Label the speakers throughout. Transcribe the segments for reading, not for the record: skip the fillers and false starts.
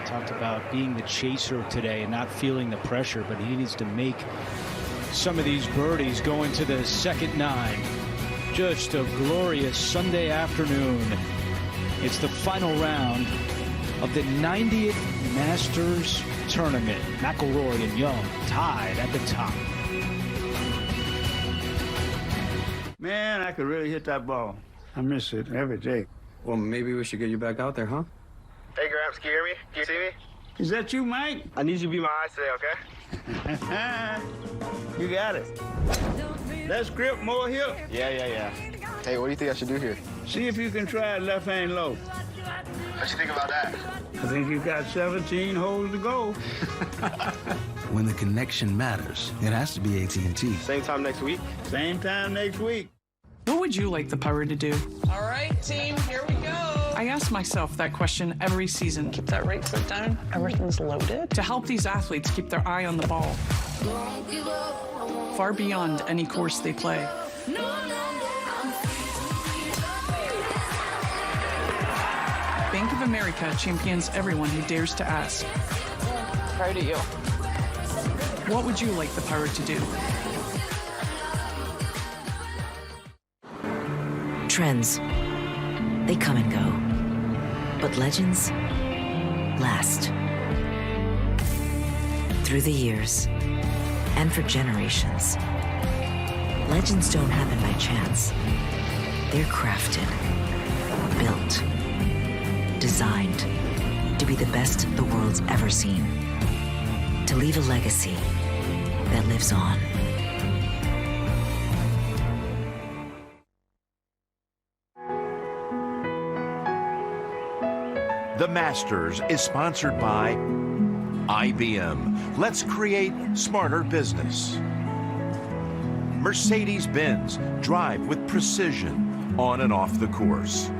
Speaker 1: Talked about being the chaser today and not feeling the pressure, but he needs to make some of these birdies going to the second 9. Just a glorious Sunday afternoon. It's the final round of the 90th Masters Tournament. McIlroy and Young tied at the top.
Speaker 2: Man, I could really hit that ball. I miss it every day.
Speaker 3: Well, maybe we should get you back out there, huh?
Speaker 4: Hey, Gramps, can you hear me? Can you see me?
Speaker 2: Is that you, Mike?
Speaker 4: I need you to be my eyes today, okay?
Speaker 2: You got it. Let's grip more here.
Speaker 4: Yeah. Hey, what do you think I should do here?
Speaker 2: See if you can try a left hand low.
Speaker 4: What you think about that?
Speaker 2: I think you got 17 holes to go.
Speaker 5: When the connection matters, it has to be AT&T.
Speaker 4: Same time next week?
Speaker 2: Same time next week.
Speaker 6: What would you like the power to do?
Speaker 7: All right, team, here we go.
Speaker 6: I ask myself that question every season.
Speaker 7: Keep that right foot down. Everything's loaded.
Speaker 6: To help these athletes keep their eye on the ball. Far beyond any course they play. Bank of America champions everyone who dares to ask.
Speaker 7: Proud of you.
Speaker 6: What would you like the power to do?
Speaker 8: Trends, they come and go, but legends last. Through the years, and for generations, legends don't happen by chance. They're crafted, built, designed to be the best the world's ever seen. To leave a legacy that lives on.
Speaker 9: The Masters is sponsored by IBM. Let's create smarter business. Mercedes-Benz. Drive with precision on and off the course.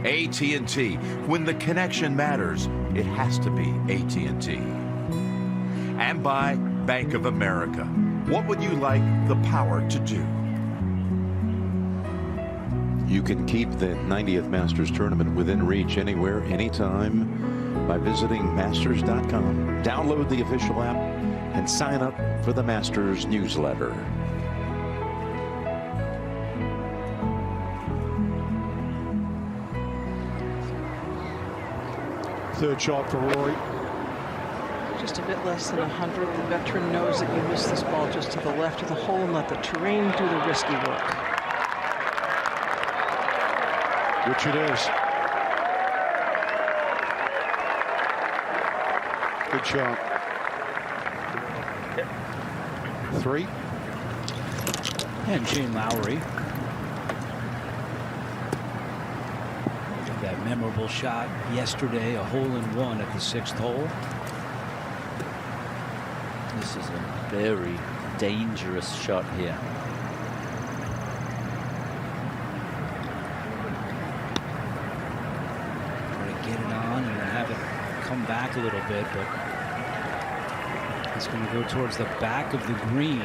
Speaker 9: AT&T. When the connection matters, it has to be AT&T. And by Bank of America. What would you like the power to do?
Speaker 10: You can keep the 90th Masters Tournament within reach anywhere, anytime by visiting masters.com. Download the official app and sign up for the Masters newsletter.
Speaker 11: Third shot for Rory.
Speaker 7: Just a bit less than 100. The veteran knows that you miss this ball just to the left of the hole and let the terrain do the risky work.
Speaker 11: Which it is. Good shot. 3.
Speaker 1: And Shane Lowry. That memorable shot yesterday, a hole-in-one at the 6th hole.
Speaker 12: This is a very dangerous shot here.
Speaker 1: Get it on and have it come back a little bit, but it's going to go towards the back of the green,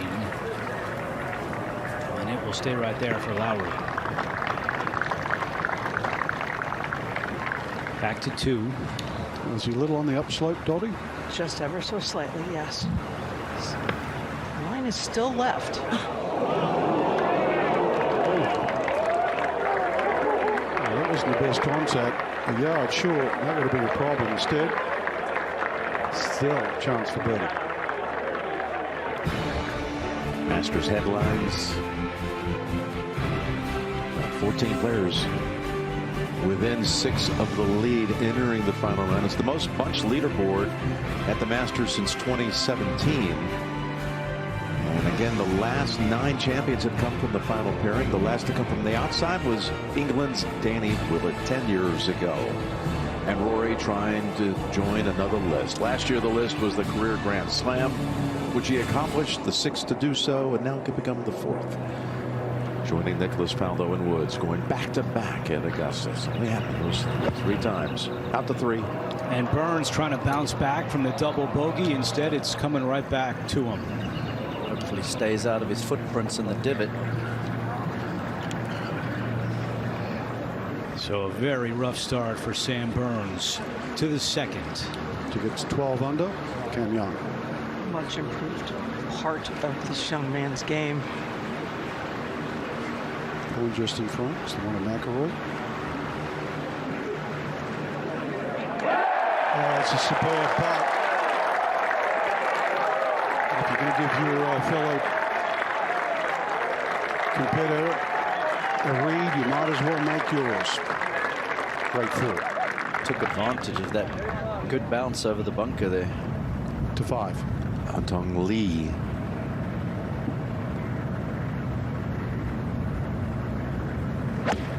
Speaker 1: and it will stay right there for Lowry. Back to 2.
Speaker 11: Is he a little on the upslope, Dottie?
Speaker 7: Just ever so slightly, yes. The line is still left.
Speaker 11: That wasn't the best contact. A yard short, that would have been a problem. Instead, still a chance for birdie.
Speaker 10: Masters headlines. 14 players within 6 of the lead entering the final round. It's the most bunched leaderboard at the Masters since 2017. And again, the last 9 champions have come from the final pairing. The last to come from the outside was England's Danny Willett 10 years ago. And Rory trying to join another list. Last year, the list was the career Grand Slam, which he accomplished, the 6th to do so, and now could become the 4th. Joining Nicholas Faldo and Woods, going back-to-back at Augusta. It's only happened those 3 times. Out to 3.
Speaker 1: And Burns trying to bounce back from the double bogey. Instead, it's coming right back to him.
Speaker 12: Hopefully stays out of his footprints in the divot.
Speaker 1: So a very rough start for Sam Burns to the second.
Speaker 11: To get to 12 under, Cam Young.
Speaker 7: Much improved part of this young man's game.
Speaker 11: One just in front. It's the one of McIlroy. Oh, it's a superb putt. If you're going to give your fellow competitor a read, you might as well make yours. Great thought.
Speaker 12: Took advantage of that good bounce over the bunker there.
Speaker 11: To 5.
Speaker 10: Haotong Li.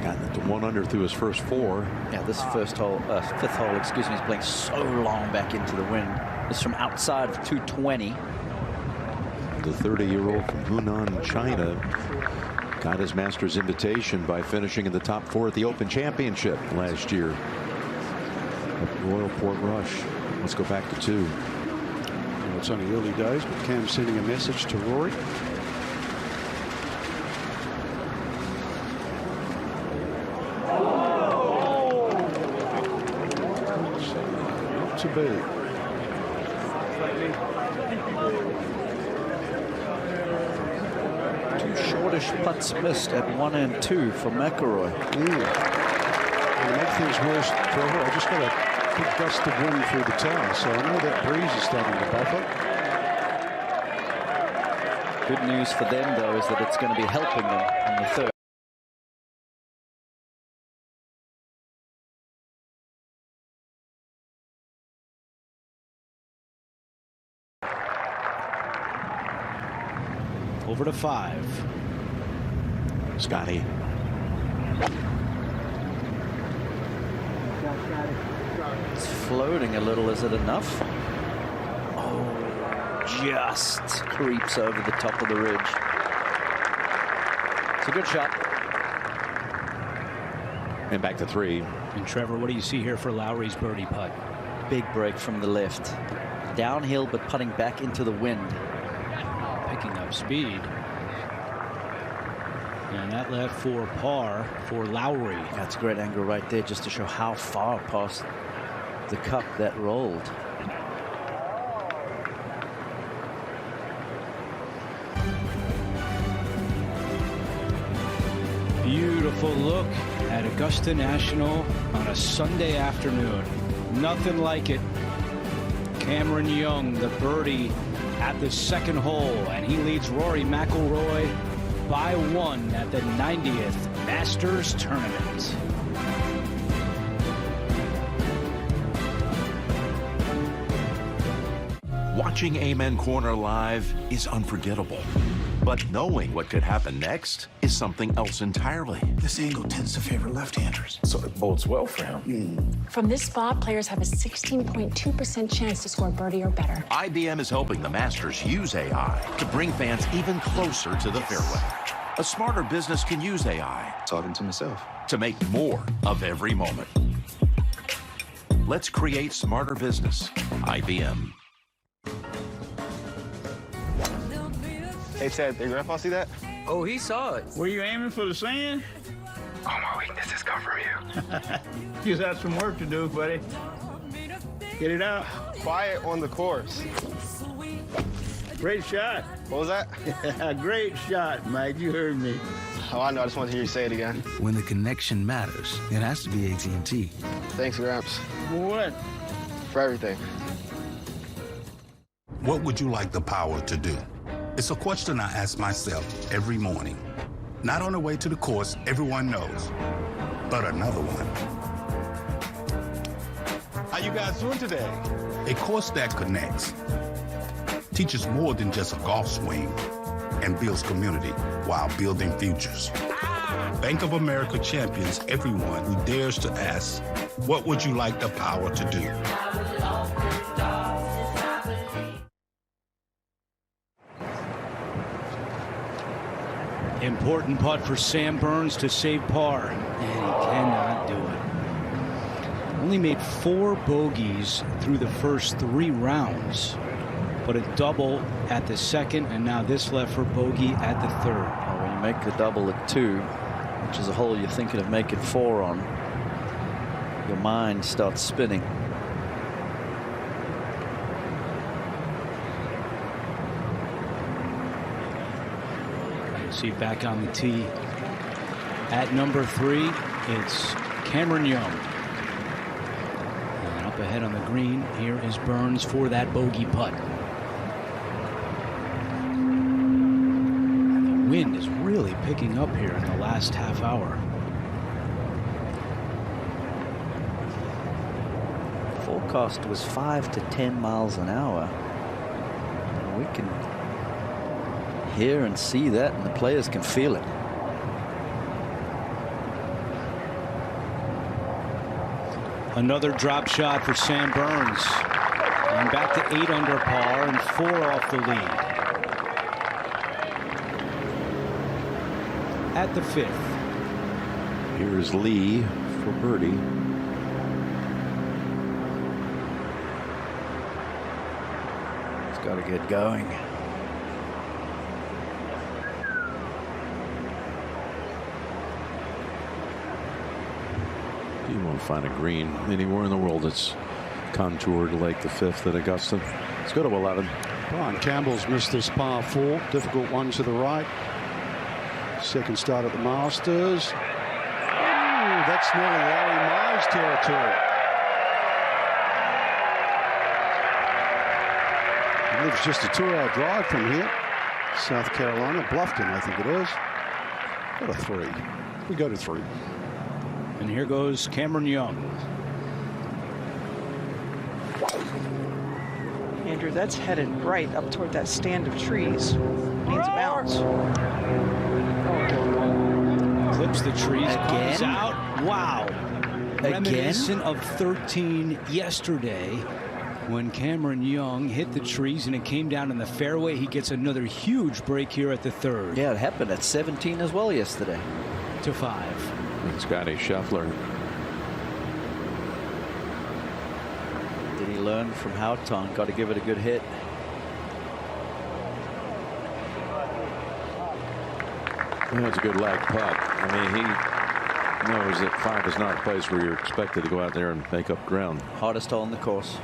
Speaker 10: Got the 1 under through his first 4.
Speaker 12: Yeah, this fifth hole, excuse me, is playing so long back into the wind. It's from outside of 220.
Speaker 10: The 30-year-old from Hunan, China, got his Masters invitation by finishing in the top 4 at the Open Championship last year at Royal Portrush. Let's go back to 2.
Speaker 11: Well, it's only early days, but Cam's sending a message to Rory. Not to be.
Speaker 12: Shortish putts missed at 1 and 2 for McIlroy.
Speaker 11: To make things worse, Trevor, I just got a big gust of wind through the tower, so I know that breeze is starting to buffer.
Speaker 12: Good news for them, though, is that it's going to be helping them in the third.
Speaker 1: Over to 5.
Speaker 10: Scotty.
Speaker 12: It's floating a little. Is it enough? Oh, just creeps over the top of the ridge. It's a good shot.
Speaker 10: And back to 3.
Speaker 1: And Trevor, what do you see here for Lowry's birdie putt?
Speaker 12: Big break from the left. Downhill, but putting back into the wind.
Speaker 1: Picking up speed. And that left for par for Lowry.
Speaker 12: That's a great angle right there, just to show how far past the cup that rolled.
Speaker 1: Beautiful look at Augusta National on a Sunday afternoon. Nothing like it. Cameron Young, the birdie at the second hole, and he leads Rory McIlroy by 1 at the 90th Masters Tournament.
Speaker 9: Watching Amen Corner live is unforgettable. But knowing what could happen next is something else entirely.
Speaker 5: This angle tends to favor left-handers, so it bodes well for him.
Speaker 13: From this spot, players have a 16.2% chance to score birdie or better.
Speaker 9: IBM is helping the Masters use AI to bring fans even closer to the fairway. A smarter business can use AI.
Speaker 3: Talking to myself.
Speaker 9: To make more of every moment. Let's create smarter business. IBM.
Speaker 4: Hey, Ted, did Grandpa see that?
Speaker 2: Oh, he saw it. Were you aiming for the sand?
Speaker 4: All my weaknesses come from you.
Speaker 2: You just have some work to do, buddy. Get it out.
Speaker 4: Quiet on the course.
Speaker 2: Great shot.
Speaker 4: What was that?
Speaker 2: Great shot, Mike. You heard me.
Speaker 4: Oh, I know. I just wanted to hear you say it again.
Speaker 5: When the connection matters, it has to be AT&T.
Speaker 4: Thanks, Gramps.
Speaker 2: For what?
Speaker 4: For everything.
Speaker 14: What would you like the power to do? It's a question I ask myself every morning. Not on the way to the course, everyone knows, but another one.
Speaker 2: How you guys doing today?
Speaker 14: A course that connects, teaches more than just a golf swing, and builds community while building futures. Bank of America champions everyone who dares to ask, what would you like the power to do?
Speaker 1: Important putt for Sam Burns to save par, and he cannot do it. Only made 4 bogeys through the first 3 rounds, but a double at the second, and now this left for bogey at the third.
Speaker 12: Well, when you make the double at 2, which is a hole you're thinking of making 4 on, Your mind starts spinning.
Speaker 1: See back on the tee at number 3, it's Cameron Young. And up ahead on the green, here is Burns for that bogey putt. And the wind is really picking up here in the last half hour.
Speaker 12: Forecast was 5 to 10 miles an hour. And we can hear and see that, and the players can feel it.
Speaker 1: Another drop shot for Sam Burns. And back to 8 under par and 4 off the lead. At the 5th.
Speaker 10: Here's Lee for birdie.
Speaker 12: It's got to get going.
Speaker 10: You won't find a green anywhere in the world that's contoured like the 5th at Augusta. Let's go to 11.
Speaker 11: Brian Campbell's missed this par 4. Difficult one to the right. Second start at the Masters. Ooh, that's nearly Larry Mize territory. He lives just a 2-hour drive from here. South Carolina, Bluffton, I think it is. Got a 3. We go to 3.
Speaker 1: And here goes Cameron Young.
Speaker 7: Andrew, that's headed right up toward that stand of trees. Needs a bounce.
Speaker 1: Clips the trees,
Speaker 12: Again?
Speaker 1: comes out. Wow.
Speaker 12: Again?
Speaker 1: Reminiscent of 13 yesterday when Cameron Young hit the trees and it came down in the fairway. He gets another huge break here at the 3rd.
Speaker 12: Yeah, it happened at 17 as well yesterday.
Speaker 1: To 5.
Speaker 10: And Scotty Scheffler.
Speaker 12: Did he learn from Haotong? Got to give it a good hit.
Speaker 10: Yeah, it's a good lag putt. I mean, he knows that 5 is not a place where you're expected to go out there and make up ground.
Speaker 12: Hardest hole in the course.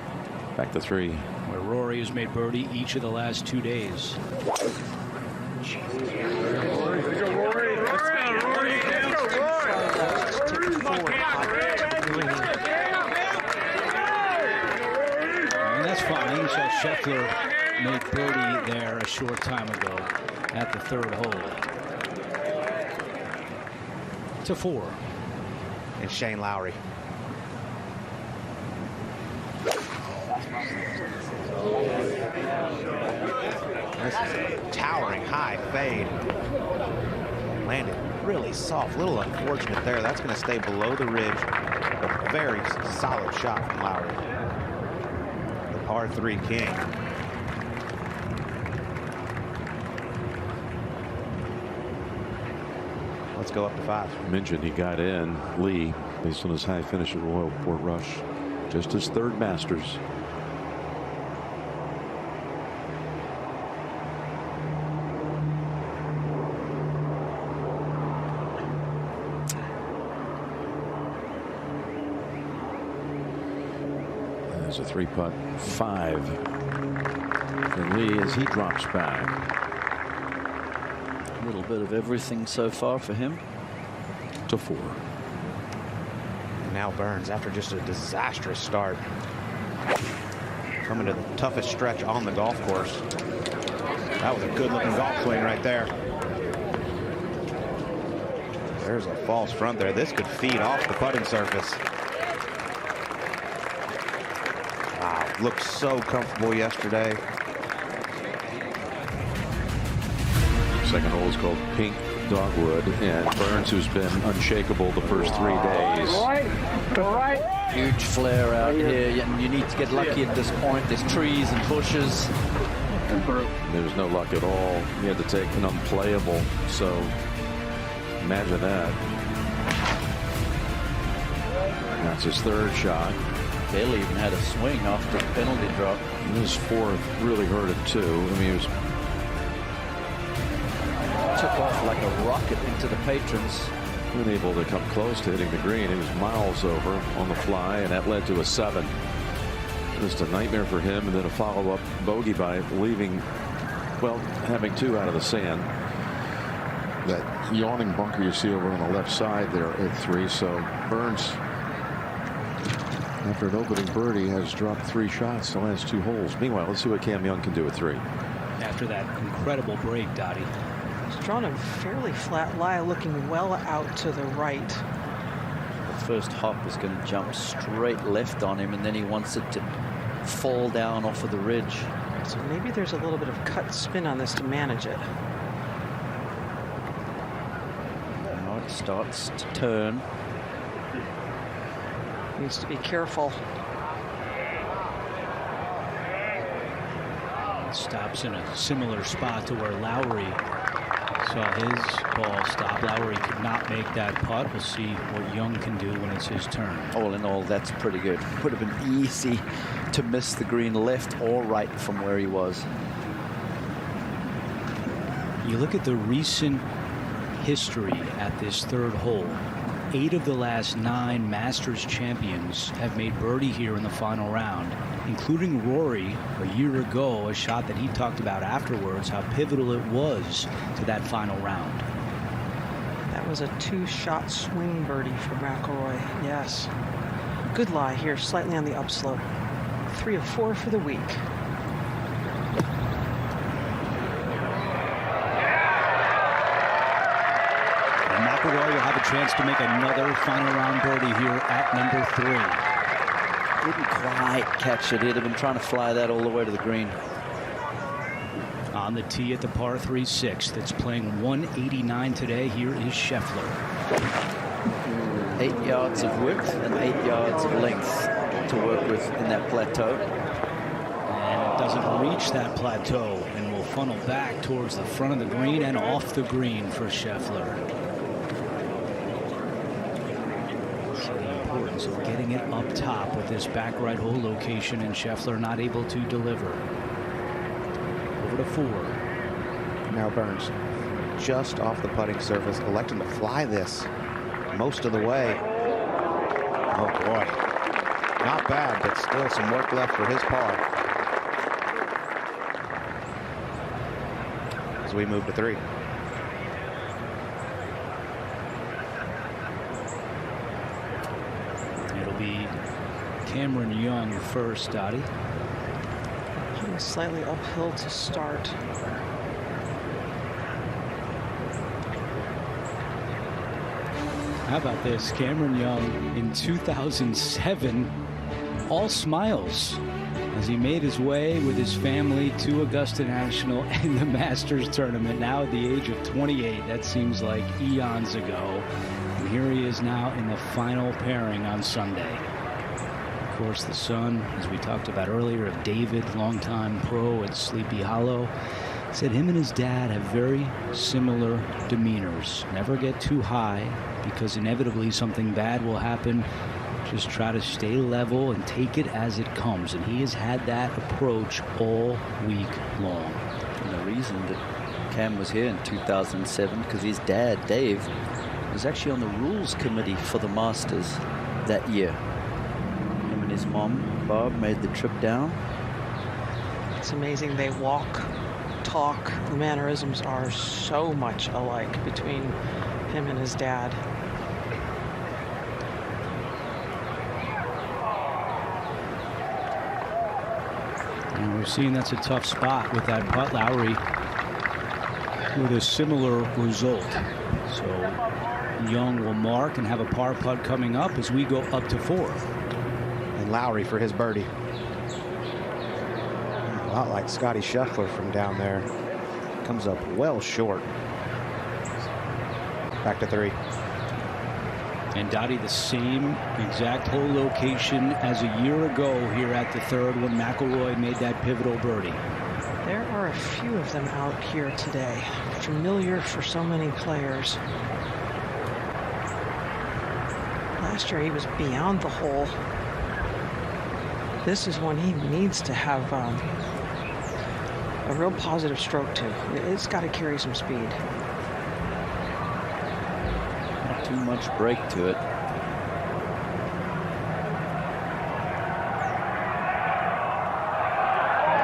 Speaker 10: Back to 3.
Speaker 1: Where Rory has made birdie each of the last 2 days. And that's fine. We saw Scheffler make birdie there a short time ago at the 3rd hole. To 4.
Speaker 15: And Shane Lowry. This is a towering high fade. Landed really soft. Little unfortunate there. That's going to stay below the ridge. A very solid shot from Lowry. The par 3 king. Let's go up to 5.
Speaker 10: Mentioned he got in, Lee, based on his high finish at Royal Portrush. Just his 3rd Masters. There's a 3-putt 5 for Lee as he drops back.
Speaker 12: A little bit of everything so far for him.
Speaker 10: To 4.
Speaker 15: Now Burns, after just a disastrous start, coming to the toughest stretch on the golf course. That was a good looking golf swing right there. There's a false front there. This could feed off the putting surface. Wow, looked so comfortable yesterday.
Speaker 10: Second hole is called Pink Dogwood, and Burns, who's been unshakable the first 3 days.
Speaker 12: Huge flare out here, and you need to get lucky at this point. There's trees and bushes.
Speaker 10: There's no luck at all. He had to take an unplayable, so imagine that. That's his 3rd shot.
Speaker 12: Barely even had a swing after the penalty drop.
Speaker 10: And his 4th really hurt it too. I mean, he was
Speaker 12: took off like a rocket into the patrons.
Speaker 10: unable to come close to hitting the green. He was miles over on the fly, and that led to a 7. Just a nightmare for him, and then a follow-up bogey by leaving, well, having 2 out of the sand.
Speaker 16: That yawning bunker you see over on the left side there at 3. So Burns, after an opening birdie, has dropped 3 shots the last 2 holes.
Speaker 10: Meanwhile, let's see what Cam Young can do at 3.
Speaker 1: After that incredible break, Dottie.
Speaker 7: He's drawn a fairly flat lie, looking well out to the right.
Speaker 12: The first hop is going to jump straight left on him, and then he wants it to fall down off of the ridge.
Speaker 7: So maybe there's a little bit of cut spin on this to manage it.
Speaker 12: Now it starts to turn.
Speaker 7: Needs to be careful.
Speaker 1: Stops in a similar spot to where Lowry saw his ball stop. Lowry could not make that putt. We'll see what Young can do when it's his turn.
Speaker 12: All in all, that's pretty good. Would have been easy to miss the green left or right from where he was.
Speaker 1: You look at the recent history at this 3rd hole. 8 of the last 9 Masters champions have made birdie here in the final round, including Rory a year ago, a shot that he talked about afterwards, how pivotal it was to that final round.
Speaker 7: That was a 2-shot swing birdie for McIlroy. Yes. Good lie here, slightly on the upslope. 3 of 4 for the week.
Speaker 1: McIlroy will have a chance to make another final round birdie here at number 3.
Speaker 12: Didn't quite catch it. He'd have been trying to fly that all the way to the green.
Speaker 1: On the tee at the par 3 6th. That's playing 189 today. Here is Scheffler.
Speaker 12: 8 yards of width and 8 yards of length to work with in that plateau.
Speaker 1: And it doesn't reach that plateau and will funnel back towards the front of the green and off the green for Scheffler. Of getting it up top with this back right hole location, and Scheffler not able to deliver. Over to 4.
Speaker 15: Now Burns just off the putting surface, electing to fly this most of the way. Oh boy, not bad, but still some work left for his par as we move to 3.
Speaker 1: Cameron Young first, Dottie.
Speaker 7: Slightly uphill to start.
Speaker 1: How about this? Cameron Young in 2007, all smiles as he made his way with his family to Augusta National and the Masters tournament. Now at the age of 28, that seems like eons ago. And here he is now in the final pairing on Sunday. Of course, the son, as we talked about earlier, of David, longtime pro at Sleepy Hollow, said him and his dad have very similar demeanors. Never get too high because inevitably something bad will happen. Just try to stay level and take it as it comes. And he has had that approach all week long.
Speaker 12: And the reason that Cam was here in 2007 because his dad, Dave, was actually on the rules committee for the Masters that year. His mom, Bob, made the trip down.
Speaker 7: It's amazing. They walk, talk. The mannerisms are so much alike between him and his dad.
Speaker 1: And we're seeing that's a tough spot with that putt. Lowry with a similar result. So Young will mark and have a par putt coming up as we go up to 4.
Speaker 15: Lowry for his birdie. A lot like Scotty Scheffler from down there. Comes up well short. Back to 3.
Speaker 1: And Dottie, the same exact hole location as a year ago here at the 3rd when McIlroy made that pivotal birdie.
Speaker 7: There are a few of them out here today. Familiar for so many players. Last year he was beyond the hole. This is when he needs to have a real positive stroke too. It's got to carry some speed.
Speaker 12: too much break to it.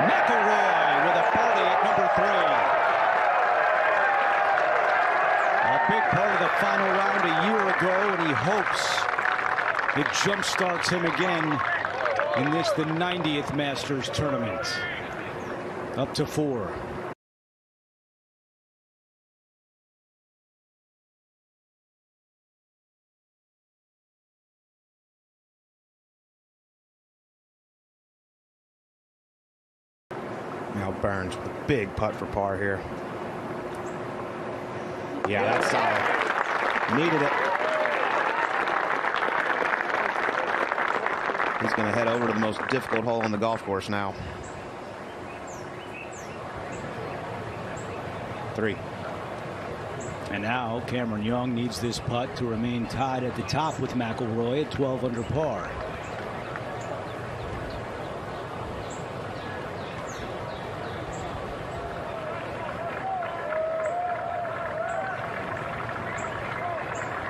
Speaker 1: McIlroy with a birdie at number 3. A big part of the final round a year ago, and he hopes it jumpstarts him again in this, the 90th Masters tournament. Up to 4.
Speaker 15: Now Burns with a big putt for par here. Yeah, that's solid. Needed it. He's going to head over to the most difficult hole on the golf course now. 3.
Speaker 1: And now Cameron Young needs this putt to remain tied at the top with McIlroy at 12 under par.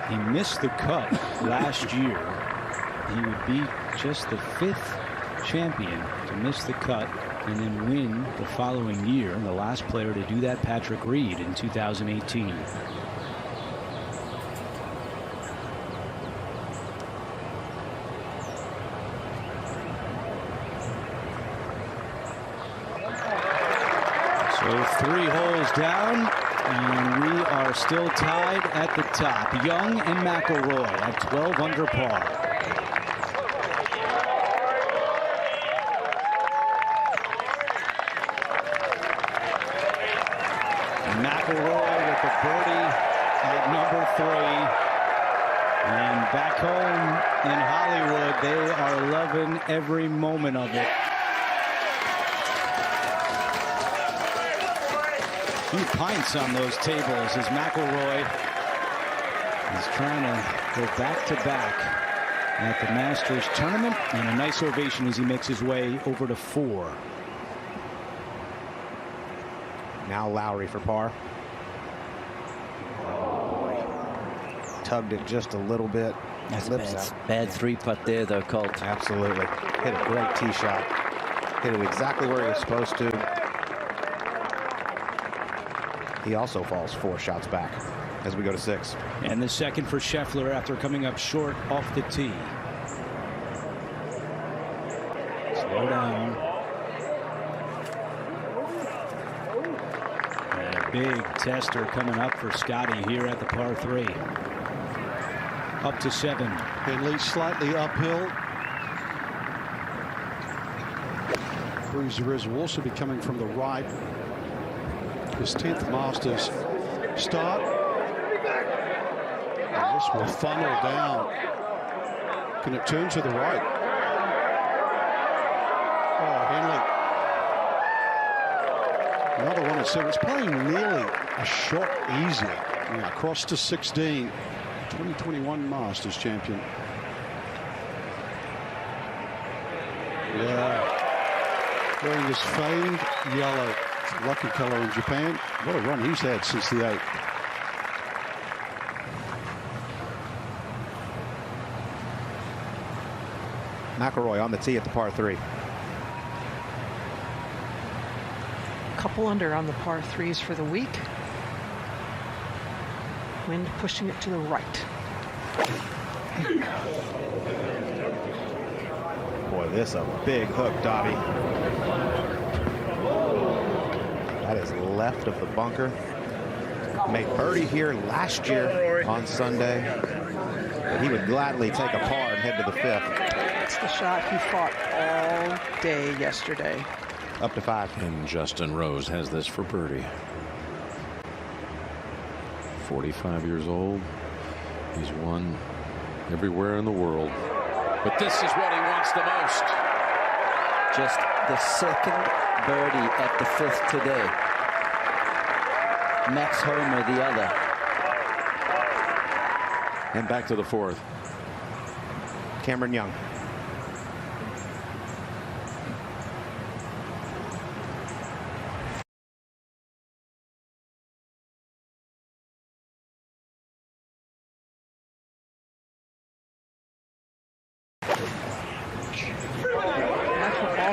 Speaker 1: He missed the cut last year. He would be just the 5th champion to miss the cut and then win the following year. And the last player to do that, Patrick Reed, in 2018. So 3 holes down, and we are still tied at the top. Young and McIlroy at 12 under par. McIlroy with the birdie at number 3. And back home in Hollywood, they are loving every moment of it. A few pints on those tables as McIlroy is trying to go back-to-back at the Masters tournament. And a nice ovation as he makes his way over to 4.
Speaker 15: Now Lowry for par. Tugged it just a little bit.
Speaker 12: That's bad 3-putt there, though, Colt.
Speaker 15: Absolutely. Hit a great tee shot. Hit it exactly where he was supposed to. He also falls 4 shots back as we go to 6.
Speaker 1: And the second for Scheffler after coming up short off the tee. Slow down. And a big tester coming up for Scotty here at the par 3. Up to 7.
Speaker 11: Henley slightly uphill. Bruiser will also be coming from the right. His 10th Masters start. And this will funnel down. Can it turn to the right? Oh, Henley. Another one at 7. It's playing nearly a shot easier. Now across to 16. 2021 Masters champion. Yeah. Wearing this famed yellow. Lucky color in Japan. What a run he's had since the 8th.
Speaker 15: McIlroy on the tee at the par 3.
Speaker 7: Couple under on the par 3s for the week. Wind pushing it to the right.
Speaker 15: Boy, this is a big hook, Dobby. That is left of the bunker. Made birdie here last year on Sunday. But he would gladly take a par and head to the 5th.
Speaker 7: That's the shot he fought all day yesterday.
Speaker 15: Up to 5.
Speaker 10: And Justin Rose has this for birdie. 45 years old. He's won everywhere in the world. But this is what he wants the most.
Speaker 12: Just the second birdie at the 5th today. Max Homa the other.
Speaker 10: And back to the 4th.
Speaker 15: Cameron Young.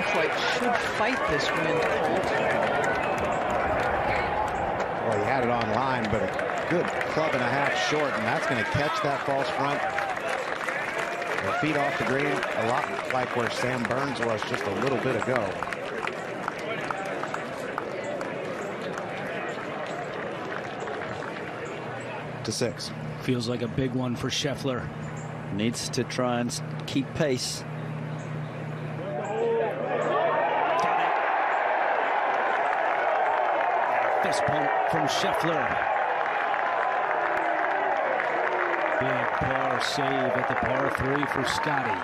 Speaker 7: Detroit should fight this wind cold.
Speaker 15: Well, he had it on line, but a good club and a half short, and that's going to catch that false front. The feet off the green, a lot like where Sam Burns was just a little bit ago. To 6.
Speaker 1: Feels like a big one for Scheffler.
Speaker 12: Needs to try and keep pace.
Speaker 1: Fist pump from Scheffler. Big par save at the par 3 for Scotty.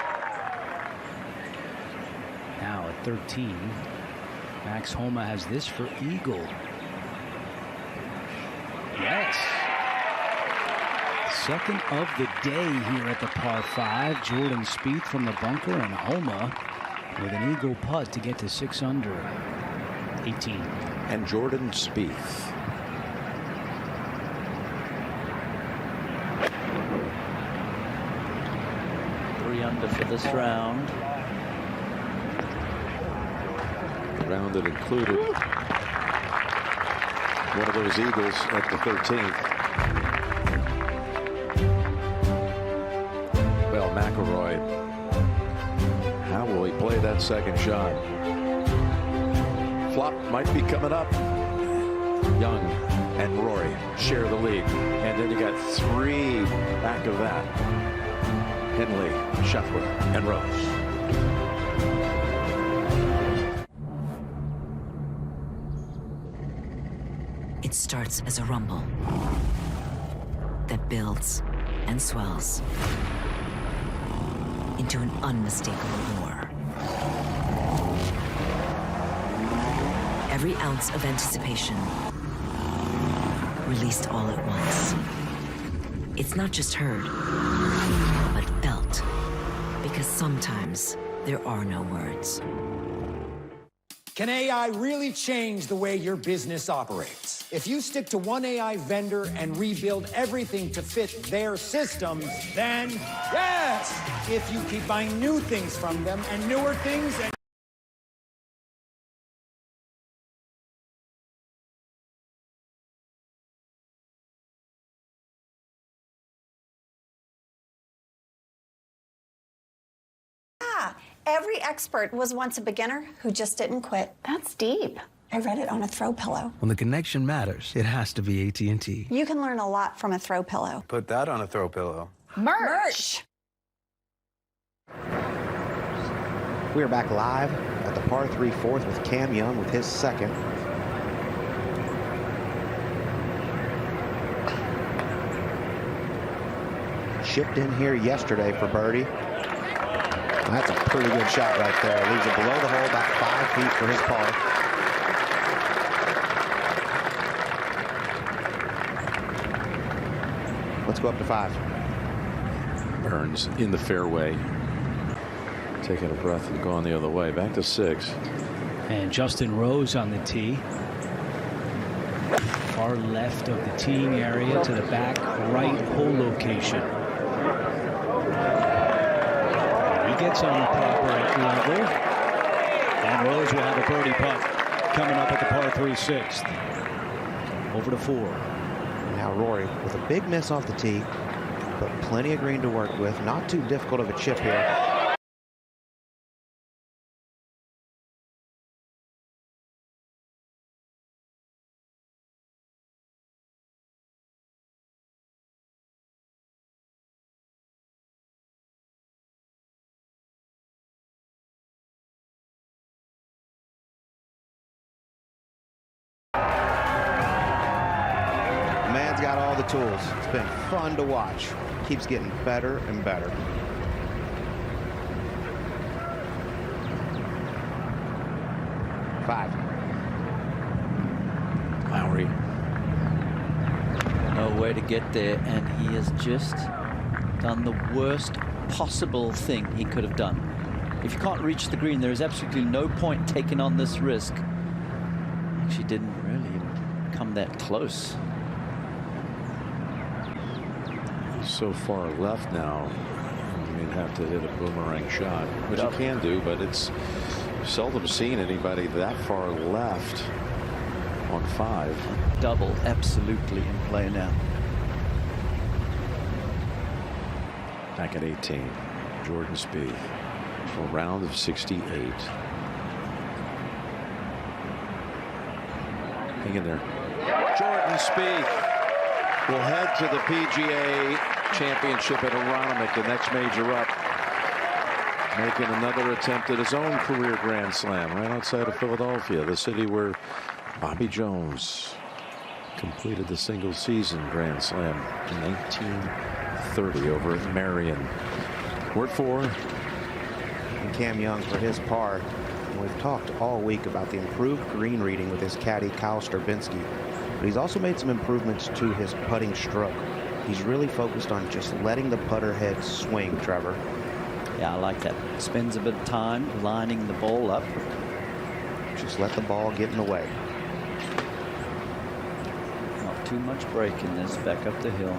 Speaker 1: Now at 13, Max Homa has this for eagle. Yes. Second of the day here at the par 5. Jordan Spieth from the bunker, and Homa with an eagle putt to get to 6 under. 18.
Speaker 10: And Jordan Spieth.
Speaker 12: Under for this round.
Speaker 10: The round that included one of those eagles at the 13th. Well, McIlroy, how will he play that second shot? Flop might be coming up. Young and Rory share the lead, and then you got 3 back of that. Henley, Scheffler, and Rose.
Speaker 8: It starts as a rumble that builds and swells into an unmistakable roar. Every ounce of anticipation released all at once. It's not just heard, but felt, because sometimes there are no words.
Speaker 17: Can AI really change the way your business operates? If you stick to one AI vendor and rebuild everything to fit their systems, then yes! If you keep buying new things from them and newer things and
Speaker 18: every expert was once a beginner who just didn't quit. That's deep. I read it on a throw pillow.
Speaker 5: When the connection matters, it has to be AT&T.
Speaker 18: You can learn a lot from a throw pillow.
Speaker 3: Put that on a throw pillow.
Speaker 18: Merch!
Speaker 15: We are back live at the par 3 4th with Cam Young with his second. Chipped in here yesterday for birdie. That's a pretty good shot right there. Leaves it below the hole, about 5 feet for his par. Let's go up to 5.
Speaker 10: Burns in the fairway. Taking a breath and going the other way. Back to 6.
Speaker 1: And Justin Rose on the tee. Far left of the teeing area to the back right hole location. Gets on the proper level, and Rose will have a birdie putt coming up at the par 3 6th. Over to 4.
Speaker 15: Now Rory with a big miss off the tee, but plenty of green to work with. Not too difficult of a chip here. Got all the tools. It's been fun to watch. Keeps getting better and better. Five.
Speaker 10: Lowry.
Speaker 12: No way to get there, and he has just done the worst possible thing he could have done. If you can't reach the green, there is absolutely no point taking on this risk. Actually didn't really even come that close.
Speaker 10: So far left now, you'd have to hit a boomerang shot, which you can do, but it's Seldom seen anybody that far left on 5.
Speaker 12: Double absolutely in play now.
Speaker 10: Back at 18, Jordan Spieth, a round of 68. Hang in there. Jordan Spieth will head to the PGA Championship at Aronimink, the next major up, making another attempt at his own career Grand Slam right outside of Philadelphia, the city where Bobby Jones completed the single season Grand Slam in 1930 over at Marion. We're at 4.
Speaker 15: And Cam Young for his par. And we've talked all week about the improved green reading with his caddy Kyle Stravinsky, but he's also made some improvements to his putting stroke. He's really focused on just letting the putter head swing, Trevor.
Speaker 12: Yeah, I like that. Spends a bit of time lining the ball up.
Speaker 15: Just let the ball get in the way.
Speaker 12: Not too much break in this, back up the hill.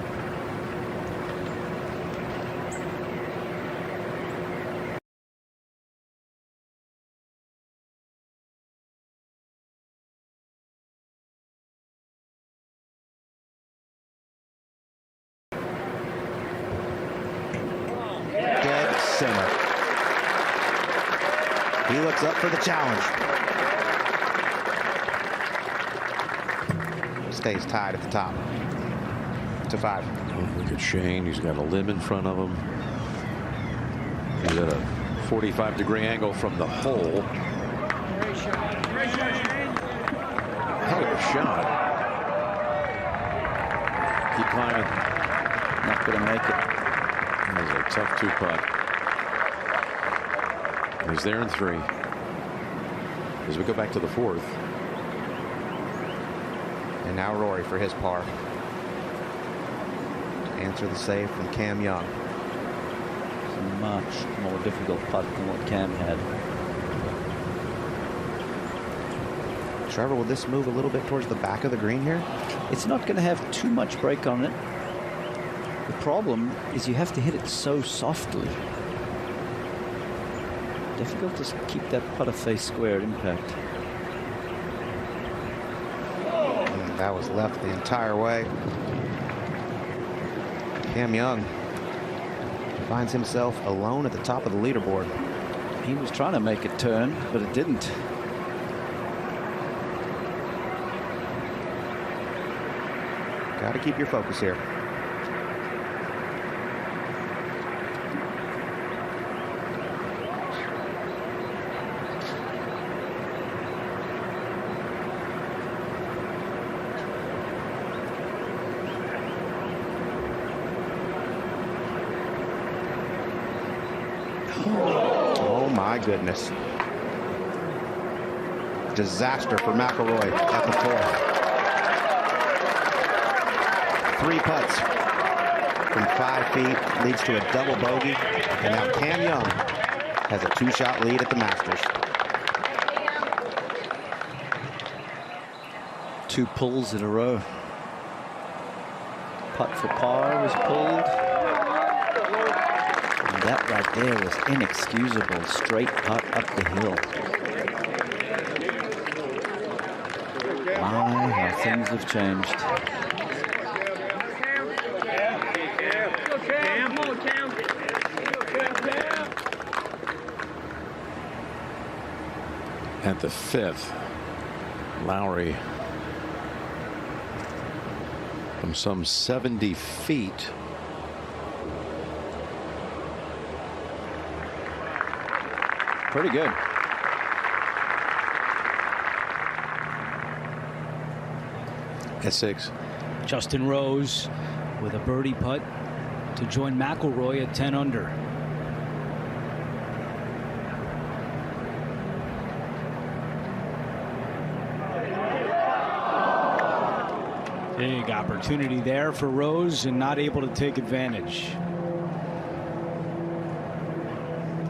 Speaker 15: Dead center. He looks up for the challenge. Stays tied at the top. To 5.
Speaker 10: Oh, look at Shane. He's got a limb in front of him. He's at a 45-degree angle from the hole. Hell of a shot. Keep climbing.
Speaker 12: Not going to make it.
Speaker 10: That was a tough 2-putt. He's there in 3. As we go back to the 4th.
Speaker 15: And now Rory for his par. To answer the save from Cam Young.
Speaker 12: It's a much more difficult putt than what Cam had.
Speaker 15: Trevor, will this move a little bit towards the back of the green here?
Speaker 12: It's not going to have too much break on it. The problem is you have to hit it so softly. Difficult to keep that putter face square at impact.
Speaker 15: And that was left the entire way. Cam Young finds himself alone at the top of the leaderboard.
Speaker 12: He was trying to make it turn, but it didn't.
Speaker 15: Got to keep your focus here. Oh my goodness. Disaster for McIlroy at the 4th. 3 putts from 5 feet leads to a double bogey, and now Cam Young has a 2-shot lead at the Masters.
Speaker 12: 2 pulls in a row. Putt for par was pulled. And that right there was inexcusable. Straight putt up the hill. My, how things have changed.
Speaker 10: At the 5th, Lowry from some 70 feet.
Speaker 12: Pretty good.
Speaker 10: At 6.
Speaker 1: Justin Rose with a birdie putt to join McIlroy at 10 under. Big opportunity there for Rose and not able to take advantage.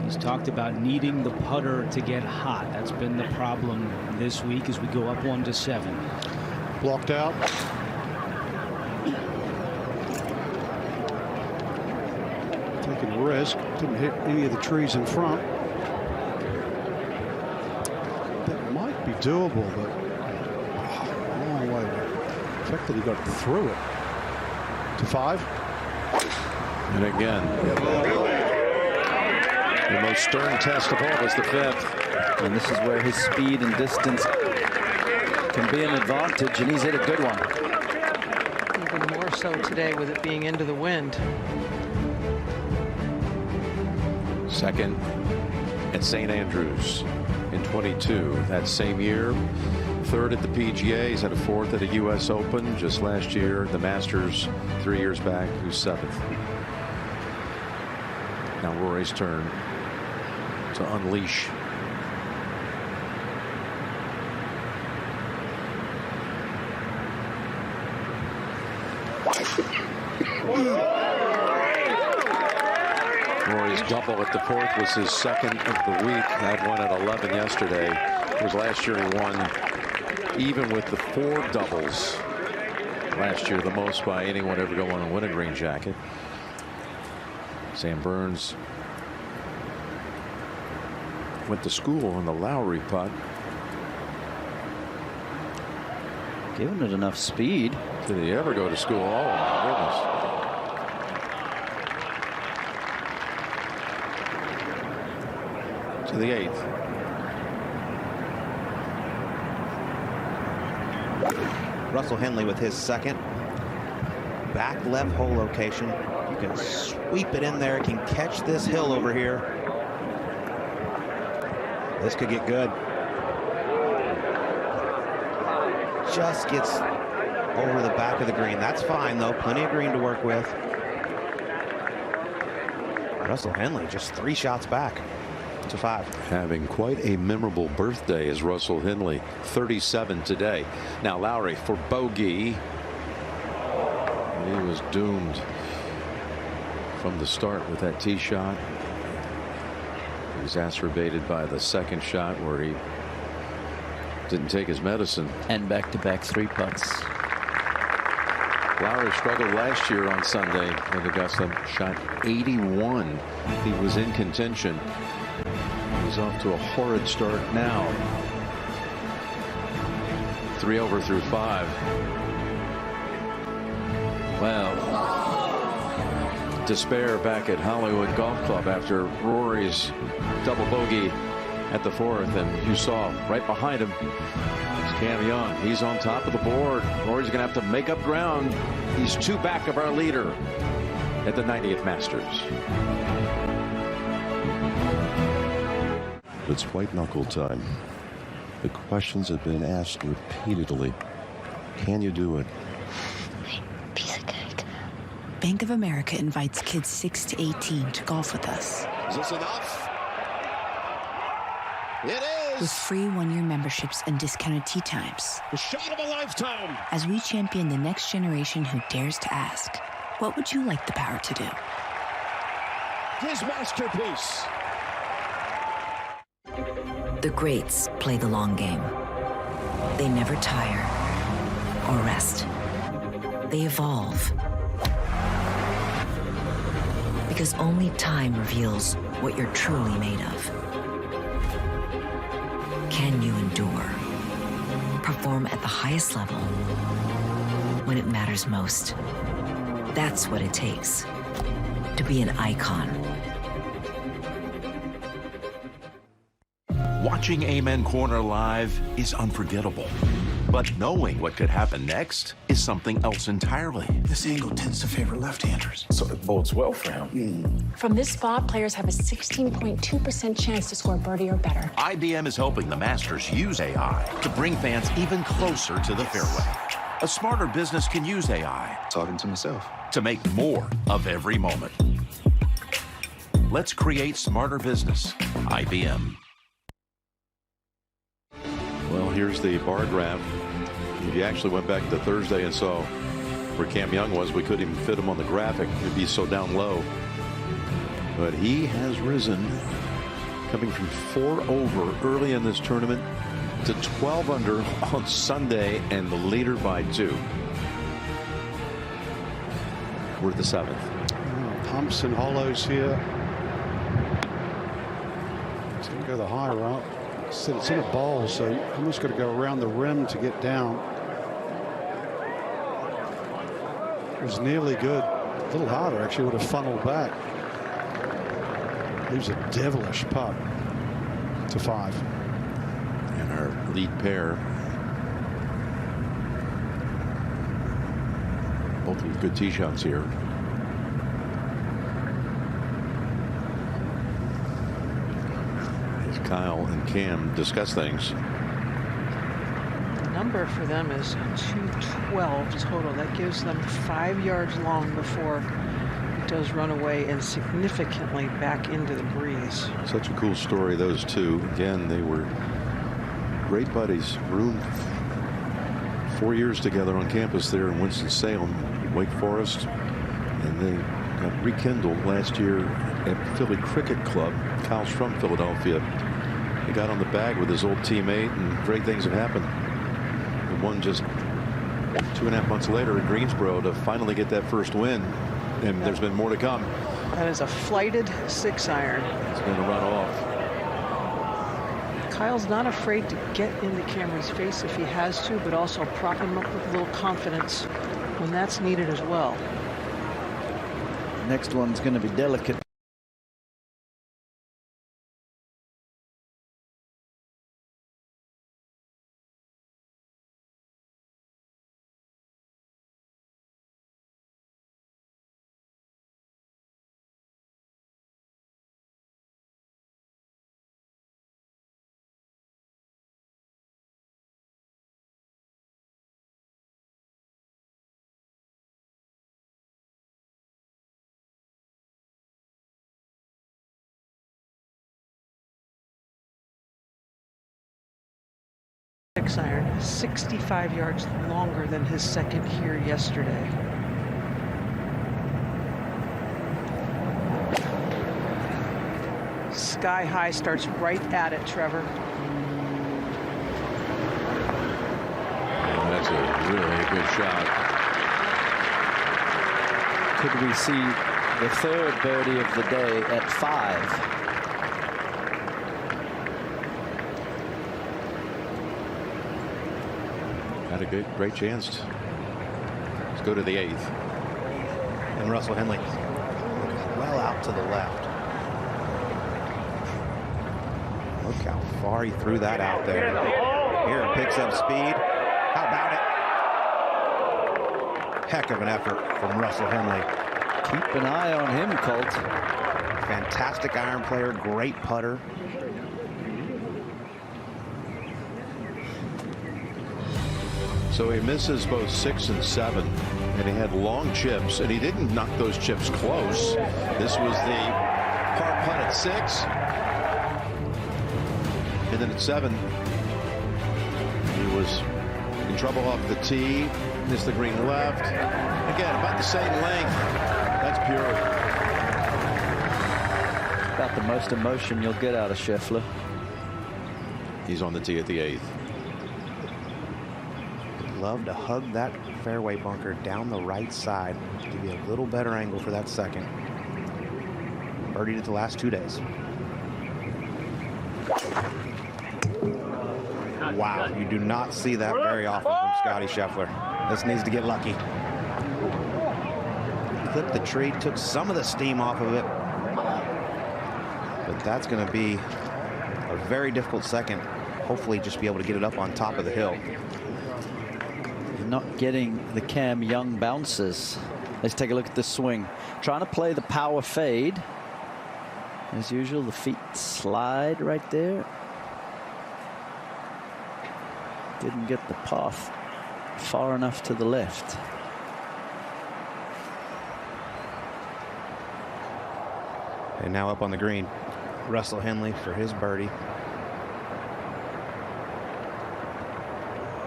Speaker 1: He's talked about needing the putter to get hot. That's been the problem this week as we go up 1-7.
Speaker 11: Blocked out. Taking a risk. Didn't hit any of the trees in front. be doable, but a long way. The fact that he got through it to 5.
Speaker 10: And again, the most stern test of all was the 5th.
Speaker 12: And this is where his speed and distance can be an advantage, and he's hit a good one.
Speaker 7: Even more so today with it being into the wind.
Speaker 10: Second at St. Andrews in 22 that same year. Third at the PGA. He's had a 4th at a U.S. Open just last year. The Masters 3 years back, who's 7th. Now Rory's turn to unleash. Rory's double at the 4th was his 2nd of the week. Had one at 11 yesterday. It was last year he won even with the 4 doubles last year, the most by anyone ever going to win a green jacket. Sam Burns went to school on the Lowry putt.
Speaker 12: Giving it enough speed.
Speaker 10: Did he ever go to school? Oh my goodness. To the 8th.
Speaker 15: Russell Henley with his 2nd. Back left hole location. You can sweep it in there. Can catch this hill over here. This could get good. Just gets over the back of the green. That's fine, though. Plenty of green to work with. Russell Henley just 3 shots back to 5.
Speaker 10: Having quite a memorable birthday is Russell Henley, 37 today. Now Lowry for bogey. He was doomed from the start with that tee shot. Exacerbated by the 2nd shot where he didn't take his medicine.
Speaker 12: And back-to-back 3 putts.
Speaker 10: Lowry struggled last year on Sunday with Augusta. Shot 81. He was in contention. He's off to a horrid start now. 3 over through 5. Well, despair back at Hollywood Golf Club after Rory's double bogey at the 4th, and you saw right behind him is Cam Young. He's on top of the board. Rory's going to have to make up ground. He's 2 back of our leader at the 90th Masters.
Speaker 19: It's white knuckle time. The questions have been asked repeatedly. Can you do it?
Speaker 20: Bank of America invites kids 6 to 18 to golf with us.
Speaker 9: Is this enough? It is.
Speaker 20: With free 1-year memberships and discounted tee times.
Speaker 9: The shot of a lifetime.
Speaker 20: As we champion the next generation who dares to ask, what would you like the power to do?
Speaker 9: His masterpiece.
Speaker 8: The greats play the long game. They never tire or rest. They evolve. Because only time reveals what you're truly made of. Can you endure? Perform at the highest level when it matters most. That's what it takes to be an icon.
Speaker 9: Watching Amen Corner live is unforgettable. But knowing what could happen next is something else entirely.
Speaker 5: This angle tends to favor left-handers, so it bodes well for him.
Speaker 13: From this spot, players have a 16.2% chance to score birdie or better.
Speaker 9: IBM is helping the Masters use AI to bring fans even closer to the fairway. A smarter business can use AI.
Speaker 3: Talking to myself.
Speaker 9: To make more of every moment. Let's create smarter business. IBM.
Speaker 10: Well, here's the bar graph. If you actually went back to Thursday and saw where Cam Young was, we couldn't even fit him on the graphic. He'd be so down low. But he has risen, coming from 4 over early in this tournament to 12 under on Sunday and the leader by 2. We're at the 7th.
Speaker 11: Humps and hollows here. Didn't go the high route. So it's in a bowl, so you almost got to go around the rim to get down. It was nearly good. A little harder, actually, would have funneled back. Leaves a devilish putt to 5.
Speaker 10: And our lead pair, both with good tee shots here. As Kyle and Cam discuss things.
Speaker 7: The number for them is 212 total. That gives them 5 yards long before it does run away and significantly back into the breeze.
Speaker 10: Such a cool story, those two. Again, they were great buddies. Roomed 4 years together on campus there in Winston-Salem, Wake Forest. And they got rekindled last year at Philly Cricket Club. Kyle's from Philadelphia. He got on the bag with his old teammate, and great things have happened. He won just 2.5 months later in Greensboro to finally get that first win. And there's been more to come.
Speaker 7: That is a flighted 6-iron.
Speaker 10: It's going to run off.
Speaker 7: Kyle's not afraid to get into Cameron's face if he has to, but also prop him up with a little confidence when that's needed as well.
Speaker 12: Next one's going to be delicate.
Speaker 7: Iron, 65 yards longer than his second here yesterday. Sky high starts right at it, Trevor.
Speaker 10: That's a really good shot.
Speaker 12: Could we see the third birdie of the day at 5?
Speaker 10: Had a great chance. Let's go to the 8th.
Speaker 15: And Russell Henley well out to the left. Look how far he threw that out there. Here it picks up speed. How about it? Heck of an effort from Russell Henley.
Speaker 12: Keep an eye on him, Colt.
Speaker 15: Fantastic iron player, great putter.
Speaker 10: So he misses both 6 and 7, and he had long chips, and he didn't knock those chips close. This was the par putt at 6, and then at 7, he was in trouble off the tee, missed the green left. Again, about the same length. That's pure.
Speaker 12: About the most emotion you'll get out of Scheffler.
Speaker 10: He's on the tee at the 8th.
Speaker 15: Love to hug that fairway bunker down the right side to give you a little better angle for that second. Birdied it the last 2 days. Wow, you do not see that very often from Scotty Scheffler. This needs to get lucky. Clipped the tree, took some of the steam off of it. But that's going to be a very difficult second. Hopefully just be able to get it up on top of the hill.
Speaker 12: Not getting the Cam Young bounces. Let's take a look at the swing. Trying to play the power fade. As usual, the feet slide right there. Didn't get the path far enough to the left.
Speaker 15: And now up on the green, Russell Henley for his birdie.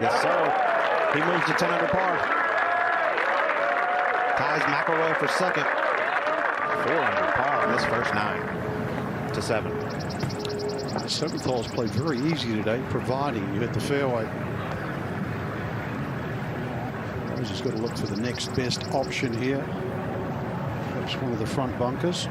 Speaker 15: Yes, sir. He moves to 10 under par. Ties McIlroy for second. 4 under par in this first 9 to 7.
Speaker 11: Seventhal's played very easy today, providing you hit the fairway. He's just got to look for the next best option here. Perhaps one of the front bunkers.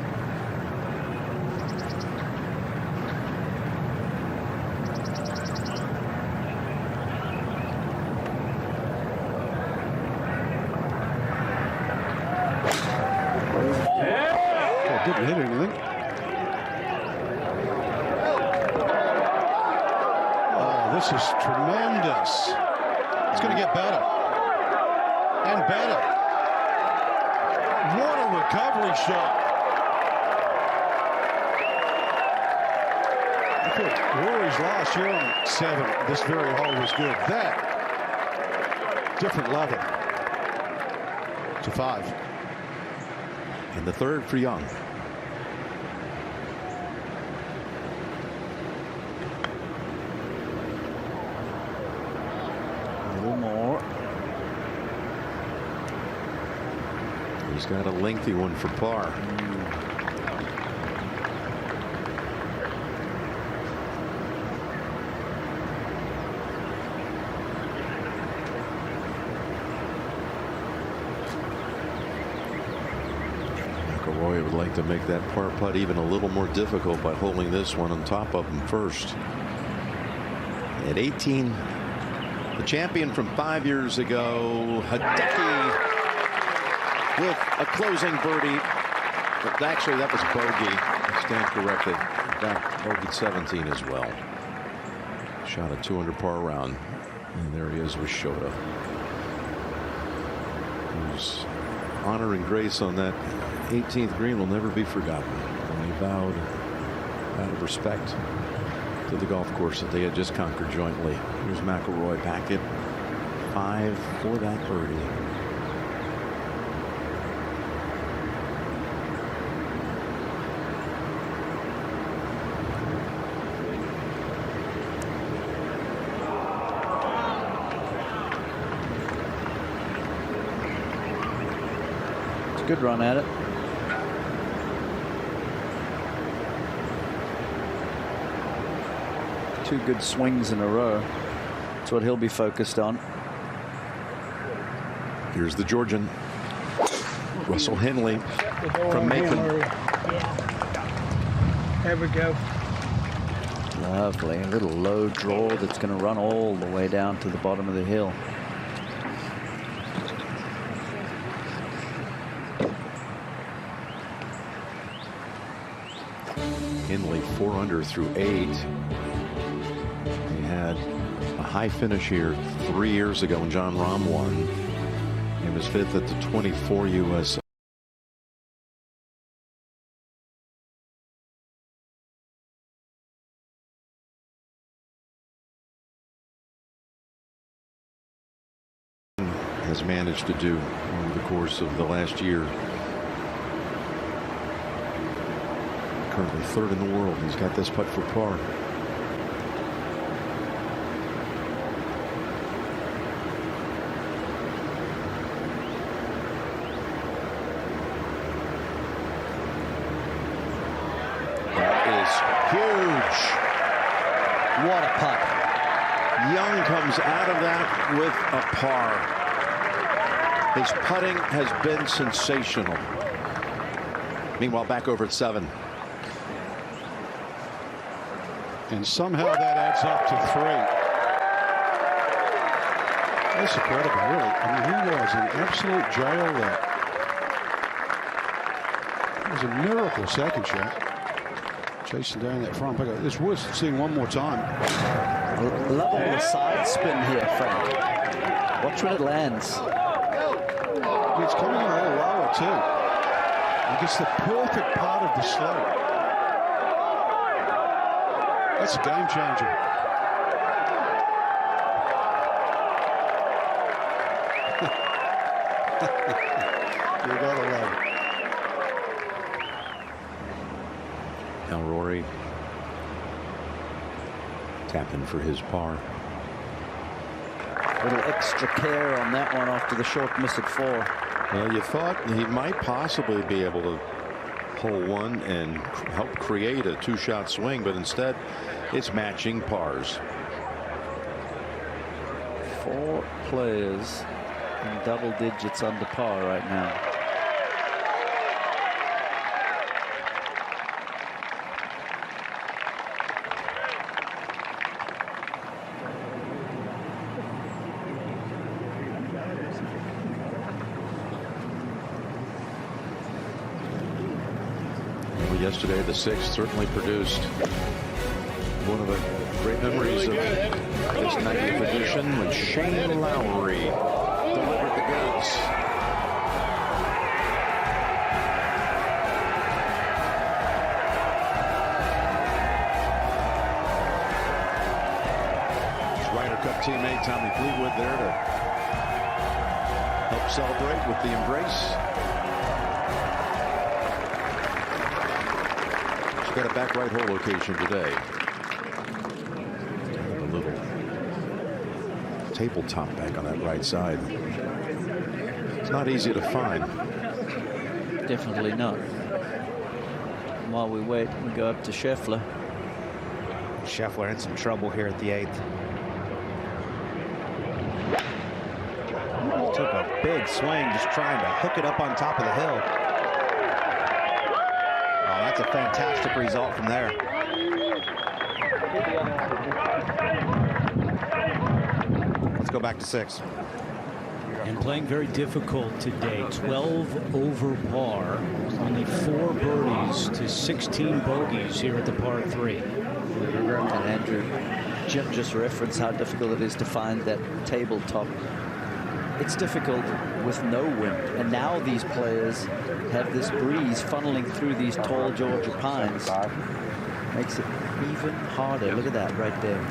Speaker 11: this is tremendous. It's going to get better. And better. What a recovery shot. I thought Rory's last year on 7, this very hole was good. That, different level. To 5.
Speaker 10: And the third for Young.
Speaker 12: A little more.
Speaker 10: He's got a lengthy one for par. McIlroy would like to make that par putt even a little more difficult by holding this one on top of him first. At 18, the champion from 5 years ago, Hideki, with a closing birdie. But actually, that was bogey. I stand corrected. That bogeyed 17 as well. Shot a 200 par round. And there he is with Shota, whose honor and grace on that 18th green will never be forgotten. And he vowed out of respect to the golf course that they had just conquered jointly. Here's McIlroy back at 5 for that birdie.
Speaker 12: Good run at it. Two good swings in a row. That's what he'll be focused on.
Speaker 10: Here's the Georgian, Russell Henley from Macon.
Speaker 2: There we go.
Speaker 12: Lovely. A little low draw that's going to run all the way down to the bottom of the hill.
Speaker 10: Henley 4 under through 8. He had a high finish here 3 years ago when John Rahm won. He was 5th at the 24 U.S. has managed to do over the course of the last year. Currently 3rd in the world. He's got this putt for par. That is huge.
Speaker 12: What a putt.
Speaker 10: Young comes out of that with a par. His putting has been sensational. Meanwhile, back over at 7.
Speaker 11: And somehow that adds up to 3. That's incredible, really. I mean, he was in absolute jail there. It was a miracle second shot. Chasing down that front. It's worth seeing one more time.
Speaker 12: Love all the side spin here, Frank. Watch when it lands.
Speaker 11: It's coming in a little lower, too. It gets the perfect part of the slope. That's a game changer. You gotta love it.
Speaker 10: Now Rory tapping for his par.
Speaker 12: A little extra care on that one after the short miss at 4.
Speaker 10: Well, you thought he might possibly be able to hole one and help create a 2-shot swing, but instead it's matching pars.
Speaker 12: 4 players in double digits under par right now.
Speaker 10: Yesterday, the 6th certainly produced One of the great memories of this 90th edition when Shane Lowry delivered the goods. His Ryder Cup teammate Tommy Fleetwood there to help celebrate with the embrace. He's got a back right hole location today. A little tabletop back on that right side. It's not easy to find.
Speaker 12: Definitely not. While we wait, we go up to Scheffler.
Speaker 15: Scheffler in some trouble here at the 8th. Took a big swing just trying to hook it up on top of the hill. Oh, that's a fantastic result from there. Let's go back to 6.
Speaker 1: And playing very difficult today. 12 over par. Only 4 birdies to 16 bogeys here at the par 3.
Speaker 12: And Andrew, Jim just referenced how difficult it is to find that tabletop. It's difficult with no wind. And now these players have this breeze funneling through these tall Georgia pines. Makes it even harder. Look at that right there.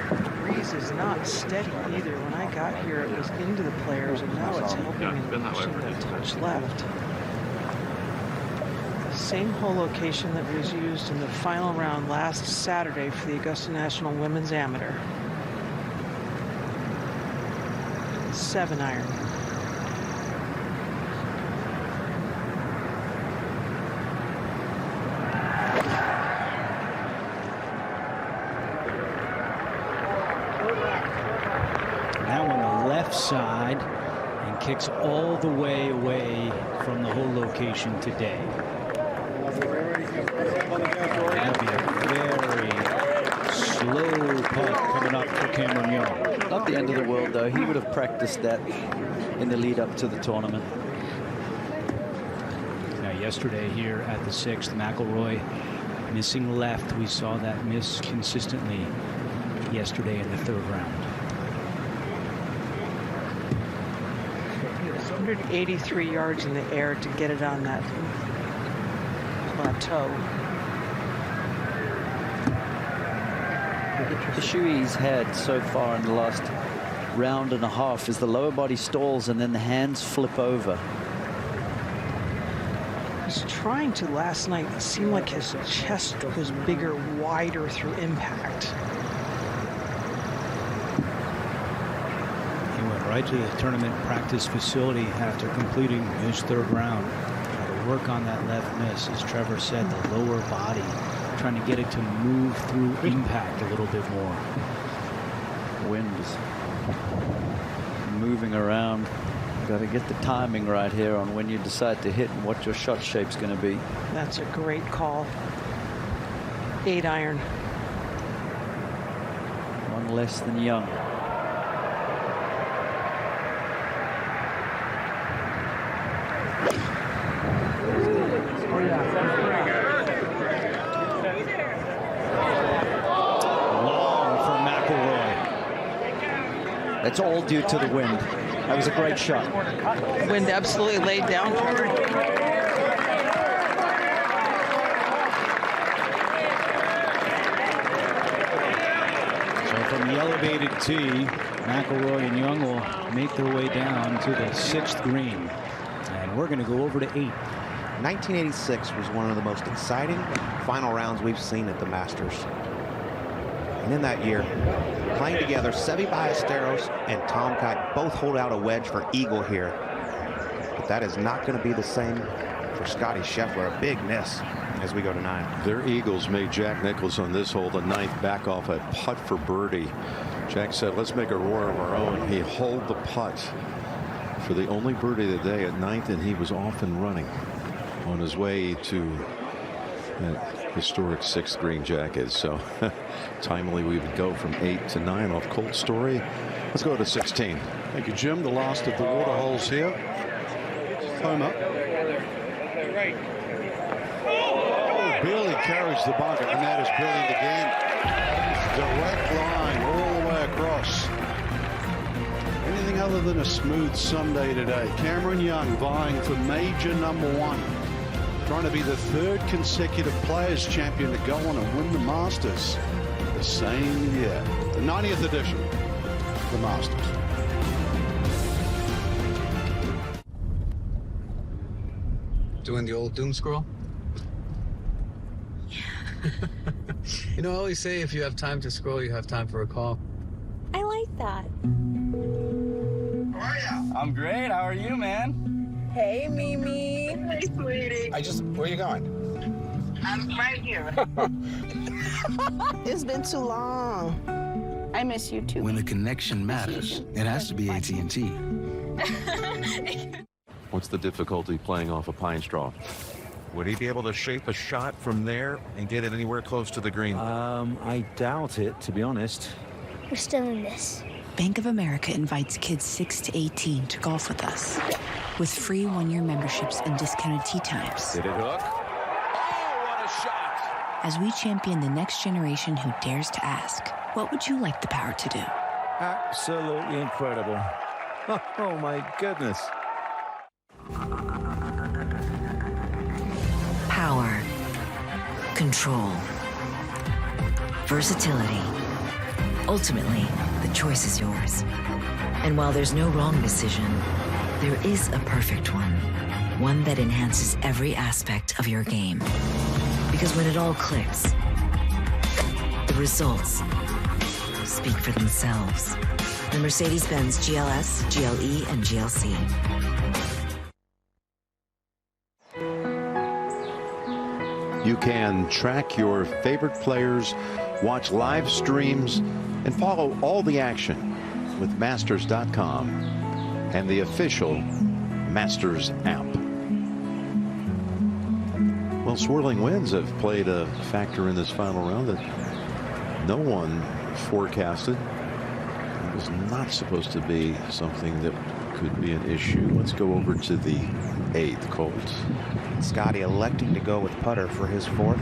Speaker 7: The breeze is not steady either. When I got here, it was into the players, and now it's helping and pushing that touch left. Same hole location that was used in the final round last Saturday for the Augusta National Women's Amateur. 7-iron.
Speaker 1: Now on the left side and kicks all the way away from the hole location today. That'll be a very slow putt coming up for Cameron Young.
Speaker 12: Not the end of the world, though. He would have practiced that in the lead up to the tournament.
Speaker 1: Now, yesterday here at the 6th, McIlroy missing left. We saw that miss consistently yesterday in the 3rd round.
Speaker 7: 183 yards in the air to get it on that plateau.
Speaker 12: The issue he's had so far in the last round and a half is the lower body stalls and then the hands flip over.
Speaker 7: He was trying to last night. It seemed like his chest was bigger, wider through impact.
Speaker 1: He went right to the tournament practice facility after completing his 3rd round. Try to work on that left miss, as Trevor said, the lower body, trying to get it to move through impact a little bit more.
Speaker 12: Wind is moving around. Got to get the timing right here on when you decide to hit and what your shot shape's going to be.
Speaker 7: That's a great call. 8-iron.
Speaker 12: One less than Young. It's all due to the wind. That was a great shot.
Speaker 7: Wind absolutely laid down for him.
Speaker 1: So from the elevated tee, McIlroy and Young will make their way down to the 6th green. And we're going to go over to 8.
Speaker 15: 1986 was one of the most exciting final rounds we've seen at the Masters. And in that year, playing together, Seve Ballesteros and Tom Kite both hold out a wedge for eagle here. But that is not going to be the same for Scotty Scheffler. A big miss as we go to 9.
Speaker 10: Their eagles made Jack Nicklaus on this hole, the 9th, back off a putt for birdie. Jack said, let's make a roar of our own. He holed the putt for the only birdie of the day at 9th, and he was off and running on his way to that historic 6th green jacket. So timely we would go from 8 to 9 off Colt Story. Let's go to 16.
Speaker 11: Thank you, Jim. The last of the water holes here. Homa. barely carries the bunker, and that is brilliant again. Direct line all the way across. Anything other than a smooth Sunday today. Cameron Young vying for major #1. Trying to be the 3rd consecutive Players Champion to go on and win the Masters the same year. The 90th edition of the Masters.
Speaker 3: Doing the old doom scroll? You know, I always say if you have time to scroll, you have time for a call.
Speaker 13: I like that.
Speaker 3: How are you? I'm great. How are you, man?
Speaker 21: Hey, Mimi.
Speaker 3: Hey, sweetie. Where are you going?
Speaker 21: I'm right here. It's been too long. I miss you too.
Speaker 5: When the connection matters, it has to be AT&T.
Speaker 10: What's the difficulty playing off a pine straw?
Speaker 9: Would he be able to shape a shot from there and get it anywhere close to the green?
Speaker 22: I doubt it, to be honest.
Speaker 20: We're still in this. Bank of America invites kids 6 to 18 to golf with us. With free 1-year memberships and discounted tee times.
Speaker 10: Did it hook? Oh, what a shot!
Speaker 20: As we champion the next generation who dares to ask, what would you like the power to do?
Speaker 22: Absolutely incredible. Oh, my goodness.
Speaker 8: Power, control, versatility. Ultimately, the choice is yours. And while there's no wrong decision, there is a perfect one. One that enhances every aspect of your game. Because when it all clicks, the results speak for themselves. The Mercedes-Benz GLS, GLE, and GLC.
Speaker 10: You can track your favorite players, watch live streams, and follow all the action with Masters.com and the official Masters app. Well, swirling winds have played a factor in this final round that no one forecasted. It was not supposed to be something that could be an issue. Let's go over to the 8th, Colt.
Speaker 15: Scotty electing to go with putter for his 4th.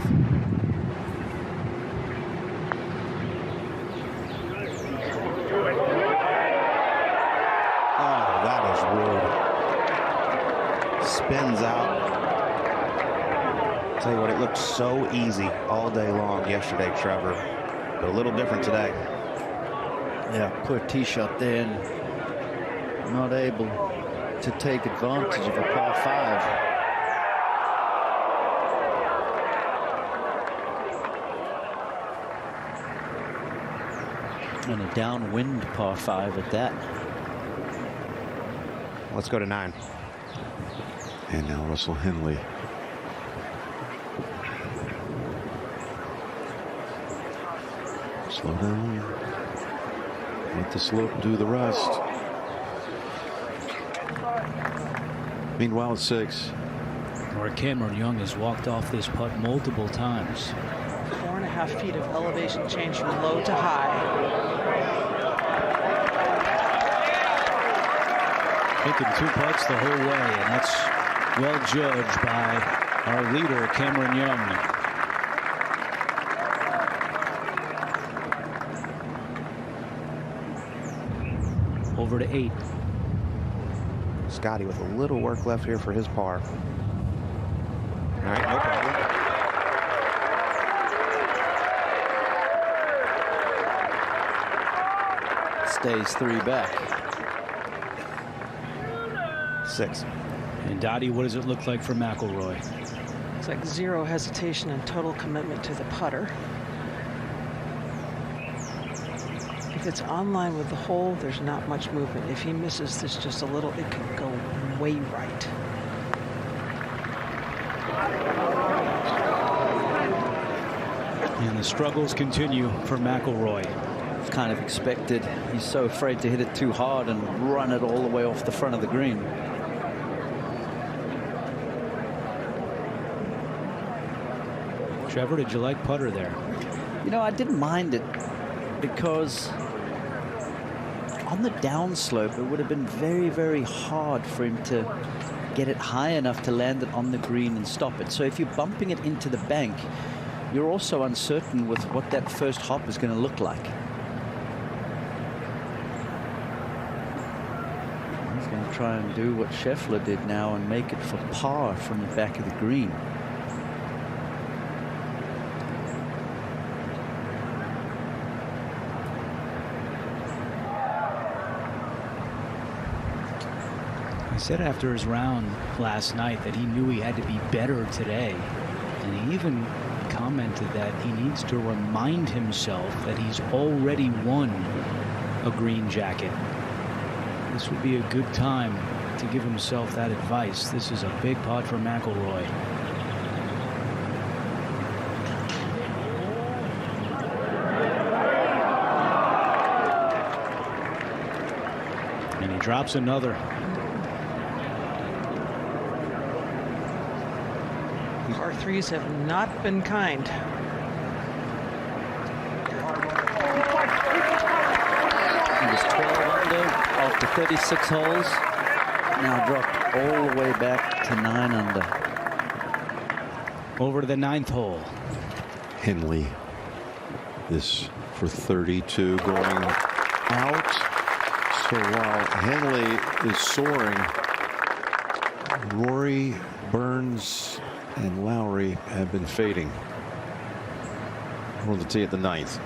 Speaker 15: Oh, that is rude. Spins out. Tell you what, it looked so easy all day long yesterday, Trevor, but a little different today.
Speaker 12: Yeah, poor tee shot there, and not able to take advantage of a par 5. And a downwind par 5 at that.
Speaker 15: Let's go to 9.
Speaker 10: And now Russell Henley. Slow down. Let the slope do the rest. Meanwhile, at 6.
Speaker 1: Or Cameron Young has walked off this putt multiple times.
Speaker 7: 4.5 feet of elevation change from low to high.
Speaker 1: Making 2 putts the whole way, and that's well judged by our leader, Cameron Young. Over to 8.
Speaker 15: Scotty with a little work left here for his par. All right, no problem.
Speaker 12: Stays 3 back.
Speaker 15: 6.
Speaker 1: And Dottie, what does it look like for McIlroy?
Speaker 7: It's like 0 hesitation and total commitment to the putter. If it's on line with the hole, there's not much movement. If he misses this just a little, it could go way right.
Speaker 1: And the struggles continue for McIlroy.
Speaker 12: It's kind of expected. He's so afraid to hit it too hard and run it all the way off the front of the green.
Speaker 1: Trevor, did you like putter there?
Speaker 12: You know, I didn't mind it because on the downslope, it would have been very, very hard for him to get it high enough to land it on the green and stop it. So if you're bumping it into the bank, you're also uncertain with what that first hop is going to look like. He's going to try and do what Schauffele did now and make it for par from the back of the green.
Speaker 1: He said after his round last night that he knew he had to be better today. And he even commented that he needs to remind himself that he's already won a green jacket. This would be a good time to give himself that advice. This is a big putt for McIlroy. And he drops another.
Speaker 7: Par threes have not been kind.
Speaker 12: He was 12 under after 36 holes. Now dropped all the way back to 9 under.
Speaker 1: Over to the 9th hole.
Speaker 10: Henley is for 32 going out. So while Henley is soaring, Rory, Burns, and Lowry have been fading. On the tee at the 9th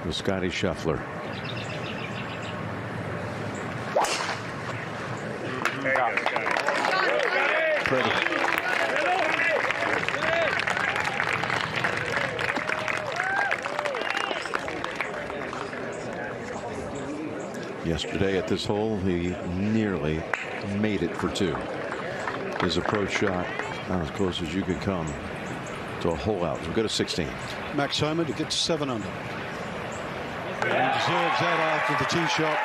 Speaker 10: with Scotty Scheffler. Pretty. Yesterday at this hole, he nearly made it for 2. His approach shot not as close as you could come to a hole out. We'll go to 16.
Speaker 11: Max Homa to get to 7 under. And he deserves that after the tee shot.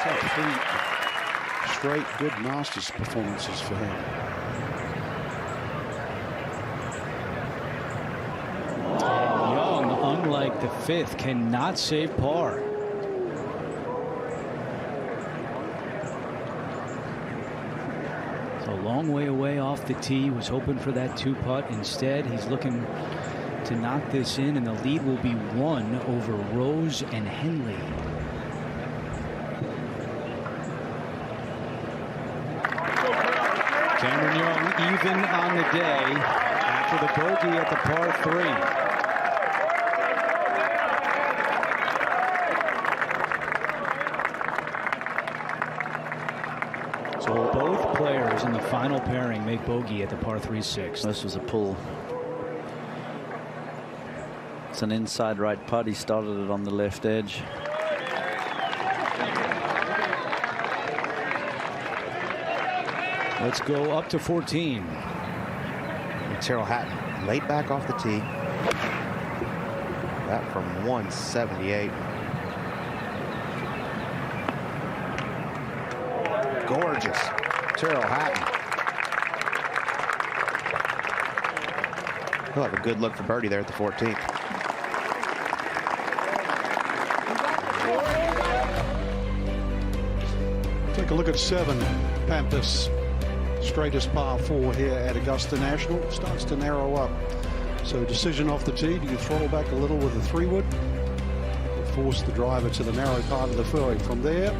Speaker 11: It's 3 straight good Masters performances for him.
Speaker 1: Young, unlike the 5th, cannot save par. Long way away off the tee, was hoping for that 2-putt. Instead, he's looking to knock this in, and the lead will be 1 over Rose and Henley. Cameron Young even on the day after the bogey at the par 3. So both players in the final pairing make bogey at the par 3/6.
Speaker 12: This was a pull. It's an inside right putt. He started it on the left edge.
Speaker 1: Let's go up to 14.
Speaker 15: Charl Hatton laid back off the tee. That from 178. Gorgeous. Charl Hatton. He'll have a good look for birdie there at the 14th.
Speaker 11: Take a look at 7. Pampas. Straightest par 4 here at Augusta National. Starts to narrow up. So decision off the tee. Do you throttle back a little with a 3-wood? Force the driver to the narrow part of the fairway. From there,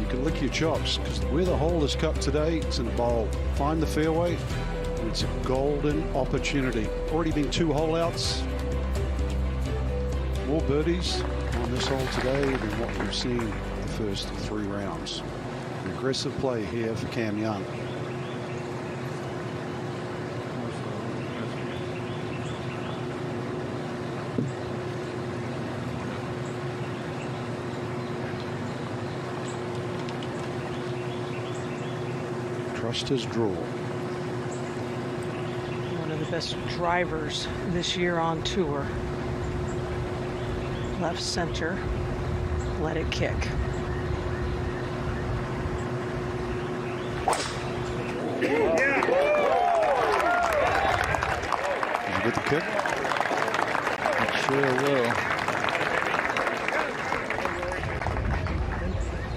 Speaker 11: you can lick your chops, because where the hole is cut today, it's in a bowl. Find the fairway, and it's a golden opportunity. Already been 2 hole outs. More birdies on this hole today than what we've seen the first 3 rounds. Aggressive play here for Cam Young. Trust his draw.
Speaker 7: One of the best drivers this year on tour. Left center, let it kick.
Speaker 11: Did you get the kick?
Speaker 12: It sure will.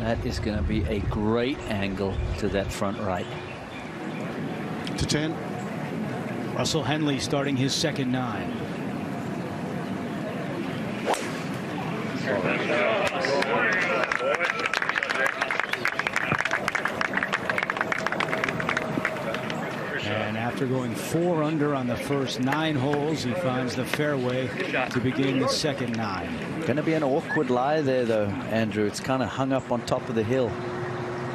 Speaker 12: That is going to be a great angle to that front right.
Speaker 11: To 10.
Speaker 1: Russell Henley starting his second 9. And after going 4 under on the first 9 holes, he finds the fairway to begin the second 9.
Speaker 12: Going to be an awkward lie there, though, Andrew. It's kind of hung up on top of the hill.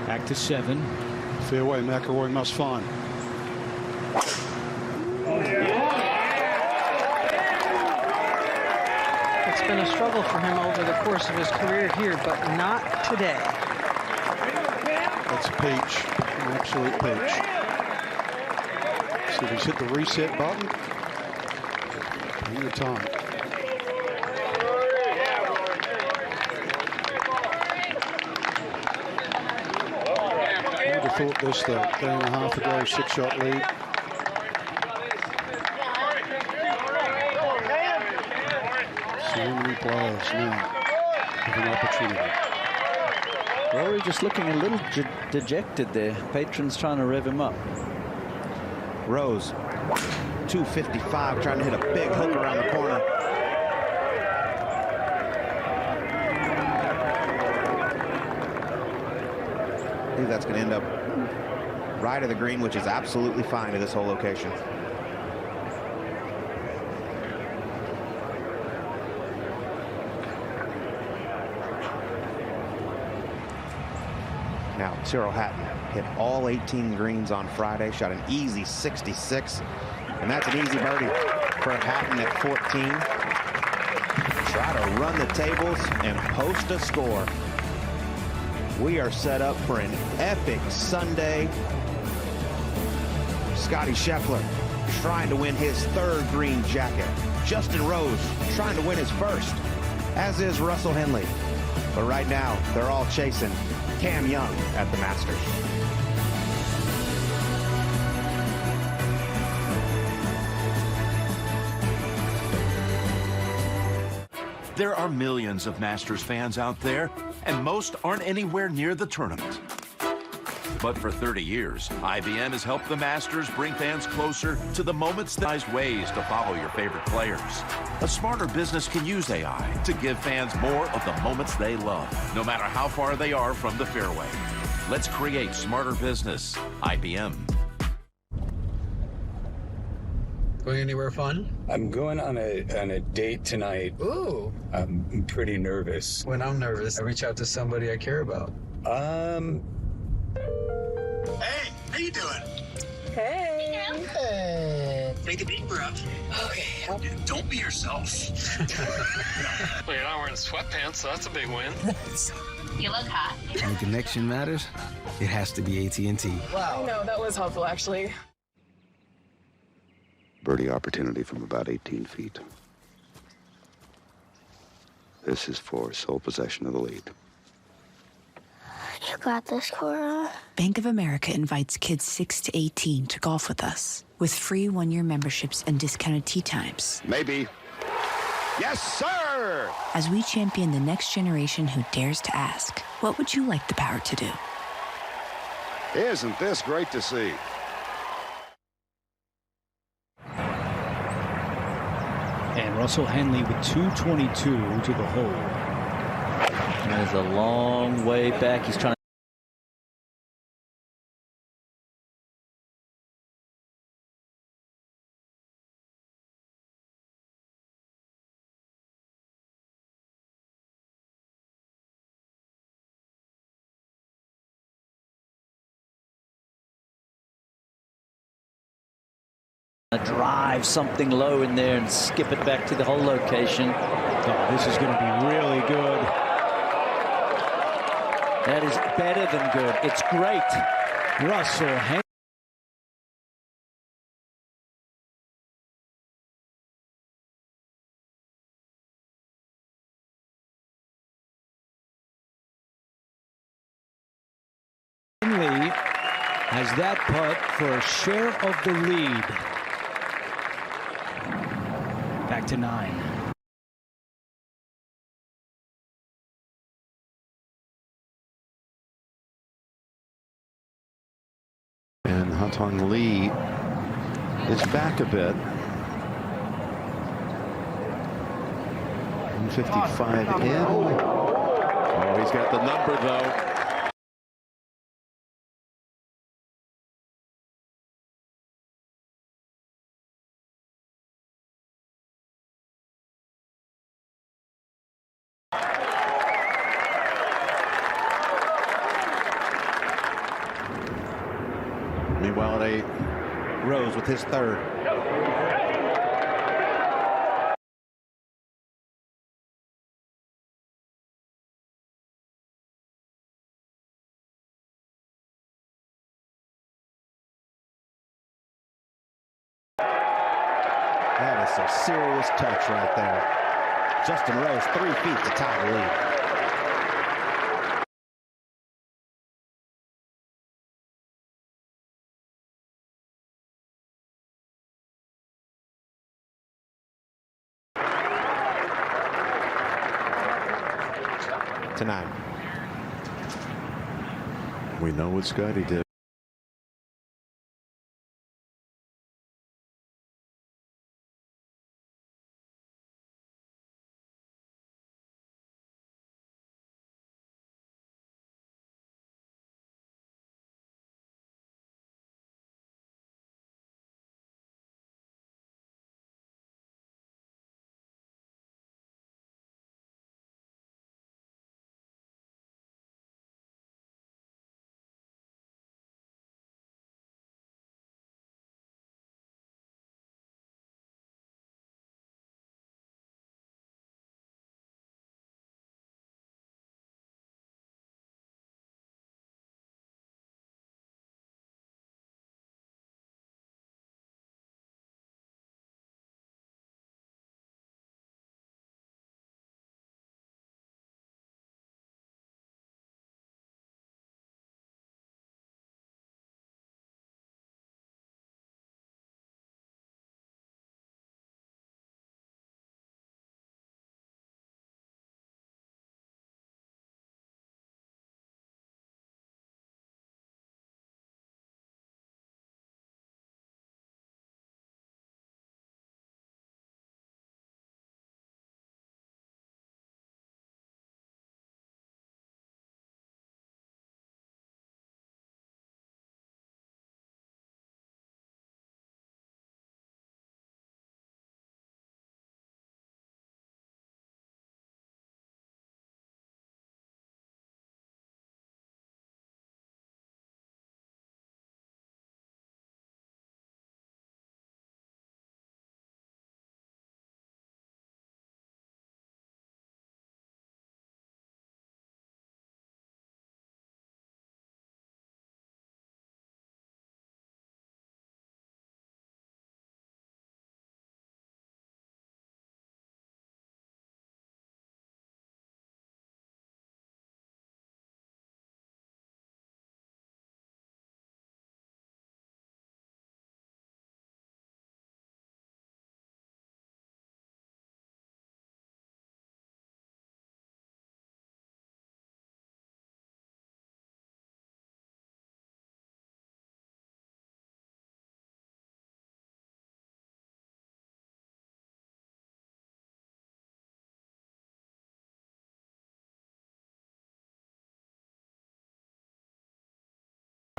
Speaker 1: Back to 7.
Speaker 11: Fairway McIlroy must find.
Speaker 7: It's been a struggle for him over the course of his career here, but not today.
Speaker 11: That's a peach, an absolute peach. So he's hit the reset button. In the time. I would have thought this, though, day and a half ago, 6-shot lead. So many players now have an opportunity.
Speaker 12: Rory just looking a little dejected there. Patrons trying to rev him up.
Speaker 15: Rose, 255, trying to hit a big hook around the corner. I think that's going to end up right of the green, which is absolutely fine to this whole location. Now, Tyrrell Hatton hit all 18 greens on Friday, shot an easy 66, and that's an easy birdie for Hatton at 14. Try to run the tables and post a score. We are set up for an epic Sunday. Scotty Scheffler trying to win his 3rd green jacket. Justin Rose trying to win his 1st, as is Russell Henley. But right now, they're all chasing Cam Young at the Masters.
Speaker 9: There are millions of Masters fans out there, and most aren't anywhere near the tournament. But for 30 years, IBM has helped the Masters bring fans closer to the moments that ways to follow your favorite players. A smarter business can use AI to give fans more of the moments they love, no matter how far they are from the fairway. Let's create smarter business. IBM.
Speaker 4: Going anywhere fun?
Speaker 6: I'm going on a date tonight.
Speaker 4: Ooh.
Speaker 6: I'm pretty nervous.
Speaker 4: When I'm nervous, I reach out to somebody I care about.
Speaker 23: Hey, how you doing?
Speaker 21: Hey. Hey.
Speaker 23: Take a deep breath. Okay. Don't be yourself.
Speaker 24: Well, you're not wearing sweatpants, so that's a big win.
Speaker 25: You look hot.
Speaker 5: When the connection matters, it has to be AT&T.
Speaker 21: Wow.
Speaker 26: No, that was helpful, actually.
Speaker 27: Birdie opportunity from about 18 feet. This is for sole possession of the lead.
Speaker 20: You got this, Cora. Bank of America invites kids 6 to 18 to golf with us with free 1-year memberships and discounted tee times.
Speaker 27: Maybe. Yes, sir!
Speaker 20: As we champion the next generation who dares to ask, what would you like the power to do?
Speaker 27: Isn't this great to see?
Speaker 1: And Russell Henley with 222 to the hole.
Speaker 12: There's a long way back. He's trying to drive something low in there and skip it back to the hole location.
Speaker 1: Oh, this is going to be really good.
Speaker 12: That is better than good. It's great.
Speaker 1: Russell Henley. Henley has that putt for a share of the lead. Back to 9.
Speaker 10: Haotong Li is back a bit. 155 in. Oh, he's got the number though. Meanwhile, at 8,
Speaker 15: Rose with his third. That is some serious touch right there. Justin Rose, 3 feet to tie the lead. To 9.
Speaker 10: We know what Scotty did.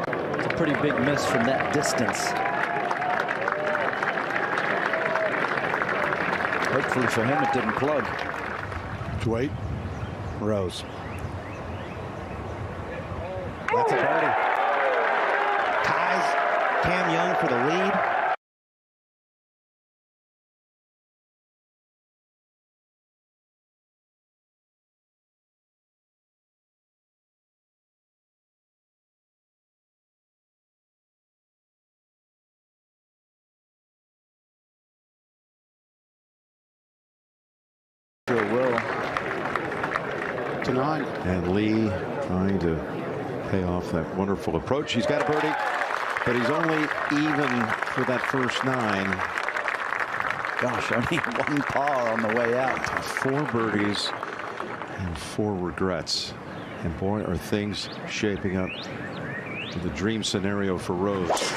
Speaker 12: It's a pretty big miss from that distance. Hopefully for him it didn't plug.
Speaker 11: To 8.
Speaker 15: Rose. That's a birdie. Ties Cam Young for the lead.
Speaker 12: Will.
Speaker 11: To 9.
Speaker 10: And Lee trying to pay off that wonderful approach. He's got a birdie, but he's only even for that first 9.
Speaker 12: Gosh, only 1 par on the way out.
Speaker 10: 4 birdies and 4 regrets. And boy, are things shaping up to the dream scenario for Rose.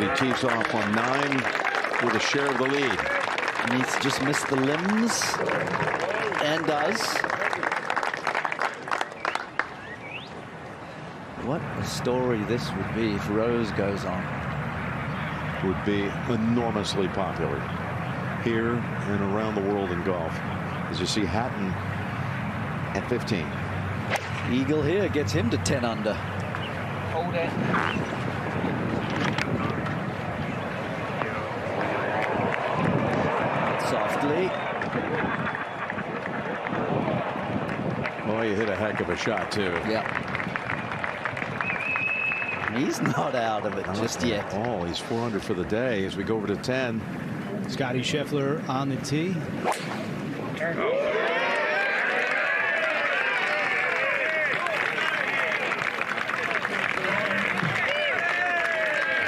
Speaker 10: he tees off on 9 with a share of the lead.
Speaker 12: Needs to just miss the limbs, and does. What a story this would be if Rose goes on.
Speaker 10: Would be enormously popular here and around the world in golf. As you see Hatton at 15.
Speaker 12: Eagle here gets him to 10 under.
Speaker 7: Hold it.
Speaker 12: Softly.
Speaker 10: Boy, you hit a heck of a shot, too.
Speaker 12: Yeah. He's not out of it just yet.
Speaker 10: Oh, he's 4 under for the day as we go over to 10.
Speaker 1: Scotty Scheffler on the tee.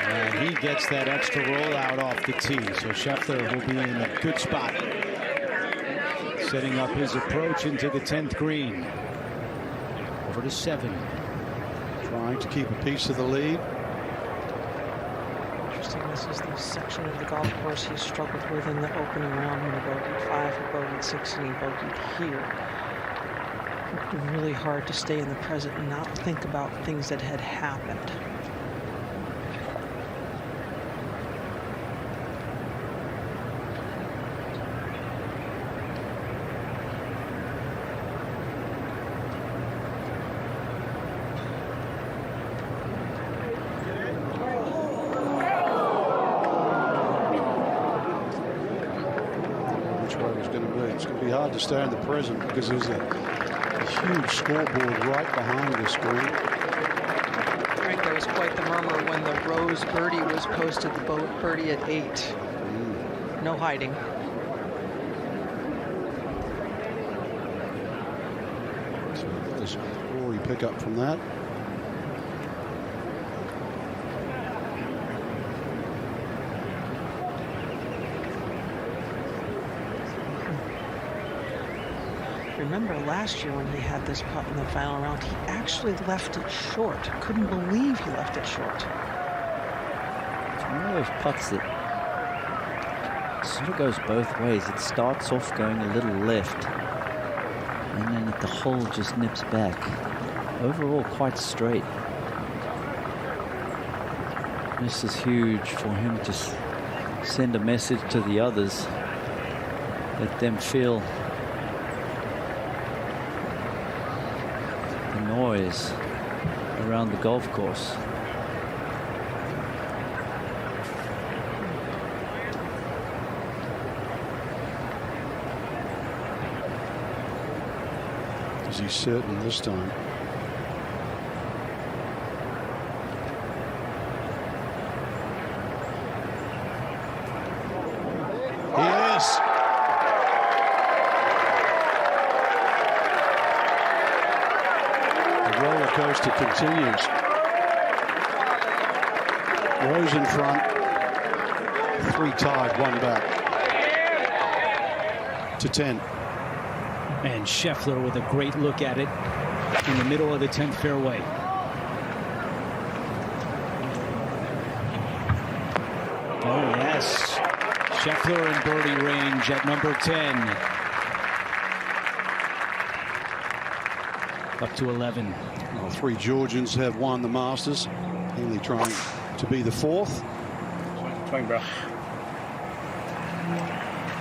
Speaker 1: And he gets that extra rollout off the tee, so Scheffler will be in a good spot. Setting up his approach into the 10th green. Over to 7.
Speaker 11: Trying to keep a piece of the lead.
Speaker 7: Interesting, this is the section of the golf course he struggled with in the opening round when he bogeyed 5, he bogeyed 6, and he bogeyed here. It would be really hard to stay in the present and not think about things that had happened.
Speaker 11: To stay in the present because there's a huge scoreboard right behind the screen.
Speaker 7: Frank, there was quite the murmur when the Rose birdie was posted, the boat birdie at 8. No hiding.
Speaker 11: So there's Rory pick up from that.
Speaker 7: Remember last year when he had this putt in the final round, he actually left it short. Couldn't believe he left it short.
Speaker 12: It's one of those putts that sort of goes both ways. It starts off going a little left, and then the hole just nips back. Overall, quite straight. This is huge for him to send a message to the others. Let them feel noise around the golf course.
Speaker 11: Is he certain this time? He is. Roller coaster continues. Rose in front. 3 tied, 1 back. To 10.
Speaker 1: And Scheffler with a great look at it in the middle of the 10th fairway. Oh, yes. Scheffler in birdie range at number 10. Up to 11.
Speaker 11: Well, 3 Georgians have won the Masters. Healy trying to be the 4th.
Speaker 3: Swing, bro.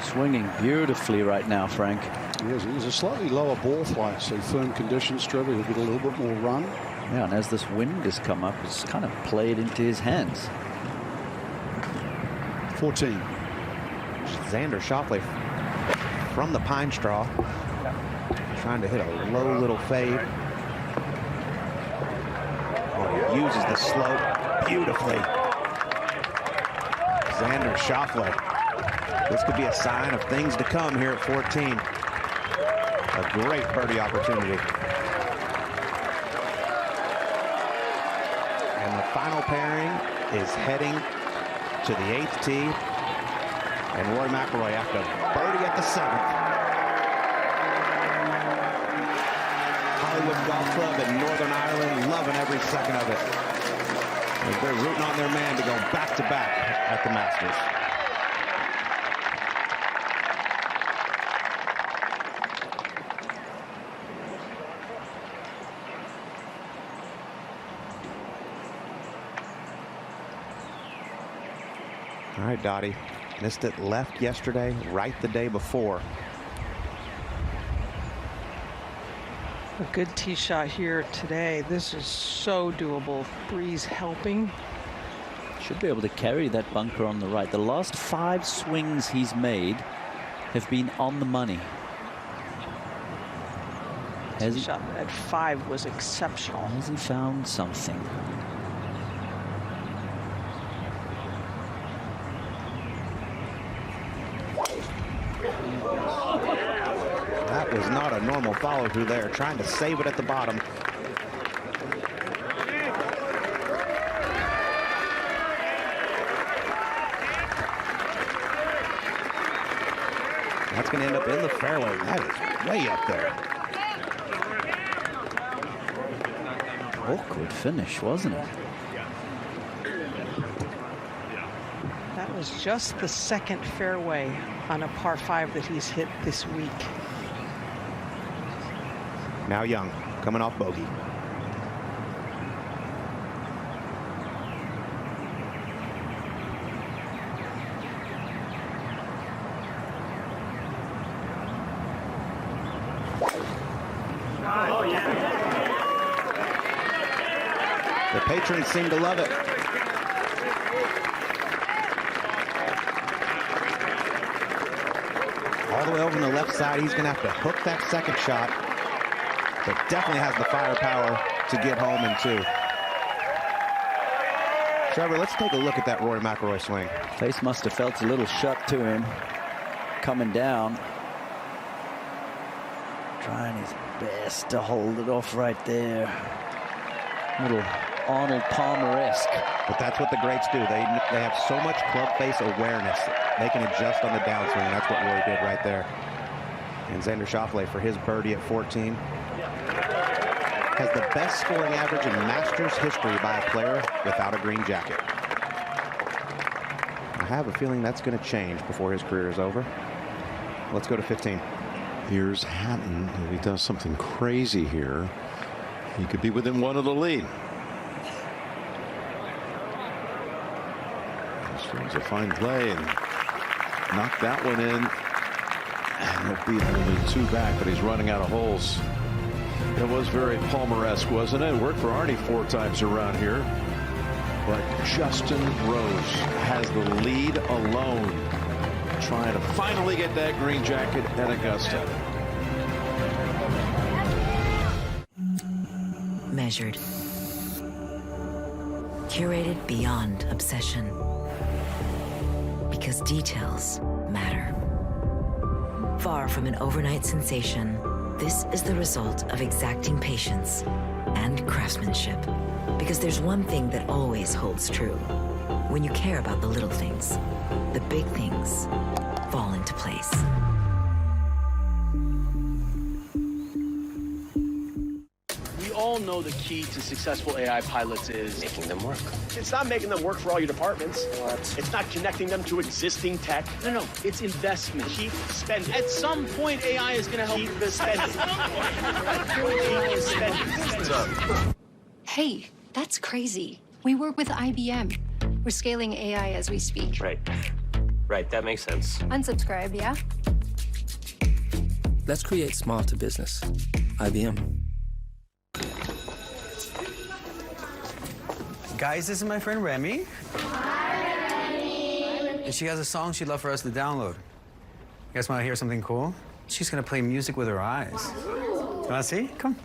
Speaker 12: Swinging beautifully right now, Frank.
Speaker 11: Yes, he's a slightly lower ball flight, so firm conditions, Trevor, he'll get a little bit more run.
Speaker 12: Yeah, and as this wind has come up, it's kind of played into his hands.
Speaker 11: 14.
Speaker 15: Xander Schauffele from the pine straw. Trying to hit a low little fade. Oh, he uses the slope beautifully. Xander Schauffele. This could be a sign of things to come here at 14. A great birdie opportunity. And the final pairing is heading to the 8th tee. And Rory McIlroy after birdie at the 7th. Hollywood Golf Club in Northern Ireland, loving every second of it. They're rooting on their man to go back-to-back at the Masters. All right, Dottie. Missed it left yesterday, right the day before.
Speaker 7: A good tee shot here today. This is so doable. Breeze helping.
Speaker 12: Should be able to carry that bunker on the right. The last 5 swings he's made have been on the money.
Speaker 7: Tee shot at 5 was exceptional.
Speaker 12: Has he found something?
Speaker 15: That was not a normal follow through there, trying to save it at the bottom. That's going to end up in the fairway. That is way up there.
Speaker 12: Awkward finish, wasn't it?
Speaker 7: That was just the second fairway on a par 5 that he's hit this week.
Speaker 15: Now Young, coming off bogey. The patrons seem to love it. All the way over on the left side, he's going to have to hook that second shot, but definitely has the firepower to get home in 2. Trevor, let's take a look at that Rory McIlroy swing.
Speaker 12: Face must have felt a little shut to him coming down. Trying his best to hold it off right there. Little Arnold Palmer-esque.
Speaker 15: But that's what the greats do. They have so much club face awareness. They can adjust on the downswing. That's what Rory did right there. And Xander Schauffele for his birdie at 14. Has the best scoring average in Masters history by a player without a green jacket. I have a feeling that's going to change before his career is over. Let's go to 15.
Speaker 10: Here's Hatton. If he does something crazy here, he could be within 1 of the lead. It's a fine play and knocked that one in. And he'll be only 2 back, but he's running out of holes. It was very Palmer-esque, wasn't it? It worked for Arnie 4 times around here. But Justin Rose has the lead alone, trying to finally get that green jacket at Augusta.
Speaker 8: Measured. Curated beyond obsession. Because details matter. Far from an overnight sensation, this is the result of exacting patience and craftsmanship. Because there's one thing that always holds true. When you care about the little things, the big things fall into place.
Speaker 2: We all know the key to successful AI pilots is
Speaker 3: making them work.
Speaker 2: It's not making them work for all your departments.
Speaker 3: What?
Speaker 2: It's not connecting them to existing tech. No, it's investment. Keep spending. At some point, AI is going to help you spending.
Speaker 3: What's up?
Speaker 14: Hey, that's crazy. We work with IBM. We're scaling AI as we speak.
Speaker 3: Right, that makes sense.
Speaker 14: Unsubscribe, yeah?
Speaker 16: Let's create smarter business. IBM.
Speaker 4: Guys, this is my friend Remy.
Speaker 21: Hi, Remy.
Speaker 4: And she has a song she'd love for us to download. You guys want to hear something cool? She's going to play music with her eyes. You want to see? Come.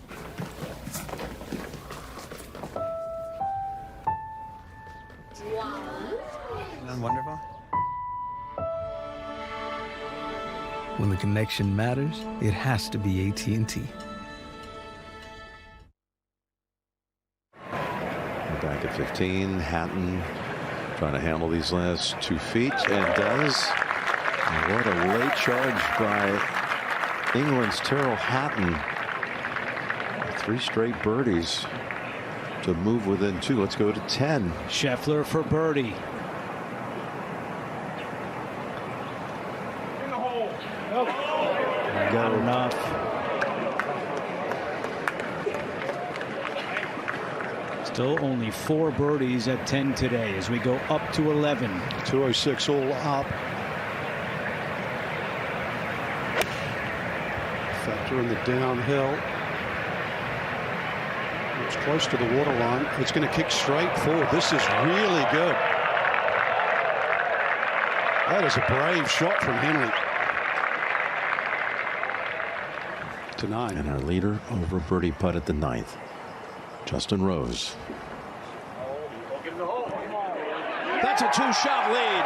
Speaker 4: Isn't that wonderful?
Speaker 5: When the connection matters, it has to be AT&T.
Speaker 10: Back at 15, Hatton trying to handle these last 2 feet, and does. And what a late charge by England's Tyrrell Hatton. 3 straight birdies. to move within 2. Let's go to 10.
Speaker 1: Scheffler for birdie. Got enough. Still only 4 birdies at 10 today as we go up to 11.
Speaker 11: 206 all up. Factor in the downhill. It's close to the waterline. It's going to kick straight forward. This is really good. That is a brave shot from Henley. To 9.
Speaker 10: And our leader over birdie putt at the 9th. Justin Rose.
Speaker 12: That's a 2-shot lead.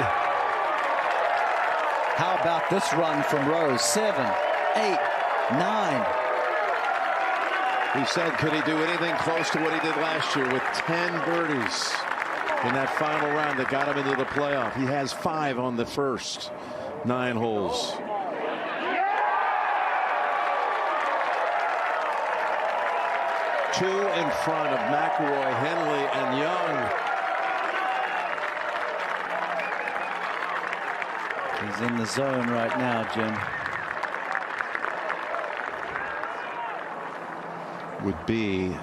Speaker 12: How about this run from Rose? 7, 8, 9.
Speaker 10: He said, could he do anything close to what he did last year with 10 birdies in that final round that got him into the playoff? He has 5 on the first 9 holes. Two in front of McIlroy, Henley, and Young.
Speaker 12: He's in the zone right now, Jim.
Speaker 10: Would be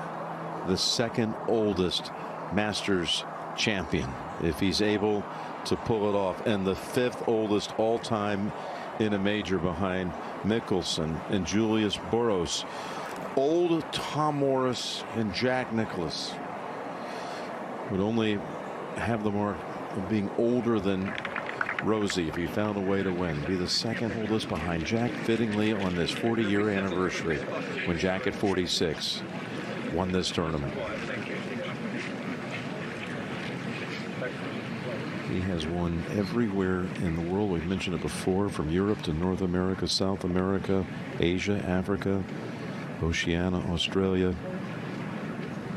Speaker 10: the second oldest Masters champion if he's able to pull it off, and the 5th oldest all-time in a major behind Mickelson and Julius Boros. Old Tom Morris and Jack Nicklaus would only have the mark of being older than Rosie if he found a way to win. Be the second oldest behind Jack, fittingly on this 40-year anniversary when Jack at 46 won this tournament. He has won everywhere in the world. We've mentioned it before, from Europe to North America, South America, Asia, Africa, Oceania, Australia.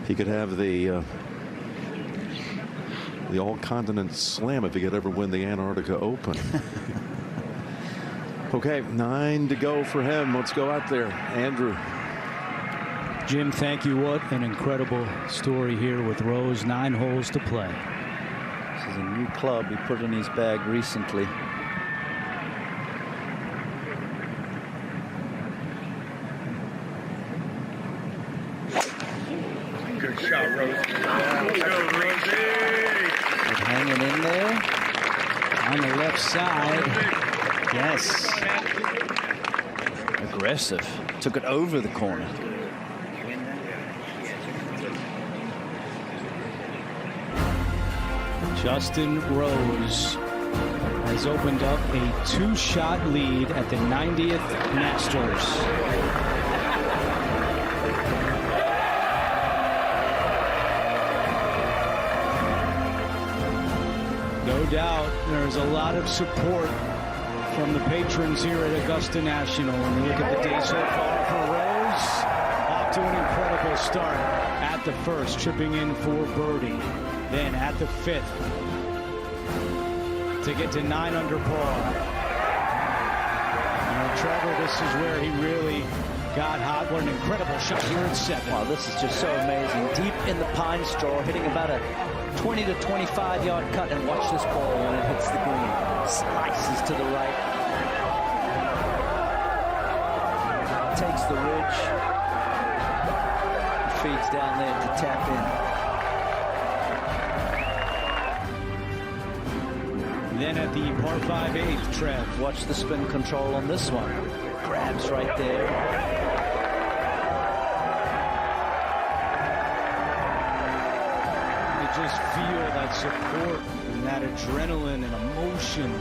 Speaker 10: He could have the all-continent slam if he could ever win the Antarctica Open. Okay, 9 to go for him. Let's go out there. Andrew.
Speaker 1: Jim, thank you. What an incredible story here with Rose. 9 holes to play.
Speaker 12: This is a new club he put in his bag recently.
Speaker 23: Good shot, Rosie. Let's go, Rosie.
Speaker 12: Hanging in there.
Speaker 1: On the left side. Yes.
Speaker 12: Aggressive. Took it over the corner.
Speaker 1: Justin Rose has opened up a 2-shot lead at the 90th Masters. No doubt there's a lot of support from the patrons here at Augusta National. When you look at the day so far for Rose, off to an incredible start at the first, chipping in for birdie. Then at the 5th to get to 9 under par. Trevor, this is where he really got hot. What an incredible shot here at 7.
Speaker 12: Wow, this is just so amazing. Deep in the pine straw, hitting about a 20 to 25 yard cut, and watch this ball when it hits the green. Slices to the right. Takes the ridge. Feeds down there to tap in.
Speaker 1: Then at the par 5/8, Trev.
Speaker 12: Watch the spin control on this one. Grabs right there.
Speaker 1: You just feel that support and that adrenaline and emotion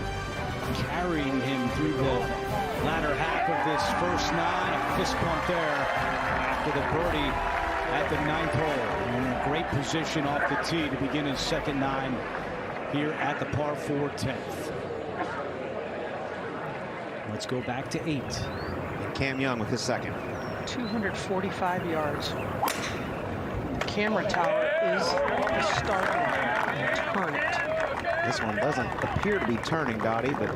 Speaker 1: carrying him through the latter half of this first 9. A fist pump there after the birdie at the 9th hole. In a great position off the tee to begin his second 9. Here at the par 4 10th. Let's go back to 8.
Speaker 15: And Cam Young with his second.
Speaker 7: 245 yards. The camera tower is the start line. Turn it.
Speaker 15: This one doesn't appear to be turning, Dottie, but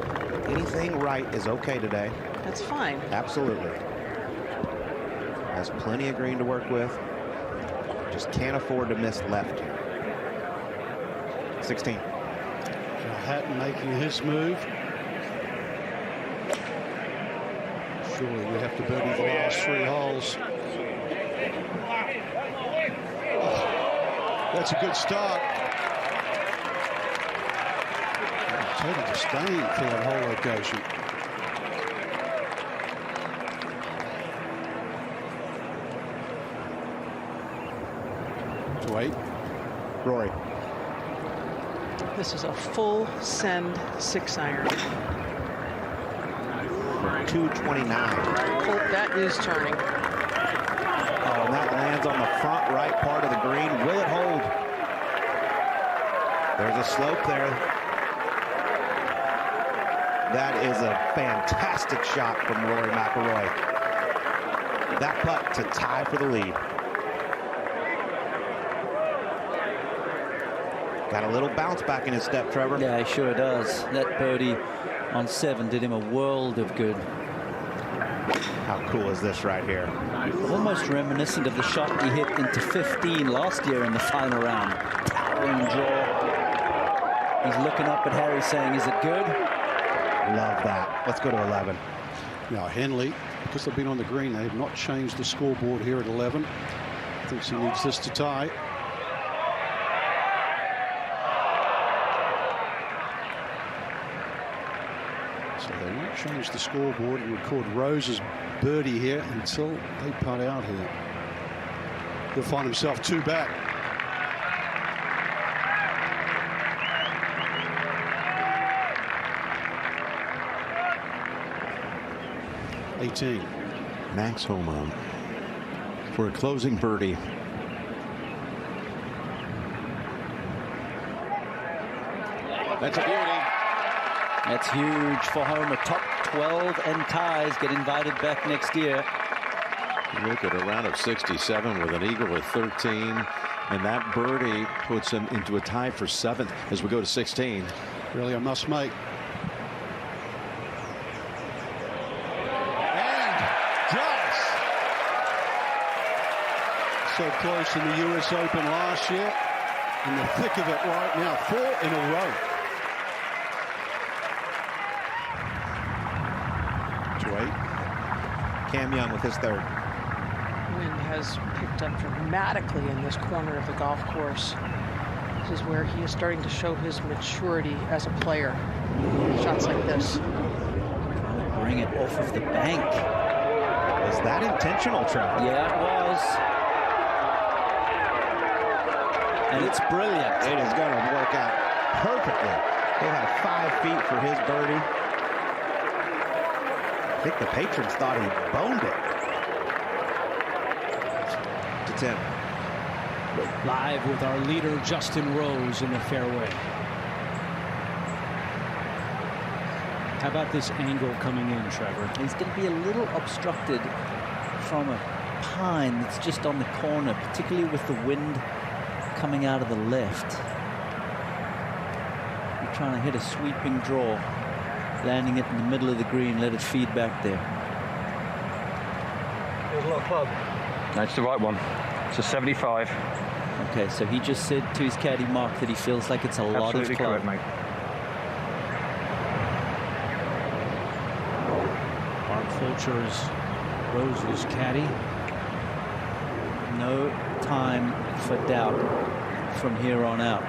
Speaker 15: anything right is okay today.
Speaker 7: That's fine.
Speaker 15: Absolutely. Has plenty of green to work with. Just can't afford to miss left. 16.
Speaker 11: Hatton making his move. Surely we have to birdie the last 3 holes. Oh, that's a good start. Total disdain for that whole location. To 8.
Speaker 15: Rory.
Speaker 7: This is a full send 6-iron.
Speaker 15: 229.
Speaker 7: That is turning.
Speaker 15: Oh, and that lands on the front right part of the green. Will it hold? There's a slope there. That is a fantastic shot from Rory McIlroy. That putt to tie for the lead. Got a little bounce back in his step, Trevor.
Speaker 12: Yeah, he sure does. That birdie on 7 did him a world of good.
Speaker 15: How cool is this right here?
Speaker 12: Almost reminiscent of the shot he hit into 15 last year in the final round. Towering draw. He's looking up at Harry saying, is it good?
Speaker 15: Love that. Let's go to 11.
Speaker 11: Now Henley, because they've been on the green, they have not changed the scoreboard here at 11. Thinks he needs this to tie. So they won't change the scoreboard and record Rose's birdie here until they putt out here. He'll find himself 2 back.
Speaker 10: Max Homa for a closing birdie.
Speaker 12: That's a beauty. That's huge for Homa. Top 12 and ties get invited back next year.
Speaker 10: Look at a round of 67 with an eagle with 13. And that birdie puts him into a tie for 7th as we go to 16.
Speaker 11: Really a must make. So close in the US Open last year. In the thick of it right now. 4 in a row. To 8.
Speaker 15: Cam Young with his 3rd.
Speaker 7: Wind has picked up dramatically in this corner of the golf course. This is where he is starting to show his maturity as a player. Shots like this.
Speaker 12: Bring it off of the bank.
Speaker 15: Was that intentional, Trevor?
Speaker 12: Yeah, it was. And it's brilliant.
Speaker 15: It is going to work out perfectly. He'll have 5 feet for his birdie. I think the patrons thought he boned it. To 10.
Speaker 1: Live with our leader, Justin Rose, in the fairway. How about this angle coming in, Trevor?
Speaker 12: He's going to be a little obstructed from a pine that's just on the corner, particularly with the wind coming out of the left. You're trying to hit a sweeping draw, landing it in the middle of the green, let it feed back there.
Speaker 9: There's a lot of club. That's the right one. It's a 75.
Speaker 12: Okay, so he just said to his caddy Mark that he feels like it's a lot of club.
Speaker 9: Correct, mate.
Speaker 1: Mark Fulcher's Rose's caddy.
Speaker 12: No time for doubt from here on out.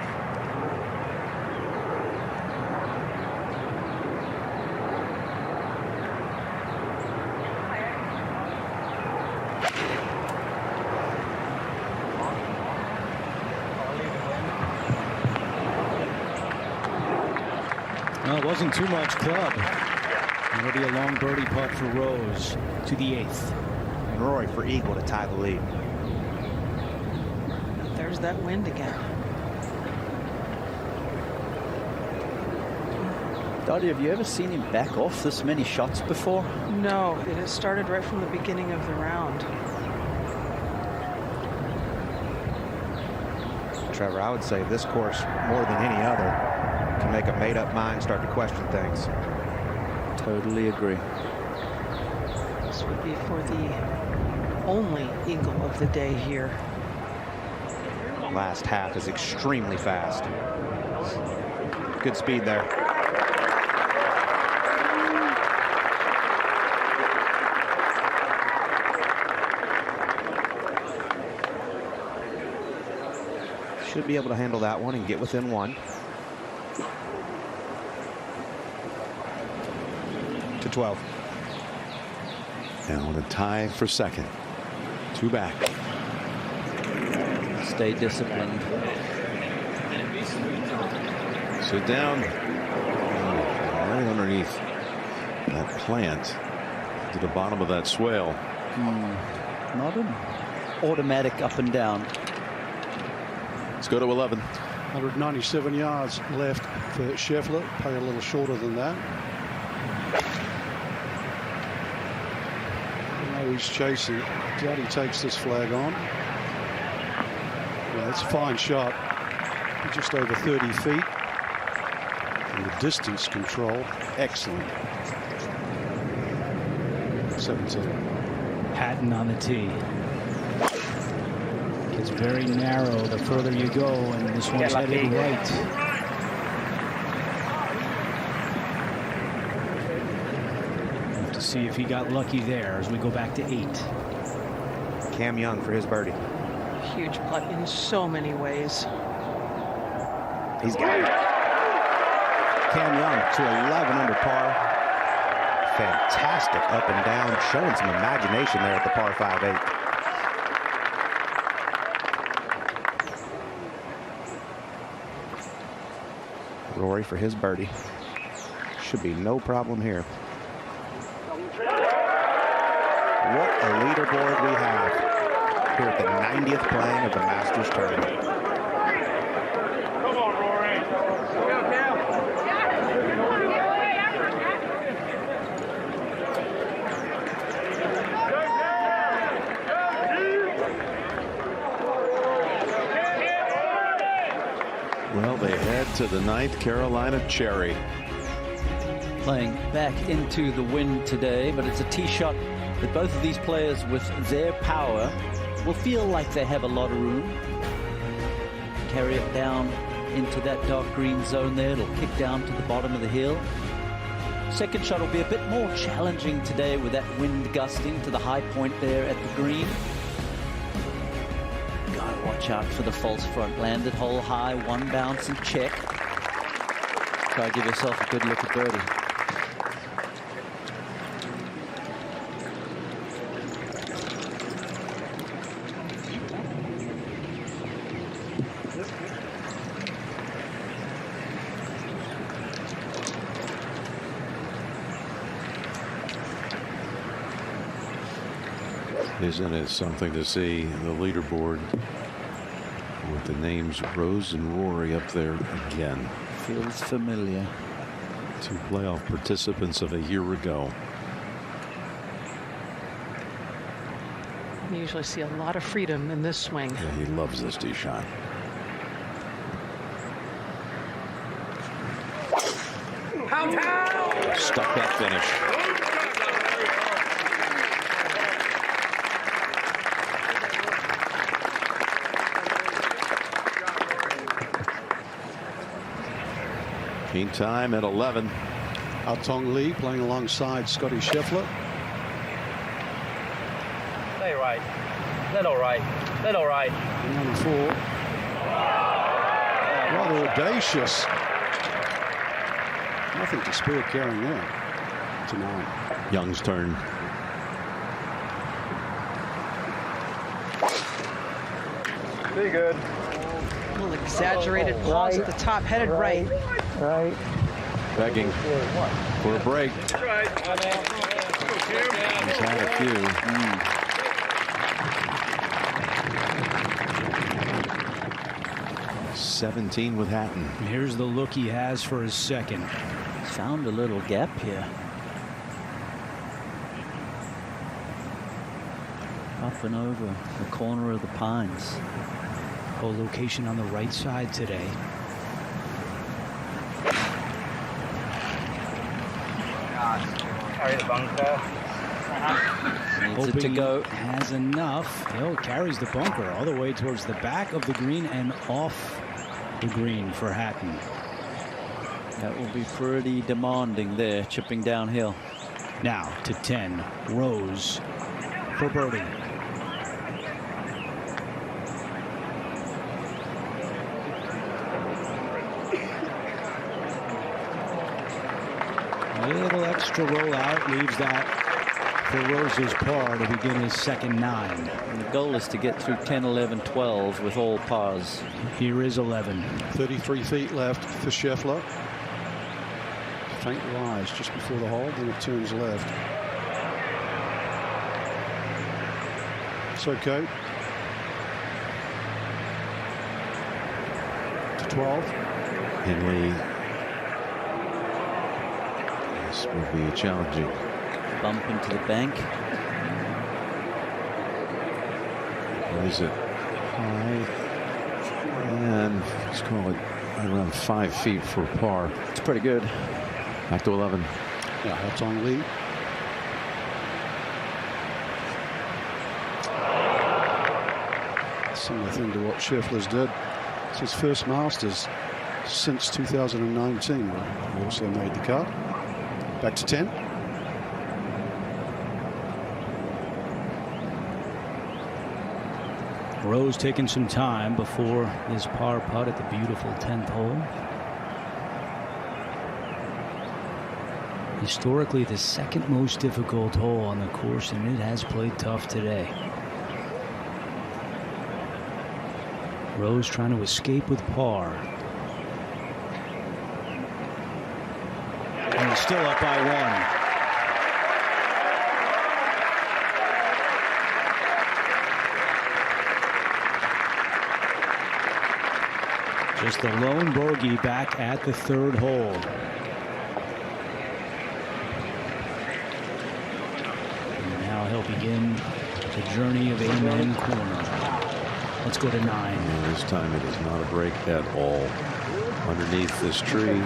Speaker 1: Well, it wasn't too much club. It'll be a long birdie putt for Rose to the 8th.
Speaker 15: And Rory for eagle to tie the lead.
Speaker 7: There's that wind again.
Speaker 12: Dottie, have you ever seen him back off this many shots before?
Speaker 7: No, it has started right from the beginning of the round.
Speaker 15: Trevor, I would say this course, more than any other, can make a made-up mind start to question things.
Speaker 12: Totally agree.
Speaker 7: This would be for the only eagle of the day here.
Speaker 15: last half is extremely fast. Good speed there. Should be able to handle that one and get within one. To 12.
Speaker 10: Now in a tie for second. 2 back.
Speaker 12: Stay disciplined.
Speaker 10: Sit down. Right underneath that plant to the bottom of that swale.
Speaker 12: Not an automatic up and down.
Speaker 10: Let's go to 11.
Speaker 11: 197 yards left for Schauffele. Play a little shorter than that. Now he's chasing. Doubt he takes this flag on. Yeah, it's a fine shot. Just over 30 feet. And the distance control, excellent. 17.
Speaker 1: Hatton on the tee. It's very narrow the further you go, and this one's headed right. We'll have to see if he got lucky there as we go back to 8.
Speaker 15: Cam Young for his birdie.
Speaker 7: Huge putt in so many ways.
Speaker 15: He's got it. Cam Young to 11 under par. Fantastic up and down, showing some imagination there at the par 5-8. Rory for his birdie. Should be no problem here. What a leaderboard we have here at the 90th playing of the Masters Tournament.
Speaker 23: Come on, Rory.
Speaker 10: Well, they head to the 9th Carolina Cherry.
Speaker 12: Playing back into the wind today, but it's a tee shot that both of these players with their power will feel like they have a lot of room. Carry it down into that dark green zone there. It'll kick down to the bottom of the hill. Second shot will be a bit more challenging today with that wind gusting to the high point there at the green. Gotta watch out for the false front. Landed hole high, one bounce and check. Try to give yourself a good look at birdie.
Speaker 10: Isn't it something to see the leaderboard with the names Rose and Rory up there again?
Speaker 12: Feels familiar.
Speaker 10: 2 playoff participants of a year ago.
Speaker 7: You usually see a lot of freedom in this swing.
Speaker 10: Yeah, he loves this tee shot. Stuck that finish. Team time at 11.
Speaker 11: Haotong Li playing alongside Scotty Scheffler.
Speaker 23: Stay right. Little right. Little right.
Speaker 11: 94. Rather audacious. Nothing to spare carrying there. To 9.
Speaker 10: Young's turn.
Speaker 23: Be good.
Speaker 7: A little exaggerated pause at the top, headed right.
Speaker 23: Right.
Speaker 10: Begging for a break.
Speaker 23: That's right.
Speaker 10: He's had a few. 17 with Hatton.
Speaker 1: And here's the look he has for his second.
Speaker 12: Found a little gap here. Up and over the corner of the pines.
Speaker 1: Whole location on the right side today.
Speaker 23: Carry the bunker.
Speaker 12: Need Needs it to go.
Speaker 1: Has enough. Carries the bunker all the way towards the back of the green and off the green for Hatton.
Speaker 12: That will be pretty demanding there, chipping downhill.
Speaker 1: Now to 10, Rose for birdie. A little extra rollout leaves that for Rose's par to begin his second 9.
Speaker 12: And the goal is to get through 10, 11, 12 with all pars.
Speaker 1: Here is 11.
Speaker 11: 33 feet left for Schauffele. Faint rise just before the hole, then it turns left. It's okay. To 12.
Speaker 10: Henley. This will be challenging.
Speaker 12: Bump into the bank.
Speaker 10: What is it? High. And let's call it around 5 feet for par.
Speaker 12: It's pretty good.
Speaker 10: Back to 11.
Speaker 11: Yeah, Haotong Li. Similar thing to what Schauffele's did. It's his first Masters since 2019. He also made the cut. Back to 10.
Speaker 1: Rose taking some time before this par putt at the beautiful 10th hole. Historically the second most difficult hole on the course, and it has played tough today. Rose trying to escape with par. And he's still up by 1. Just the lone bogey back at the 3rd hole. And now he'll begin the journey of Amen Corner. Let's go to 9.
Speaker 10: And this time it is not a break at all. Underneath this tree,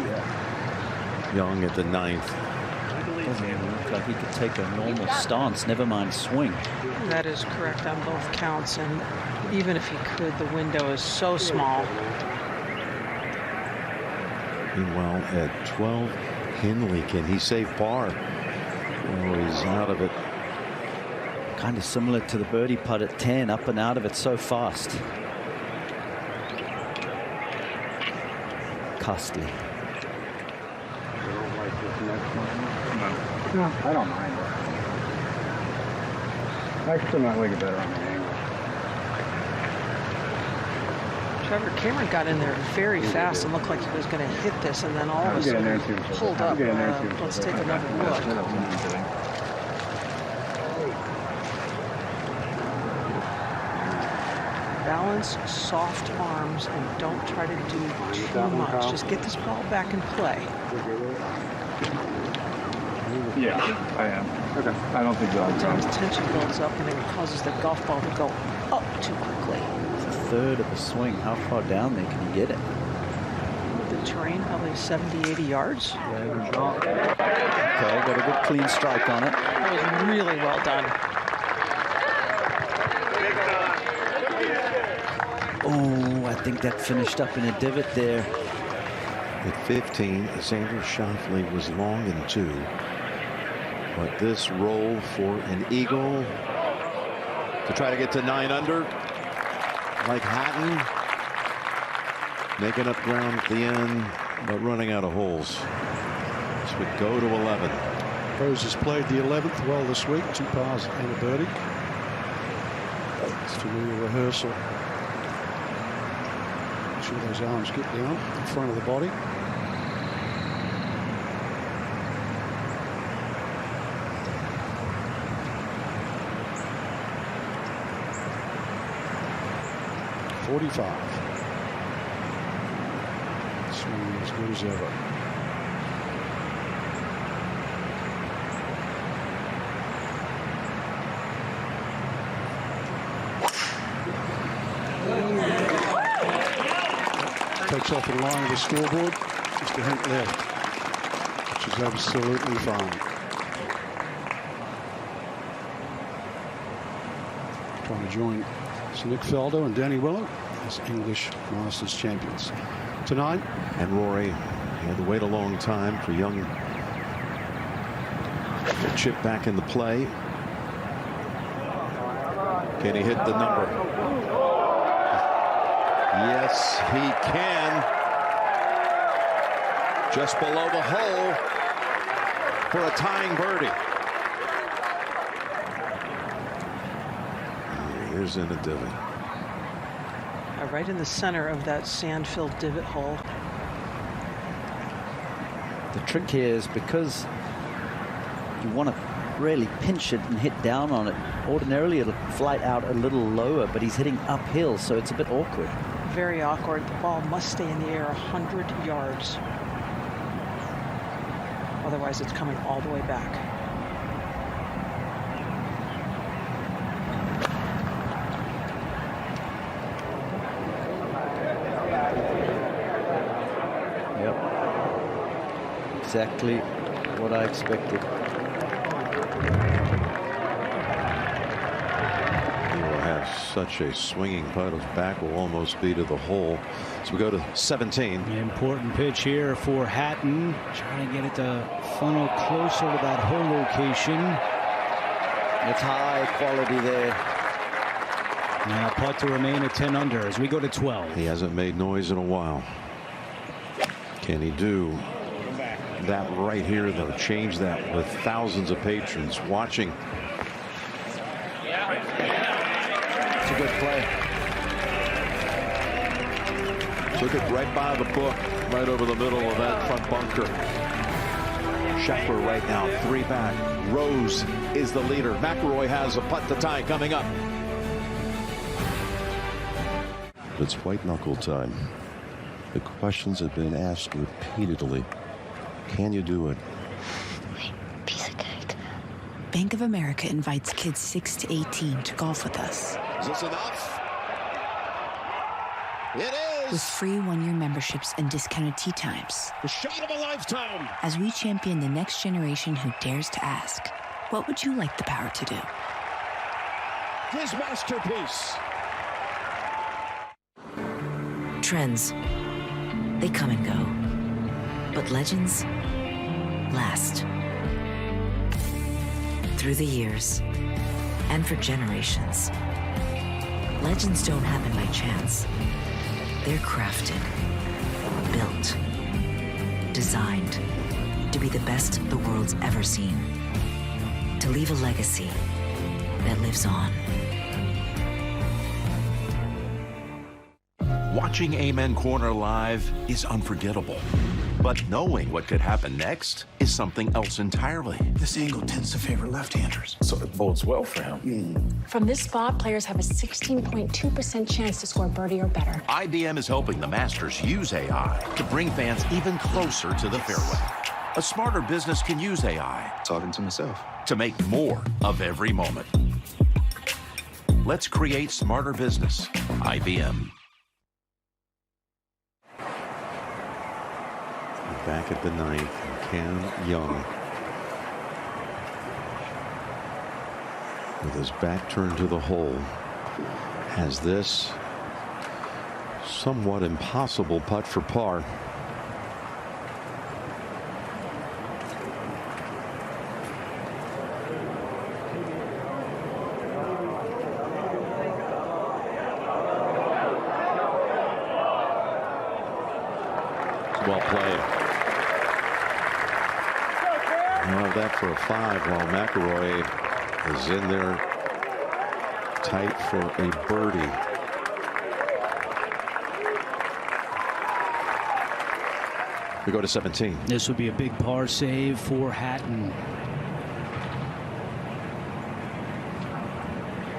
Speaker 10: Young at the 9th.
Speaker 12: Doesn't even look like he could take a normal stance, never mind swing.
Speaker 7: That is correct on both counts, and even if he could, the window is so small.
Speaker 10: Meanwhile, at 12, Henley, can he save par? Oh, he's out of it.
Speaker 12: Kind of similar to the birdie putt at 10, up and out of it so fast. Costly.
Speaker 6: No, I don't mind it. I still might like it better on the angle.
Speaker 7: Trevor Cameron got in there very fast and looked like he was going to hit this, and then all of a sudden pulled up. Let's take another look. Balance, soft arms, and don't try to do too much. Just get this ball back in play.
Speaker 6: Yeah, I am. Okay. I don't think that'll
Speaker 7: Sometimes tension builds up and it causes the golf ball to go up too quickly.
Speaker 12: It's a third of a swing. How far down there can you get it?
Speaker 7: The terrain, probably 70, 80 yards.
Speaker 12: Okay, got a good clean strike on it.
Speaker 7: That was really well done.
Speaker 12: Oh, I think that finished up in a divot there.
Speaker 10: At 15, Xander Schauffele was long in 2. But this roll for an eagle to try to get to 9 under, like Hatton, making up ground at the end, but running out of holes. This would go to 11.
Speaker 11: Rose has played the 11th well this week, 2 pars and a birdie. It's familiar rehearsal. Make sure those arms get down in front of the body. Swing as good as ever. Takes off in line of the scoreboard, just a hint left, which is absolutely fine. trying to join Nick Faldo and Danny Willett as English Masters champions. Tonight.
Speaker 10: And Rory had to wait a long time for Young to chip back into play. Can he hit the number? Yes, he can. Just below the hole for a tying birdie. Here's in a divot.
Speaker 7: Right in the center of that sand-filled divot hole.
Speaker 12: The trick here is because you want to really pinch it and hit down on it. Ordinarily, it'll fly out a little lower, but he's hitting uphill, so it's a bit awkward.
Speaker 7: Very awkward. The ball must stay in the air 100 yards. Otherwise, it's coming all the way back.
Speaker 12: Exactly what I expected.
Speaker 10: He will have such a swinging putt. His back will almost be to the hole. So we go to 17.
Speaker 1: Important pitch here for Hatton. Trying to get it to funnel closer to that hole location.
Speaker 12: It's high quality there.
Speaker 1: Now putt to remain at 10 under as we go to 12.
Speaker 10: He hasn't made noise in a while. Can he do that right here, though? Change that with thousands of patrons watching.
Speaker 12: It's a good play.
Speaker 10: Took it right by the book, right over the middle of that front bunker. Scheffler right now 3 back. Rose is the leader. McIlroy has a putt to tie coming up.
Speaker 13: It's white knuckle time. The questions have been asked repeatedly. Can you do it?
Speaker 20: Piece of cake. Bank of America invites kids 6 to 18 to golf with us.
Speaker 27: Is this enough? It is.
Speaker 20: With free 1-year memberships and discounted tee times.
Speaker 27: The shot of a lifetime.
Speaker 20: As we champion the next generation who dares to ask, what would you like the power to do?
Speaker 27: His masterpiece.
Speaker 8: Trends, they come and go. But legends last. Through the years, and for generations. Legends don't happen by chance. They're crafted, built, designed to be the best the world's ever seen. To leave a legacy that lives on.
Speaker 17: Watching Amen Corner live is unforgettable. But knowing what could happen next is something else entirely.
Speaker 18: This angle tends to favor left-handers, so it bodes well for him.
Speaker 19: From this spot, players have a 16.2% chance to score birdie or better.
Speaker 17: IBM is helping the Masters use AI to bring fans even closer to the fairway. A smarter business can use AI.
Speaker 22: Talking to myself.
Speaker 17: To make more of every moment. Let's create smarter business. IBM.
Speaker 10: Back at the 9th, Cam Young, with his back turned to the hole, has this somewhat impossible putt for par. Well played. Now that for a 5, while McIlroy is in there tight for a birdie. We go to 17.
Speaker 1: This would be a big par save for Hatton.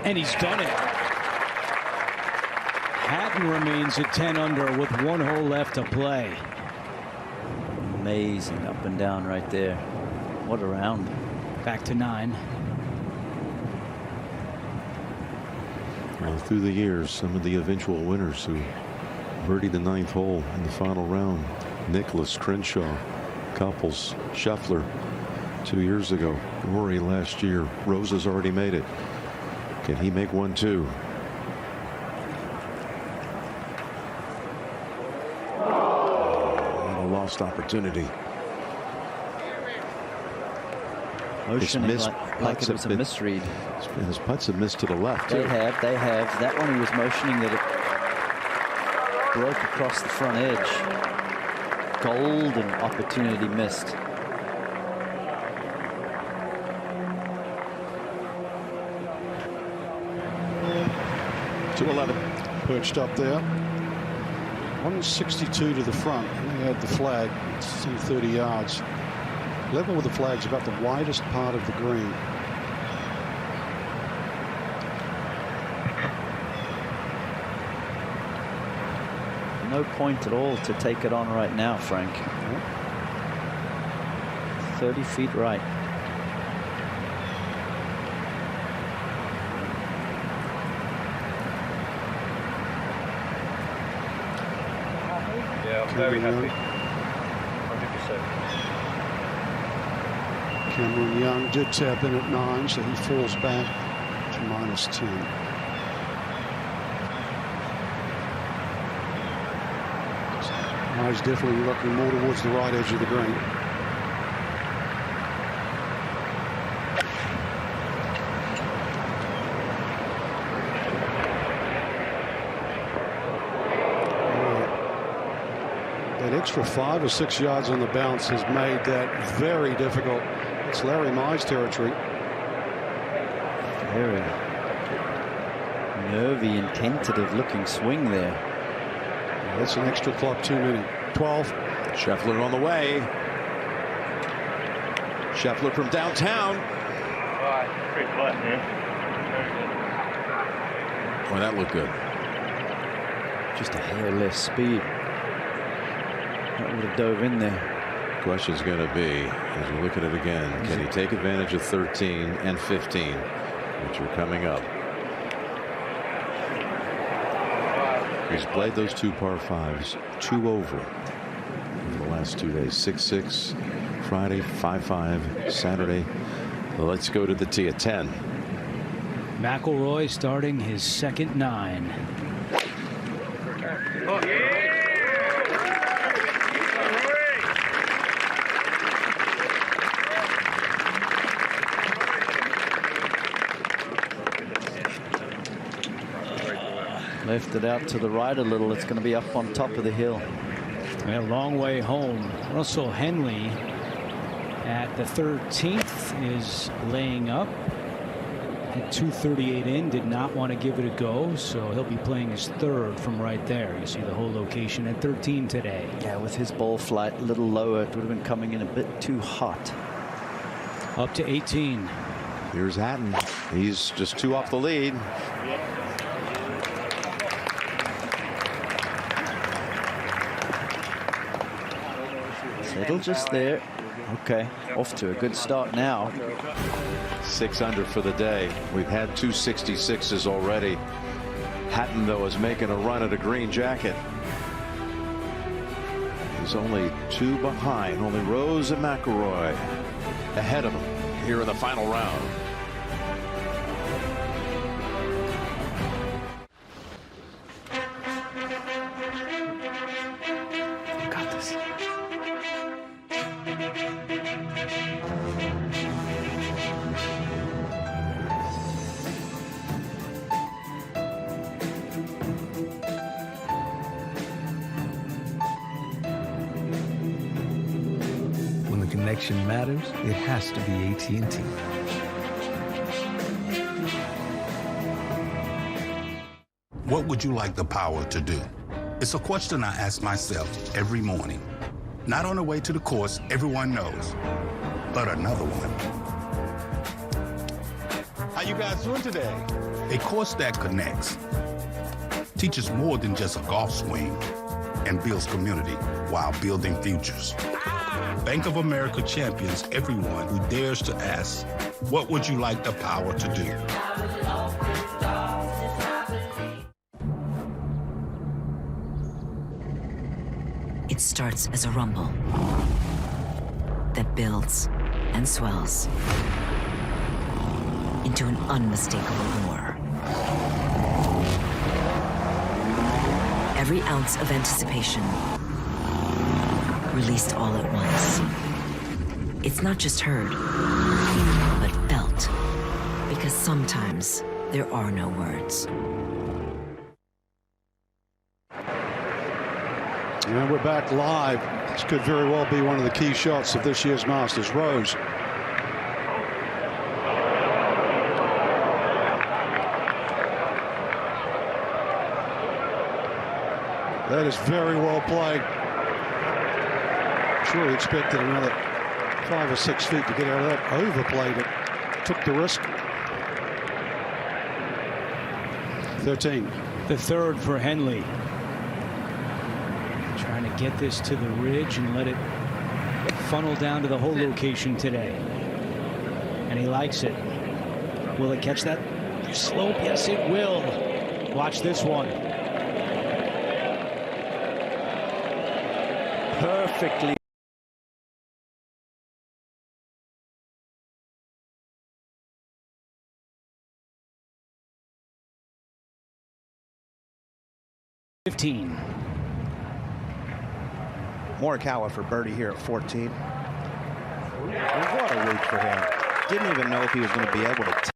Speaker 1: And he's done it. Hatton remains at 10 under with 1 hole left to play.
Speaker 12: Amazing up and down right there. What a round.
Speaker 1: Back to 9.
Speaker 10: Well, through the years, some of the eventual winners who birdied the 9th hole in the final round. Nicholas, Crenshaw, Couples, Scheffler 2 years ago. Rory last year. Rose has already made it. Can he make one too? And a lost opportunity.
Speaker 12: Motioning like it was a misread.
Speaker 10: His putts have missed to the left,
Speaker 12: They
Speaker 10: too.
Speaker 12: have. That one he was motioning that it broke across the front edge. Golden opportunity missed.
Speaker 11: .211. Perched up there. 162 to the front. And they had the flag. It's some 30 yards. Level with the flag's about the widest part of the green.
Speaker 12: No point at all to take it on right now, Frank. 30 feet right.
Speaker 6: Yeah, I'm very happy. 100%.
Speaker 11: Cameron Young did tap in at 9, so he falls back to -10. He's definitely looking more towards the right edge of the green. That extra 5 or 6 yards on the bounce has made that very difficult. It's Larry Mize territory.
Speaker 12: Very nervy and tentative looking swing there.
Speaker 11: That's an extra clock too many. 12.
Speaker 10: Scheffler on the way. Scheffler from downtown.
Speaker 6: Great putt, man.
Speaker 10: Boy, that looked good.
Speaker 12: Just a hair less speed. That would have dove in there.
Speaker 10: Question's going to be, as we look at it again, can he take advantage of 13 and 15, which are coming up? He's played those 2 par 5s 2 over in the last 2 days. 6-6 Friday, 5-5 Saturday. Let's go to the tee at 10.
Speaker 1: McIlroy starting his second 9.
Speaker 12: Left it out to the right a little. It's going to be up on top of the hill.
Speaker 1: A long way home. Russell Henley at the 13th is laying up. At 238 in, did not want to give it a go, so he'll be playing his 3rd from right there. You see the whole location at 13 today.
Speaker 12: Yeah, with his ball flight a little lower, it would have been coming in a bit too hot.
Speaker 1: Up to 18.
Speaker 10: Here's Hatton. He's just 2 off the lead.
Speaker 12: Settle just there. Okay, off to a good start now.
Speaker 10: 6 under for the day. We've had 266s already. Hatton, though, is making a run at a green jacket. He's only 2 behind. Only Rose and McIlroy ahead of him here in the final round.
Speaker 5: Connection matters, it has to be AT&T.
Speaker 2: What would you like the power to do? It's a question I ask myself every morning. Not on the way to the course everyone knows, but another one.
Speaker 27: How you guys doing today?
Speaker 2: A course that connects, teaches more than just a golf swing, and builds community while building futures. Bank of America champions everyone who dares to ask, what would you like the power to do?
Speaker 8: It starts as a rumble that builds and swells into an unmistakable roar. Every ounce of anticipation released all at once. It's not just heard, but felt. Because sometimes there are no words.
Speaker 11: And we're back live. This could very well be one of the key shots of this year's Masters. Rose. That is very well played. I'm sure he expected another 5 or 6 feet to get out of that. Overplayed it. Took the risk. 13.
Speaker 1: The third for Henley. Trying to get this to the ridge and let it funnel down to the hole location today. And he likes it. Will it catch that slope? Yes, it will. Watch this one. Perfectly.
Speaker 15: Morikawa for birdie here at 14. What a week for him. Didn't even know if he was going to be able to.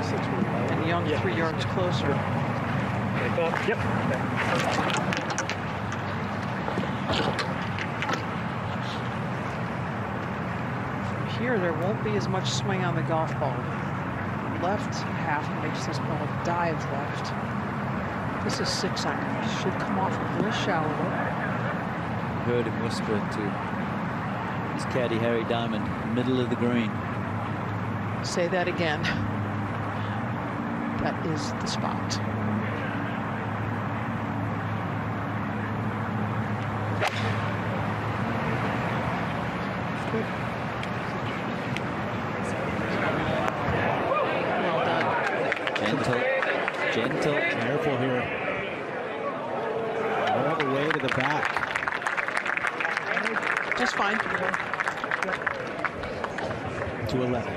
Speaker 7: And Young 3 yards closer.
Speaker 6: Yep.
Speaker 7: From here, there won't be as much swing on the golf ball. Left half makes this ball dive left. This is 6 iron. Should come off a little shallower.
Speaker 12: Heard him whisper to his caddy Harry Diamond, middle of the green.
Speaker 7: Say that again. That is the spot. Well done.
Speaker 12: Gentle.
Speaker 1: Careful here. All the way to the back.
Speaker 7: Just fine.
Speaker 1: To 11.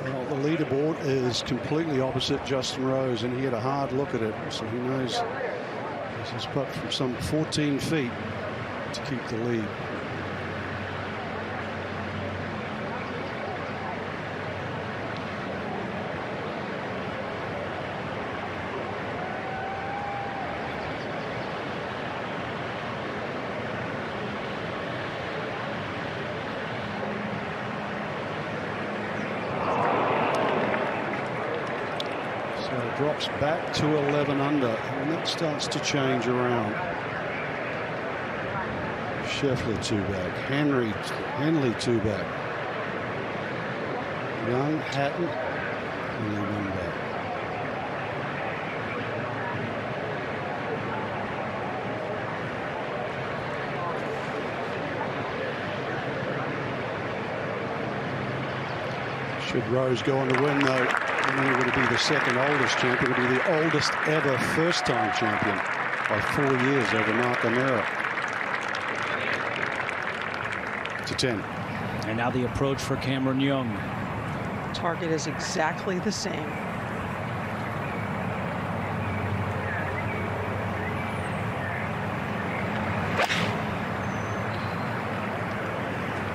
Speaker 11: Well, the leaderboard is completely opposite Justin Rose, and he had a hard look at it, so he knows this is putt from some 14 feet to keep the lead. Drops back to 11 under, and that starts to change around. Schauffele 2 back, Henley 2 back, Young, Hatton, only 1 back. Should Rose go on to win, though, and then going to be the second oldest champion. Going to be the oldest ever first-time champion by 4 years over Mark O'Meara. To 10.
Speaker 1: And now the approach for Cameron Young.
Speaker 7: Target is exactly the same.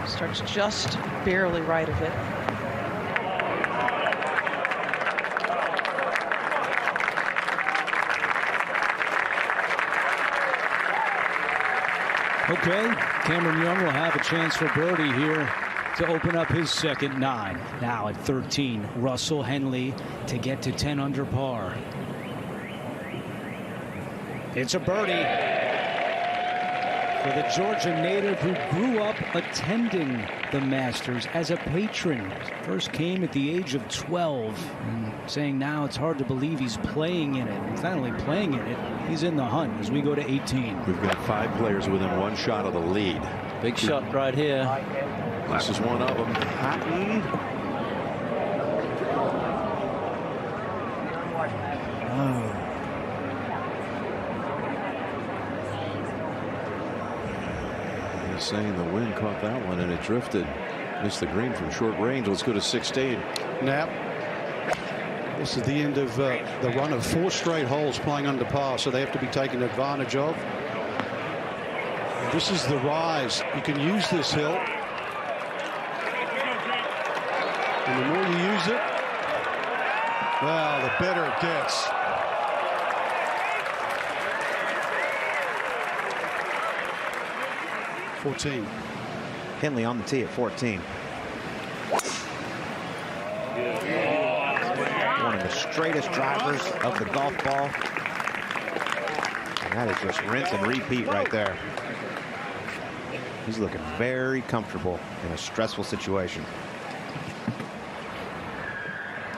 Speaker 7: Starts just barely right of it.
Speaker 1: Okay, Cameron Young will have a chance for birdie here to open up his second 9. Now at 13, Russell Henley to get to 10 under par. It's a birdie for the Georgia native who grew up attending the Masters as a patron. First came at the age of 12, and saying now it's hard to believe he's playing in it. He's not only playing in it, he's in the hunt as we go to 18.
Speaker 10: We've got 5 players within 1 shot of the lead.
Speaker 12: Big shot right here.
Speaker 10: This is one of them. Hatton.
Speaker 12: Oh.
Speaker 10: He's saying the wind caught that one and it drifted. Missed the green from short range. Let's go to 16.
Speaker 11: Now, this is the end of the run of 4 straight holes playing under par, so they have to be taken advantage of. This is the rise. You can use this hill, and the more you use it, well, the better it gets.
Speaker 15: Henley on the tee at 14. One of the straightest drivers of the golf ball. And that is just rinse and repeat right there. He's looking very comfortable in a stressful situation.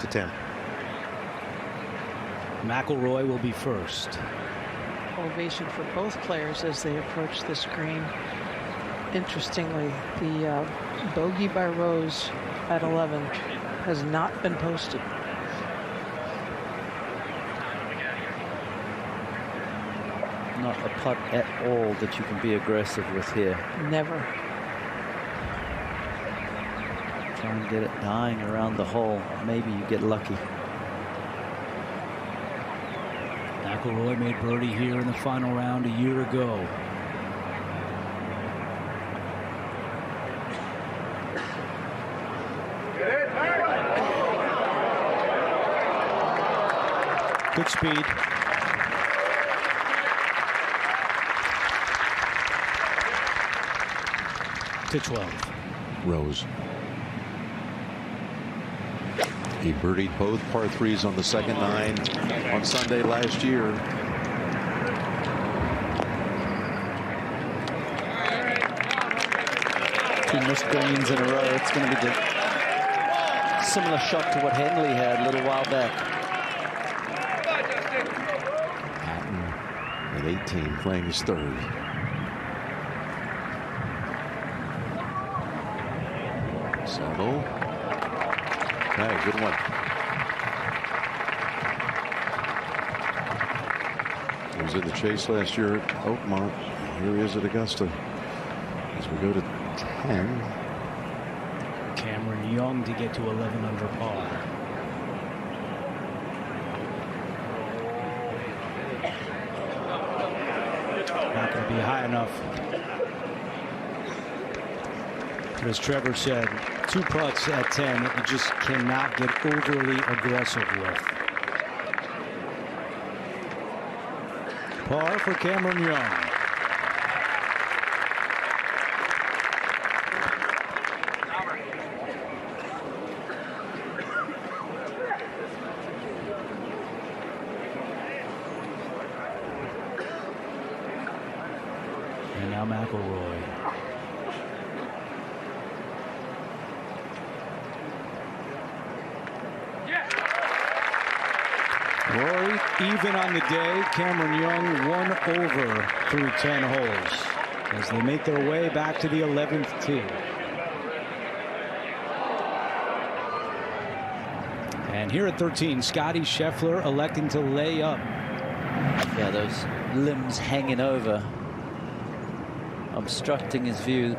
Speaker 15: To 10.
Speaker 1: McIlroy will be first.
Speaker 7: Ovation for both players as they approach the screen. Interestingly, the bogey by Rose at 11 has not been posted.
Speaker 12: Not a putt at all that you can be aggressive with here.
Speaker 7: Never.
Speaker 12: Try and get it dying around the hole. Maybe you get lucky.
Speaker 1: McIlroy made birdie here in the final round a year ago. Good speed. To 12.
Speaker 10: Rose. He birdied both par 3s on the second 9 on Sunday last year.
Speaker 12: 2 missed greens in a row. It's going to be the similar shot to what Henley had a little while back.
Speaker 10: Hatton at 18 playing his 3rd. Settle. Okay, good one. He was in the chase last year at Oakmont. Here he is at Augusta. As we go to 10.
Speaker 1: Cameron Young to get to 11 under par. Not going to be high enough. As Trevor said, 2 putts at 10 that you just cannot get overly aggressive with. Par for Cameron Young. And now McIlroy. Rory, even on the day, Cameron Young 1 over through 10 holes as they make their way back to the 11th tee. And here at 13, Scotty Scheffler electing to lay up.
Speaker 12: Yeah, those limbs hanging over, obstructing his view.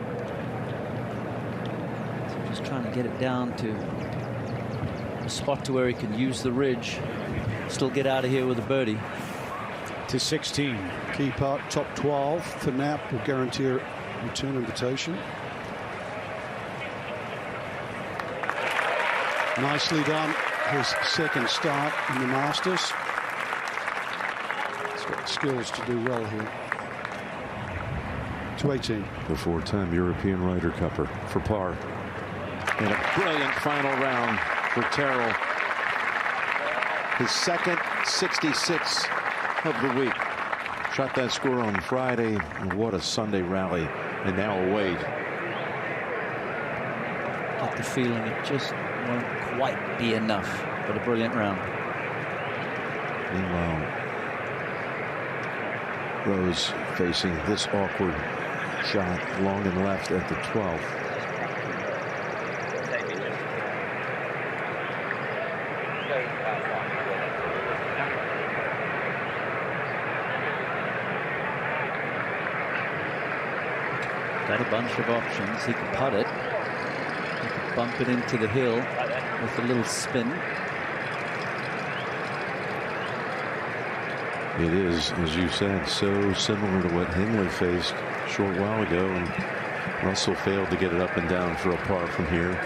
Speaker 12: So just trying to get it down to a spot to where he can use the ridge. Still get out of here with a birdie.
Speaker 1: To 16.
Speaker 11: Key putt, top 12 for Knapp will guarantee a return invitation. Nicely done. His 2nd start in the Masters. He's got the skills to do well here. To 18.
Speaker 10: The 4-time European Ryder Cupper for par. And a brilliant final round for Terrell. His 2nd 66 of the week. shot that score on Friday. What a Sunday rally. And now a wait.
Speaker 12: Get the feeling it just won't quite be enough, but a brilliant round.
Speaker 10: Meanwhile, Rose facing this awkward shot long and left at the 12th.
Speaker 12: Got a bunch of options. He could putt it. He could bump it into the hill with a little spin.
Speaker 10: It is, as you said, so similar to what Hindley faced a short while ago, and Russell failed to get it up and down for a par from here.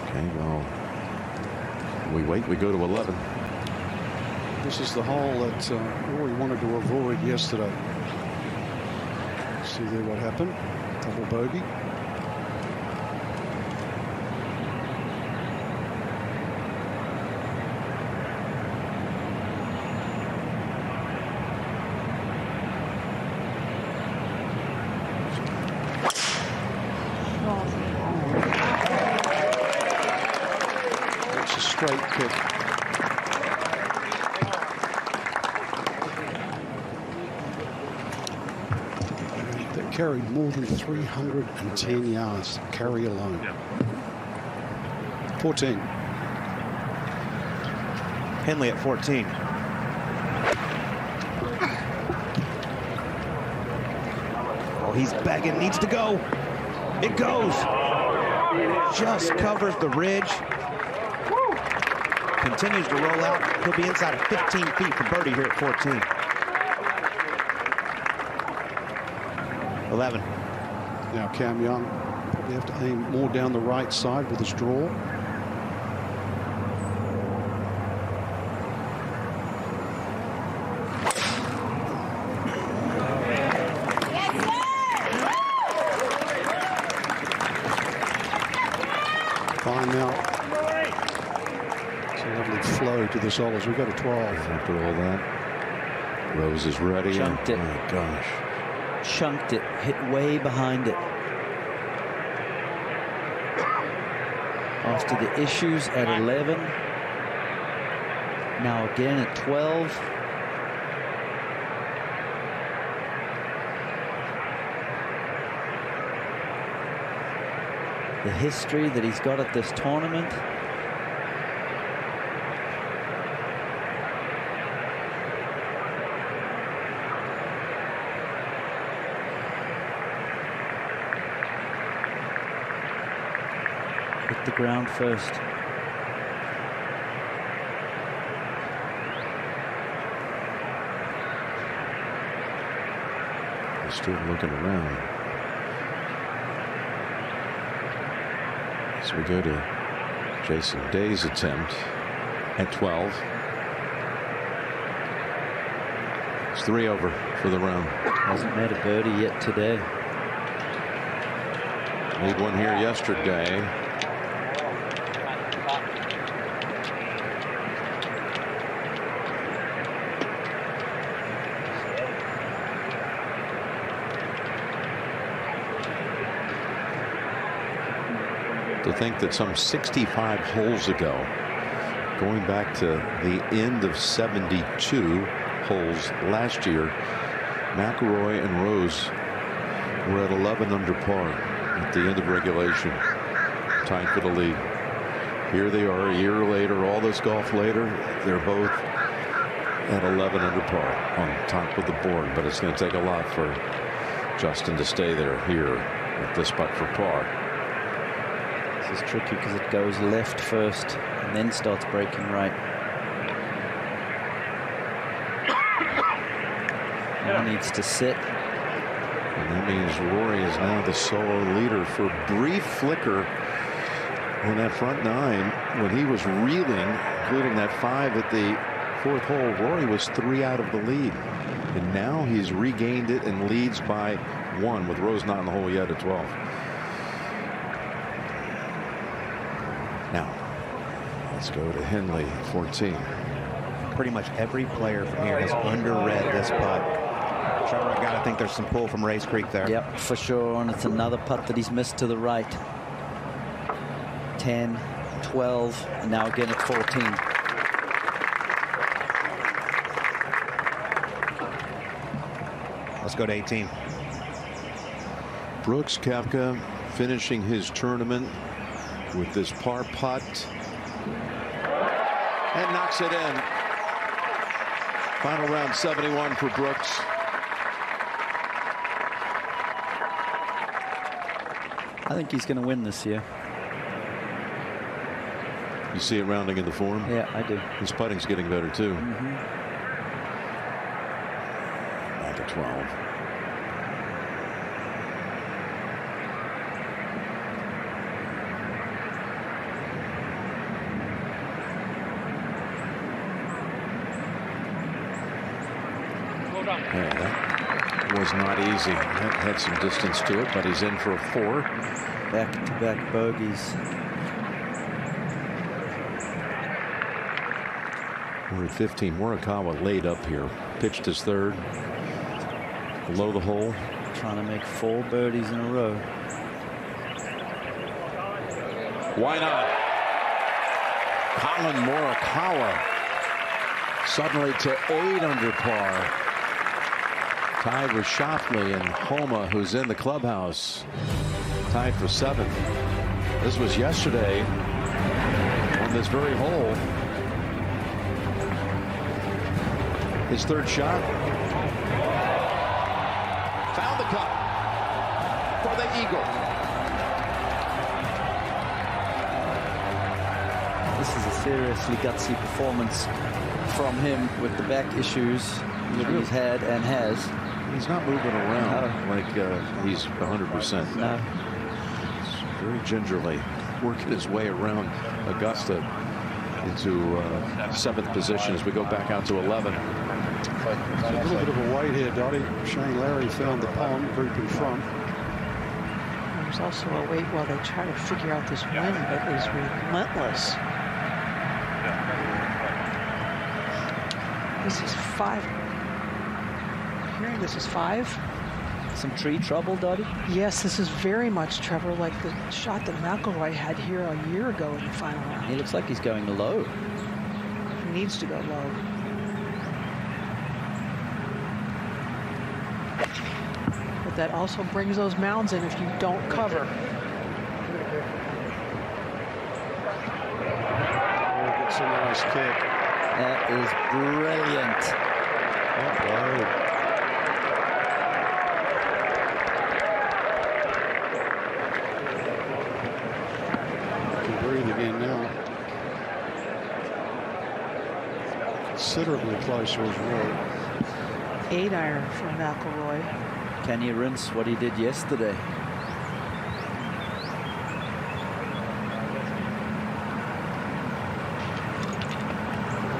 Speaker 10: Okay, well, we wait. We go to 11.
Speaker 11: This is the hole that Rory wanted to avoid yesterday. See there what happened? Double bogey. It's a straight kick. Carried more than 310 yards carry alone. 14.
Speaker 15: Henley at 14. Oh, he's begging, needs to go. It goes. Just covers the ridge. Continues to roll out. He'll be inside of 15 feet for birdie here at 14. 11.
Speaker 11: Now Cam Young probably have to aim more down the right side with his draw. Fine now. It's a lovely flow to the solos. We go to 12.
Speaker 10: After all that, Rose is ready.
Speaker 12: Chunked it.
Speaker 10: Oh my gosh.
Speaker 12: Chunked it, hit way behind it. After the issues at 11. Now again at 12. The history that he's got at this tournament. The ground first.
Speaker 10: He's still looking around. So we go to Jason Day's attempt at 12. It's 3 over for the round.
Speaker 12: Hasn't made a birdie yet today.
Speaker 10: Made one here yesterday. To think that some 65 holes ago, going back to the end of 72 holes last year, McIlroy and Rose were at 11 under par at the end of regulation, tying for the lead. Here they are a year later, all this golf later, they're both at 11 under par on top of the board, but it's going to take a lot for Justin to stay there here at this putt for par.
Speaker 12: This is tricky because it goes left first and then starts breaking right. Now needs to sit.
Speaker 10: And that means Rory is now the solo leader. For a brief flicker on that front 9 when he was reeling, including that 5 at the 4th hole, Rory was 3 out of the lead. And now he's regained it and leads by 1 with Rose not in the hole yet at 12. Now, Let's go to Henley, 14.
Speaker 15: Pretty much every player from here has underread this putt. Trevor, I gotta think there's some pull from Race Creek there.
Speaker 12: Yep, for sure. And it's another putt that he's missed to the right. 10, 12, and now again at 14.
Speaker 15: Let's go to 18.
Speaker 10: Brooks Koepka finishing his tournament with this par putt and knocks it in. Final round 71 for Brooks.
Speaker 12: I think he's going to win this year.
Speaker 10: You see it rounding in the form?
Speaker 12: Yeah, I do.
Speaker 10: His putting's getting better too. Back at 12. Yeah, that was not easy. That had some distance to it, but he's in for a 4.
Speaker 12: Back-to-back bogeys.
Speaker 10: We're at 15. Morikawa laid up here. Pitched his 3rd. Below the hole.
Speaker 12: Trying to make 4 birdies in a row.
Speaker 10: Why not? Collin Morikawa suddenly to 8 under par. Tied with Schauffele and Homa, who's in the clubhouse. Tied for 7th. This was yesterday on this very hole. His 3rd shot. Found the cup for the eagle.
Speaker 12: This is a seriously gutsy performance from him with the back issues that he's had and has.
Speaker 10: He's not moving around like he's 100%.
Speaker 12: No.
Speaker 10: He's very gingerly working his way around Augusta into 7th position as we go back out to 11.
Speaker 11: A little bit of a wait here, Dottie. Shane Larry found the pond group in front.
Speaker 7: There's also a wait while they try to figure out this wind that is relentless. This is 5. Hearing this is 5.
Speaker 12: Some tree trouble, Dottie?
Speaker 7: Yes, this is very much, Trevor, like the shot that McIlroy had here a year ago in the final round.
Speaker 12: He looks like he's going low.
Speaker 7: He needs to go low. But that also brings those mounds in if you don't cover.
Speaker 11: Oh, it's a nice kick.
Speaker 12: That is brilliant.
Speaker 11: Oh, again now. Considerably closer as well.
Speaker 7: 8-iron for McIlroy.
Speaker 12: Can you rinse what he did yesterday?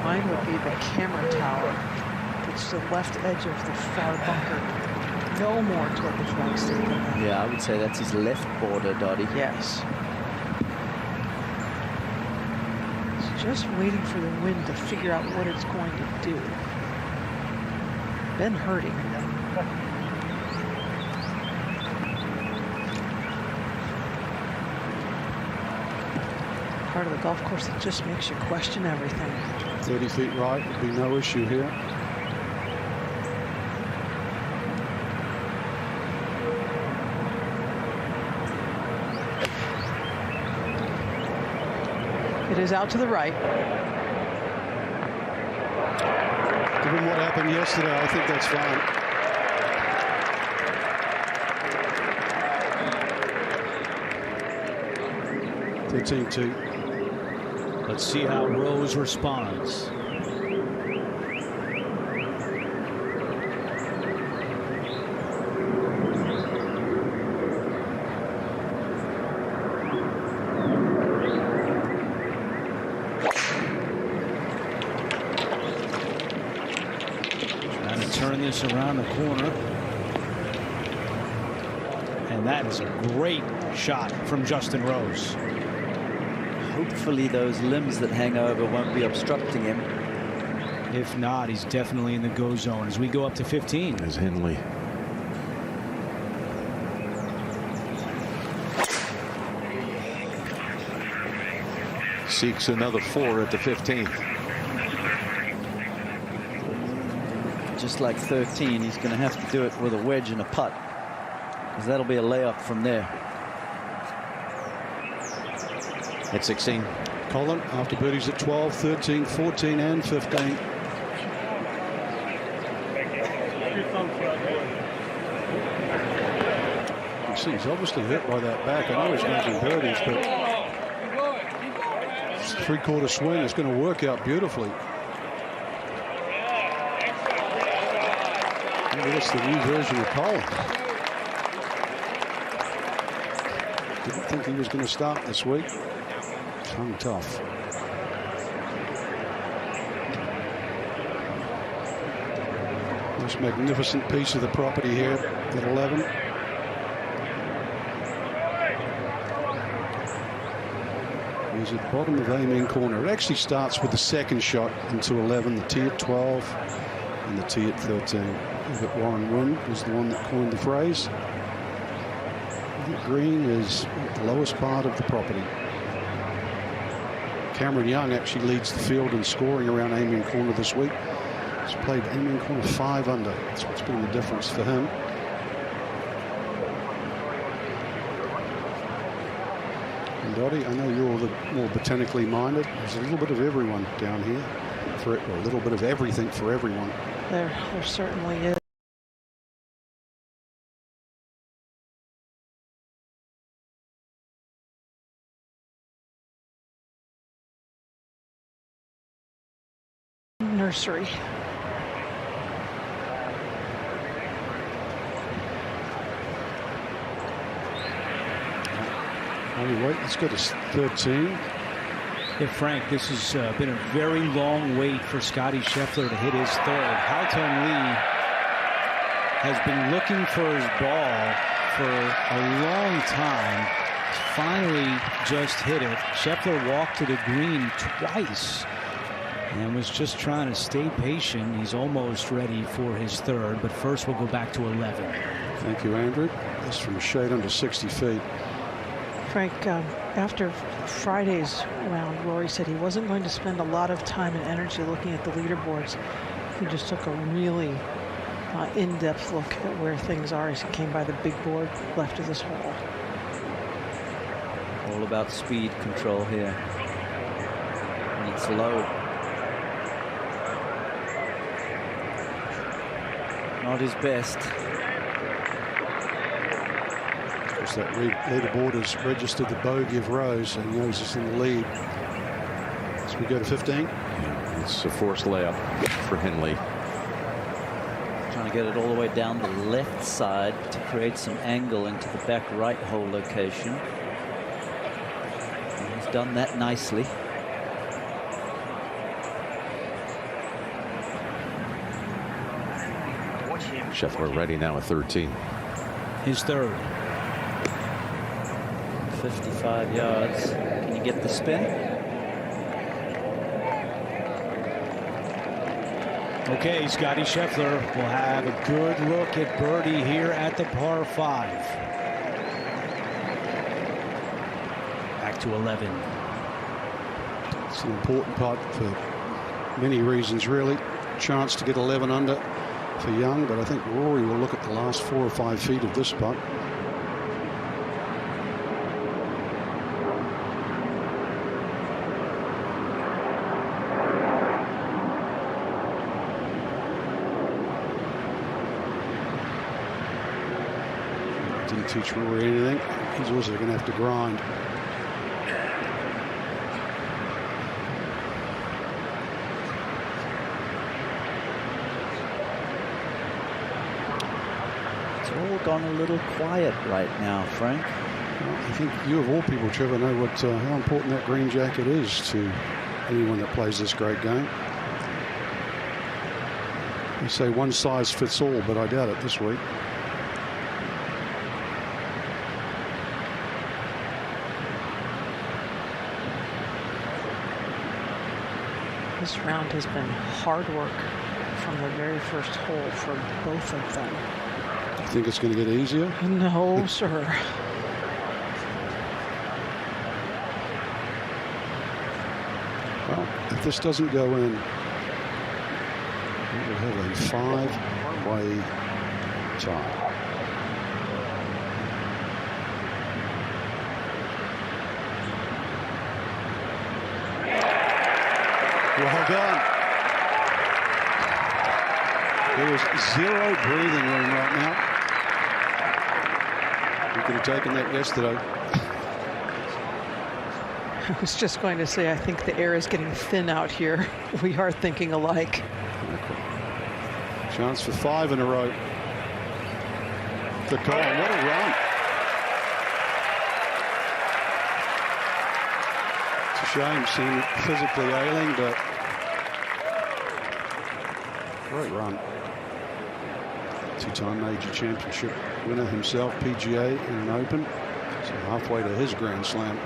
Speaker 7: Mine would be the camera tower. It's the left edge of the far bunker. No more toward the flag stick than that.
Speaker 12: Yeah, I would say that's his left border, Dottie.
Speaker 7: Yes. Just waiting for the wind to figure out what it's going to do. Been hurting. Part of the golf course that just makes you question everything.
Speaker 11: 30 feet right would be no issue here.
Speaker 7: It is out to the right.
Speaker 11: Given what happened yesterday, I think that's fine. 13-2.
Speaker 1: Let's see how Rose responds. Turn this around the corner. And that is a great shot from Justin Rose.
Speaker 12: Hopefully those limbs that hang over won't be obstructing him.
Speaker 1: If not, he's definitely in the go zone as we go up to 15.
Speaker 10: As Henley. Seeks another 4 at the 15th.
Speaker 12: Just like 13, he's going to have to do it with a wedge and a putt, because that'll be a layup from there.
Speaker 10: At 16.
Speaker 11: Collin, after birdies at 12, 13, 14, and 15. You see, he's obviously hit by that back. I know he's making birdies, but it's a three-quarter swing. It's going to work out beautifully. Maybe it's the new version of Collin. Didn't think he was going to start this week. Hung tough. This magnificent piece of the property here at 11. He's at the bottom of Amen corner. It actually starts with the second shot into 11, the tee at 12, and the tee at 13. But Warren Wynn was the one that coined the phrase. The green is at the lowest part of the property. Cameron Young actually leads the field in scoring around Amen corner this week. He's played Amen corner 5 under. That's what's been the difference for him. And Dottie, I know you're the more botanically minded. There's a little bit of everyone down here. For a little bit of everything for everyone.
Speaker 7: There certainly is. Nursery.
Speaker 11: Wait, let's go to 13.
Speaker 1: Yeah, Frank, this has been a very long wait for Scotty Scheffler to hit his third. Haotong Li has been looking for his ball for a long time. Finally just hit it. Scheffler walked to the green twice and was just trying to stay patient. He's almost ready for his third, but first we'll go back to 11.
Speaker 11: Thank you, Andrew. This from a shade under 60 feet.
Speaker 7: Frank, after Friday's round, Rory said he wasn't going to spend a lot of time and energy looking at the leaderboards. He just took a really in-depth look at where things are as he came by the big board left of this hole.
Speaker 12: All about speed control here. And it's low. Not his best.
Speaker 11: That leaderboard has registered the bogey of Rose, so he knows he's in the lead. So we go to 15.
Speaker 10: Yeah, it's a forced layup for Henley.
Speaker 12: Trying to get it all the way down the left side to create some angle into the back right hole location. And he's done that nicely.
Speaker 10: Scheffler ready now at 13.
Speaker 1: His third.
Speaker 12: 55 yards. Can you get the spin?
Speaker 1: Okay, Scotty Scheffler will have a good look at birdie here at the par 5. Back to 11.
Speaker 11: It's an important putt for many reasons, really. Chance to get 11 under for Young, but I think Rory will look at the last 4 or 5 feet of this putt. Didn't teach Rory anything. He's also going to have to grind.
Speaker 12: Gone a little quiet right now, Frank.
Speaker 11: Well, I think you of all people, Trevor, know what how important that green jacket is to anyone that plays this great game. They say one size fits all, but I doubt it this week.
Speaker 7: This round has been hard work from the very first hole for both of them.
Speaker 11: You think it's going to get easier?
Speaker 7: No, sir.
Speaker 11: Well, if this doesn't go in, we'll have a 5-way tie. Well done. There is zero breathing room right now. We could have taken that yesterday.
Speaker 7: I was just going to say, I think the air is getting thin out here. We are thinking alike.
Speaker 11: Chance for 5 in a row. The call. What a run. It's a shame seeing physically ailing, but great run. Two-time major championship winner himself, PGA in an Open. So halfway to his Grand Slam.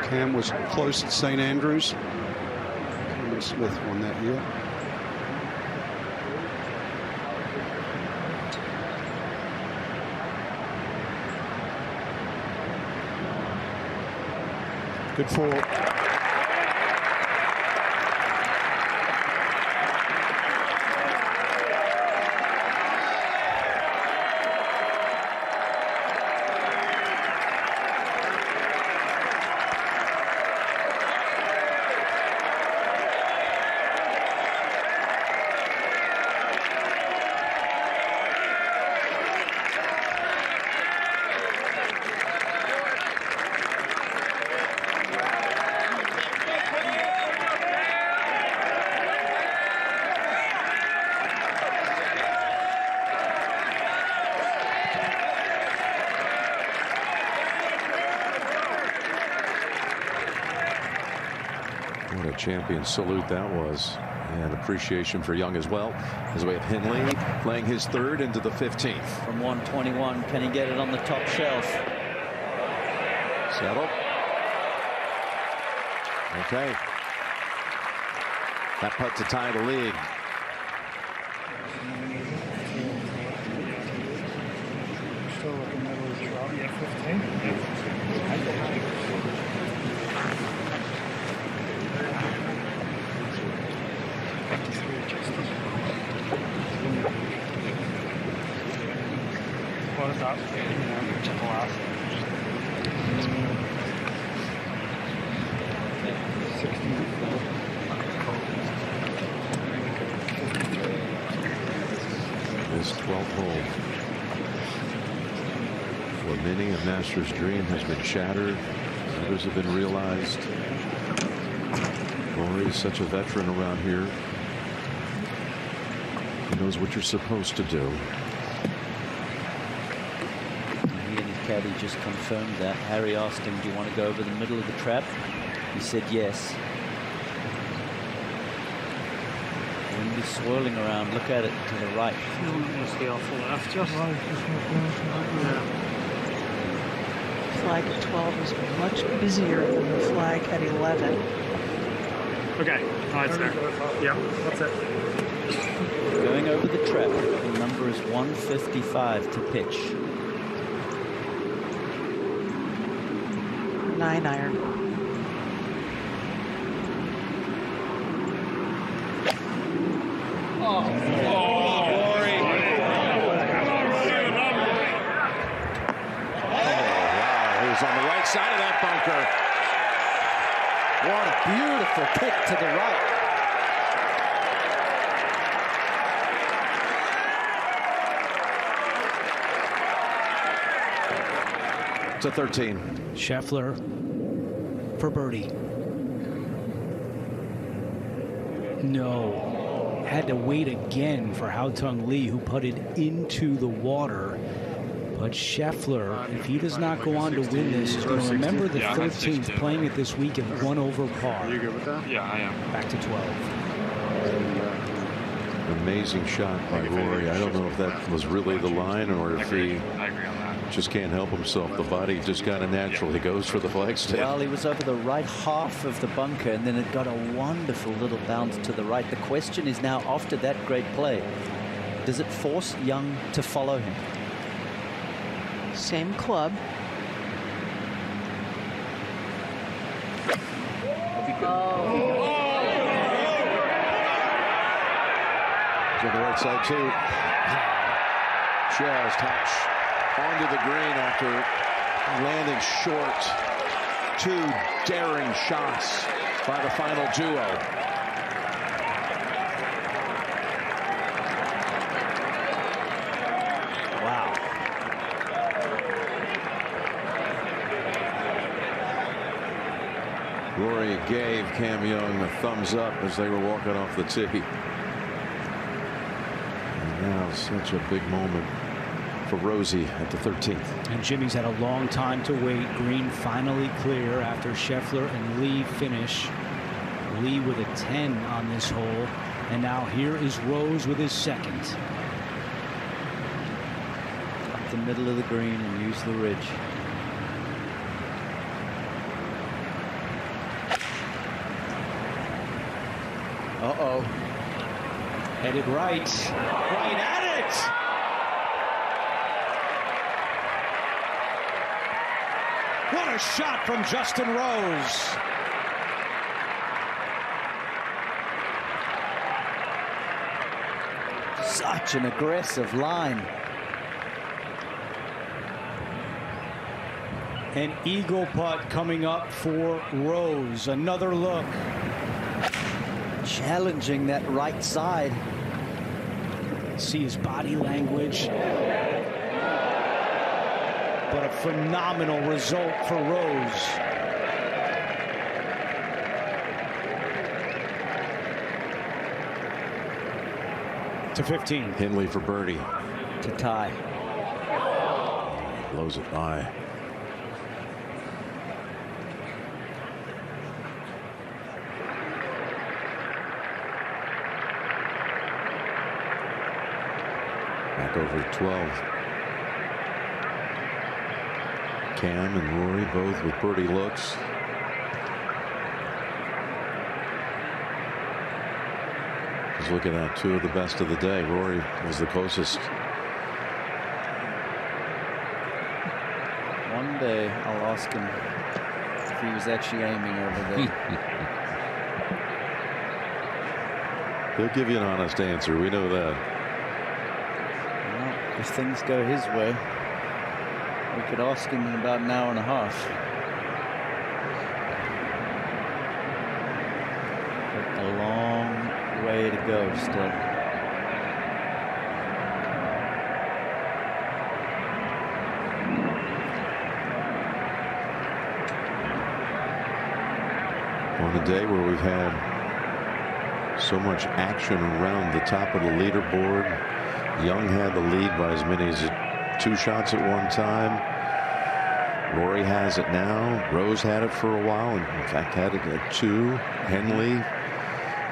Speaker 11: Cam was close at St. Andrews. Cameron Smith won that year. Good for.
Speaker 10: Champion salute that was, and appreciation for Young as well, as we have Henley playing his third into the 15th.
Speaker 12: From 121, can he get it on the top shelf?
Speaker 10: Settle. Okay. That putt to tie the lead.
Speaker 6: Still looking at his drop. Yeah, 15. What is that? Just the last. 16.
Speaker 10: This 12th hole, for many, a Masters dream has been shattered. Others have been realized. Rory is such a veteran around here. He knows what you're supposed to do.
Speaker 12: He and his caddy just confirmed that. Harry asked him, do you want to go over the middle of the trap? He said yes. Wind is swirling around. Look at it to the right.
Speaker 6: Must be off the left, just.
Speaker 7: Flag at 12 is much busier than the flag at 11.
Speaker 6: Okay, oh, it's there. Yeah, that's it.
Speaker 12: Going over the trap, the number is 155 to pitch.
Speaker 7: 9 iron.
Speaker 10: On the right side of that bunker.
Speaker 12: What a beautiful kick to the right.
Speaker 10: To 13.
Speaker 1: Scheffler for birdie. No. Had to wait again for Haotong Li, who putted into the water. But Scheffler, if he does not go on to win this, is going to remember the 13th, playing it this week at 1 over par.
Speaker 6: Are you good with that? Yeah, I am.
Speaker 1: Back to 12.
Speaker 10: Amazing shot by Rory. I don't know if that was really the line or if he just can't help himself. The body just kind of natural. He goes for the flagstick.
Speaker 12: Well, he was over the right half of the bunker, and then it got a wonderful little bounce to the right. The question is now, after that great play, does it force Young to follow him?
Speaker 7: Same club.
Speaker 10: To the right side too. Just touch onto the green after landing short. Two daring shots by the final duo.
Speaker 12: Wow.
Speaker 10: Rory gave Cam Young a thumbs up as they were walking off the tee. Now such a big moment for Rosie at the 13th.
Speaker 1: And Jimmy's had a long time to wait. Green finally clear after Scheffler and Lee finish. Lee with a 10 on this hole. And now here is Rose with his second.
Speaker 12: Up the middle of the green and use the ridge. Uh-oh.
Speaker 1: Headed right. Right at it! What a shot from Justin Rose.
Speaker 12: Such an aggressive line.
Speaker 1: An eagle putt coming up for Rose. Another look.
Speaker 12: Challenging that right side.
Speaker 1: See his body language. But a phenomenal result for Rose. To 15.
Speaker 10: Henley for birdie.
Speaker 12: To tie.
Speaker 10: Blows it by. Back over 12. Cam and Rory both with birdie looks. Just look at that, two of the best of the day. Rory was the closest.
Speaker 12: One day I'll ask him if he was actually aiming over there.
Speaker 10: He'll give you an honest answer. We know that.
Speaker 12: Well, if things go his way, we could ask him in about an hour and a half. But a long way to go still.
Speaker 10: On a day where we've had so much action around the top of the leaderboard, Young had the lead by as many as 2 shots at one time. Rory has it now. Rose had it for a while, and in fact had it at 2. Henley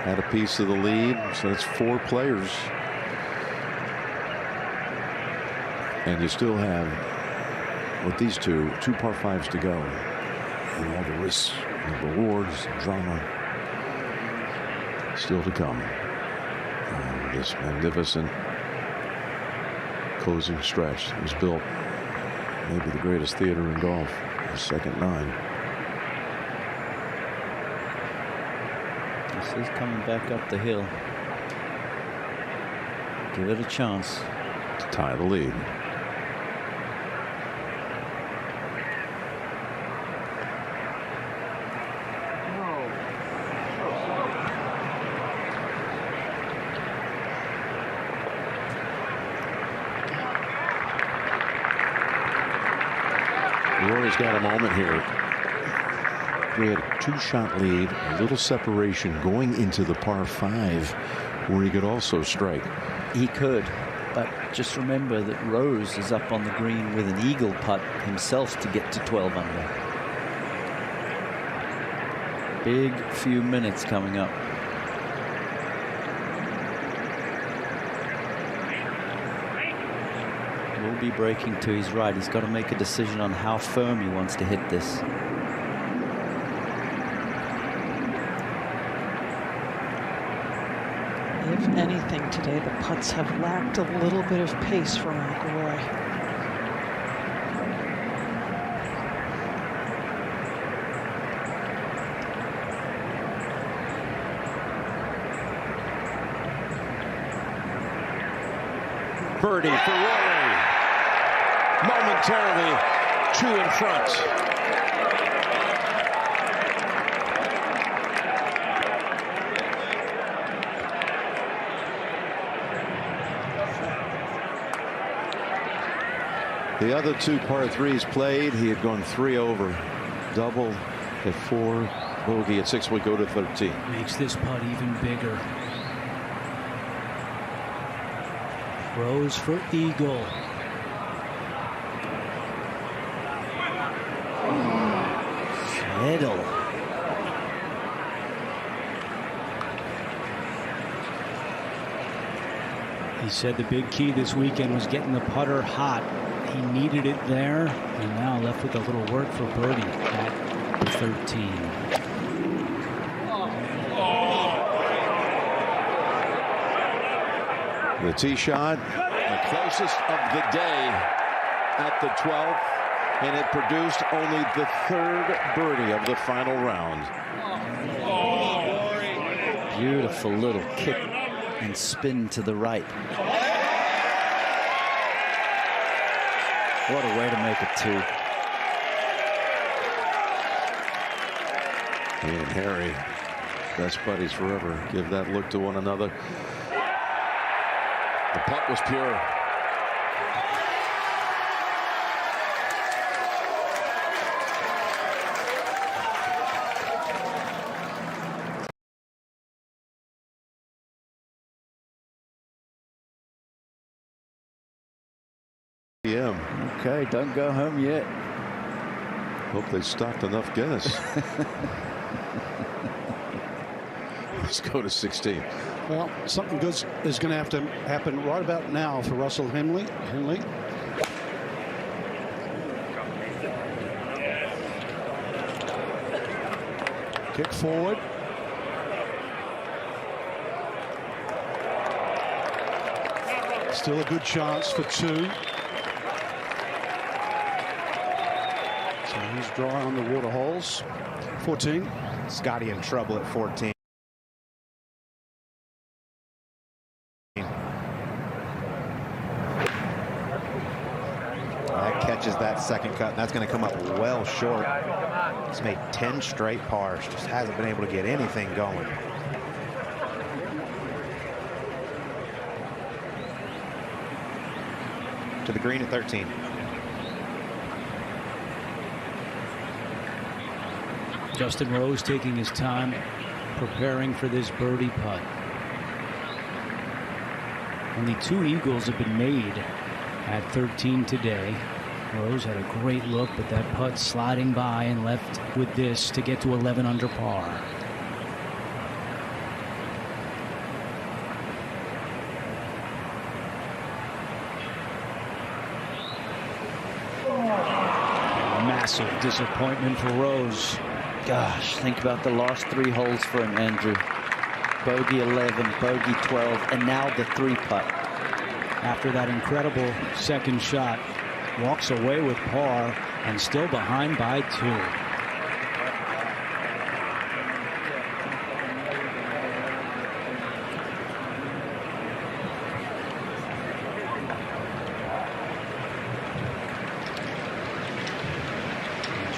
Speaker 10: had a piece of the lead, so that's 4 players. And you still have, with these two par 5s to go, and all the risks, the rewards, the drama still to come. This magnificent closing stretch was built, maybe the greatest theater in golf, the second 9.
Speaker 12: This is coming back up the hill. Give it a chance
Speaker 10: to tie the lead. Rory's got a moment here. We had a 2-shot lead, a little separation going into the par 5 where he could also strike.
Speaker 12: He could, but just remember that Rose is up on the green with an eagle putt himself to get to 12 under. Big few minutes coming up. will be breaking to his right. He's got to make a decision on how firm he wants to hit this.
Speaker 7: If anything today, the putts have lacked a little bit of pace for McIlroy.
Speaker 10: Birdie for Rory. Momentarily two in front. The other two par threes played. He had gone 3 over. Double at 4, bogey at 6 would go to 13.
Speaker 1: Makes this putt even bigger. Rose for eagle.
Speaker 12: Middle.
Speaker 1: He said the big key this weekend was getting the putter hot. He needed it there, and now left with a little work for birdie at 13.
Speaker 10: The tee shot, the closest of the day at the 12th, and it produced only the 3rd birdie of the final round.
Speaker 12: Beautiful little kick and spin to the right. What a way to make it 2.
Speaker 10: He and Harry, best buddies forever, give that look to one another. The putt was pure.
Speaker 12: Okay, don't go home yet.
Speaker 10: Hope they stocked enough Guinness. Let's go to 16.
Speaker 11: Well, something good is going to have to happen right about now for Russell Henley. Kick forward. Still a good chance for 2. So he's dry on the water holes. 14.
Speaker 15: Scotty in trouble at 14. That catches that second cut, and that's going to come up well short. He's made 10 straight pars, just hasn't been able to get anything going. To the green at 13.
Speaker 1: Justin Rose taking his time preparing for this birdie putt. Only 2 eagles have been made at 13 today. Rose had a great look, but that putt sliding by and left with this to get to 11 under par. Massive disappointment for Rose.
Speaker 12: Gosh, think about the last 3 holes for him, Andrew. Bogey 11, bogey 12, and now the 3 putt.
Speaker 1: After that incredible second shot, walks away with par and still behind by 2.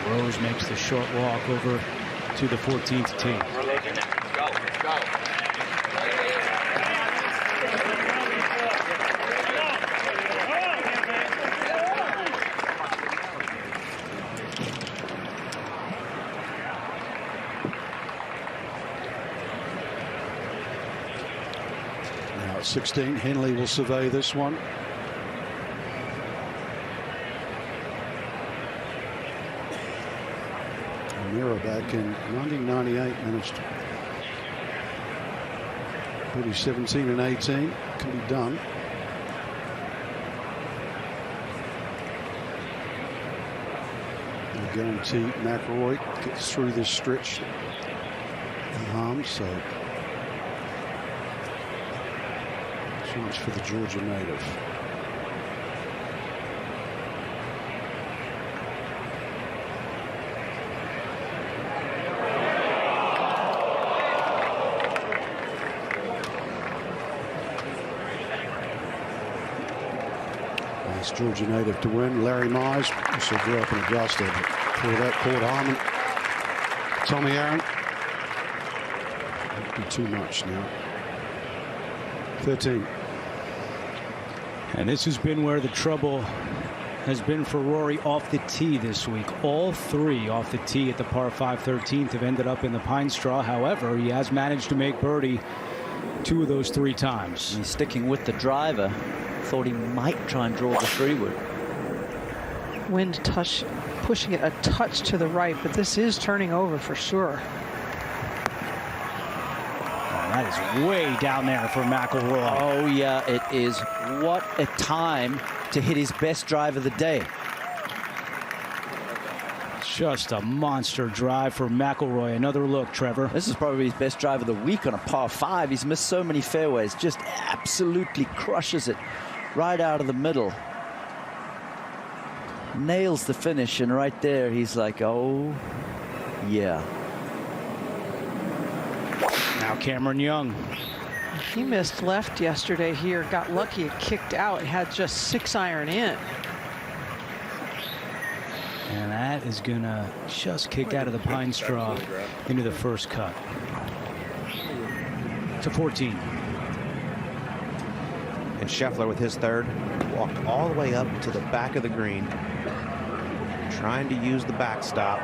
Speaker 1: Rose makes the short walk over to the 14th tee.
Speaker 11: Now at 16, Henley will survey this one. Back in 1998 managed to put his 17 and 18. Can be done. guarantee McIlroy gets through this stretch unharmed, so chance for the Georgia native. Nice Georgia native to win. Larry Mize also grew up in Augusta. Before that, Port Harmon. Tommy Aaron. That'd be too much now. 13.
Speaker 1: And this has been where the trouble has been for Rory off the tee this week. All three off the tee at the par 5 13th have ended up in the pine straw. However, he has managed to make birdie 2 of those 3 times.
Speaker 12: He's sticking with the driver. Thought he might try and draw the 3-wood.
Speaker 7: Wind pushing it a touch to the right, but this is turning over for sure.
Speaker 1: That is way down there for McIlroy.
Speaker 12: Oh, yeah, it is. What a time to hit his best drive of the day.
Speaker 1: Just a monster drive for McIlroy. Another look, Trevor.
Speaker 12: This is probably his best drive of the week on a par 5. He's missed so many fairways. Just absolutely crushes it right out of the middle. Nails the finish, and right there he's like, oh, yeah.
Speaker 1: Now Cameron Young.
Speaker 7: He missed left yesterday here, got lucky it kicked out, had just 6-iron in.
Speaker 1: And that is gonna just kick out of the pine straw into the first cut. To 14.
Speaker 15: And Schauffele with his third walked all the way up to the back of the green, trying to use the backstop.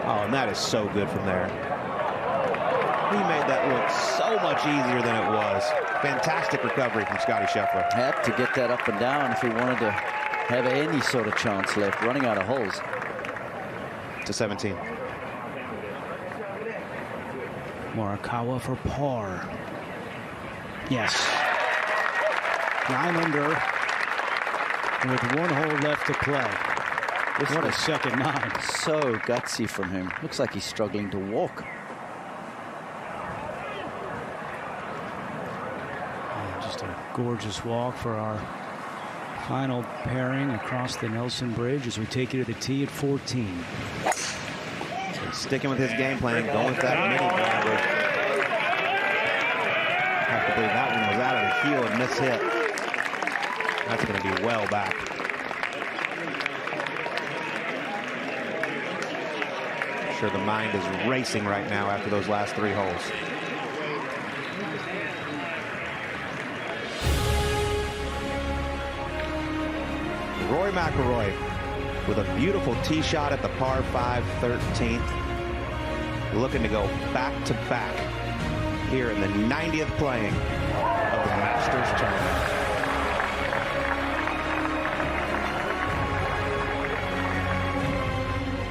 Speaker 15: Oh, and that is so good from there. He made that look so much easier than it was. Fantastic recovery from Scotty Schauffele.
Speaker 12: Had to get that up and down if he wanted to have any sort of chance left, running out of holes.
Speaker 15: To 17.
Speaker 1: Morikawa for par. Yes. 9 under with 1 hole left to play. What a second 9.
Speaker 12: So gutsy from him. Looks like he's struggling to walk.
Speaker 1: Just a gorgeous walk for our final pairing across the Nelson Bridge as we take you to the tee at 14.
Speaker 15: So sticking with his game plan, going with that mini driver. I have to believe that one was out of the heel and mishit. That's going to be well back. I'm sure the mind is racing right now after those last 3 holes. Rory McIlroy with a beautiful tee shot at the par 5 13th. Looking to go back-to-back here in the 90th playing of the Masters tournament.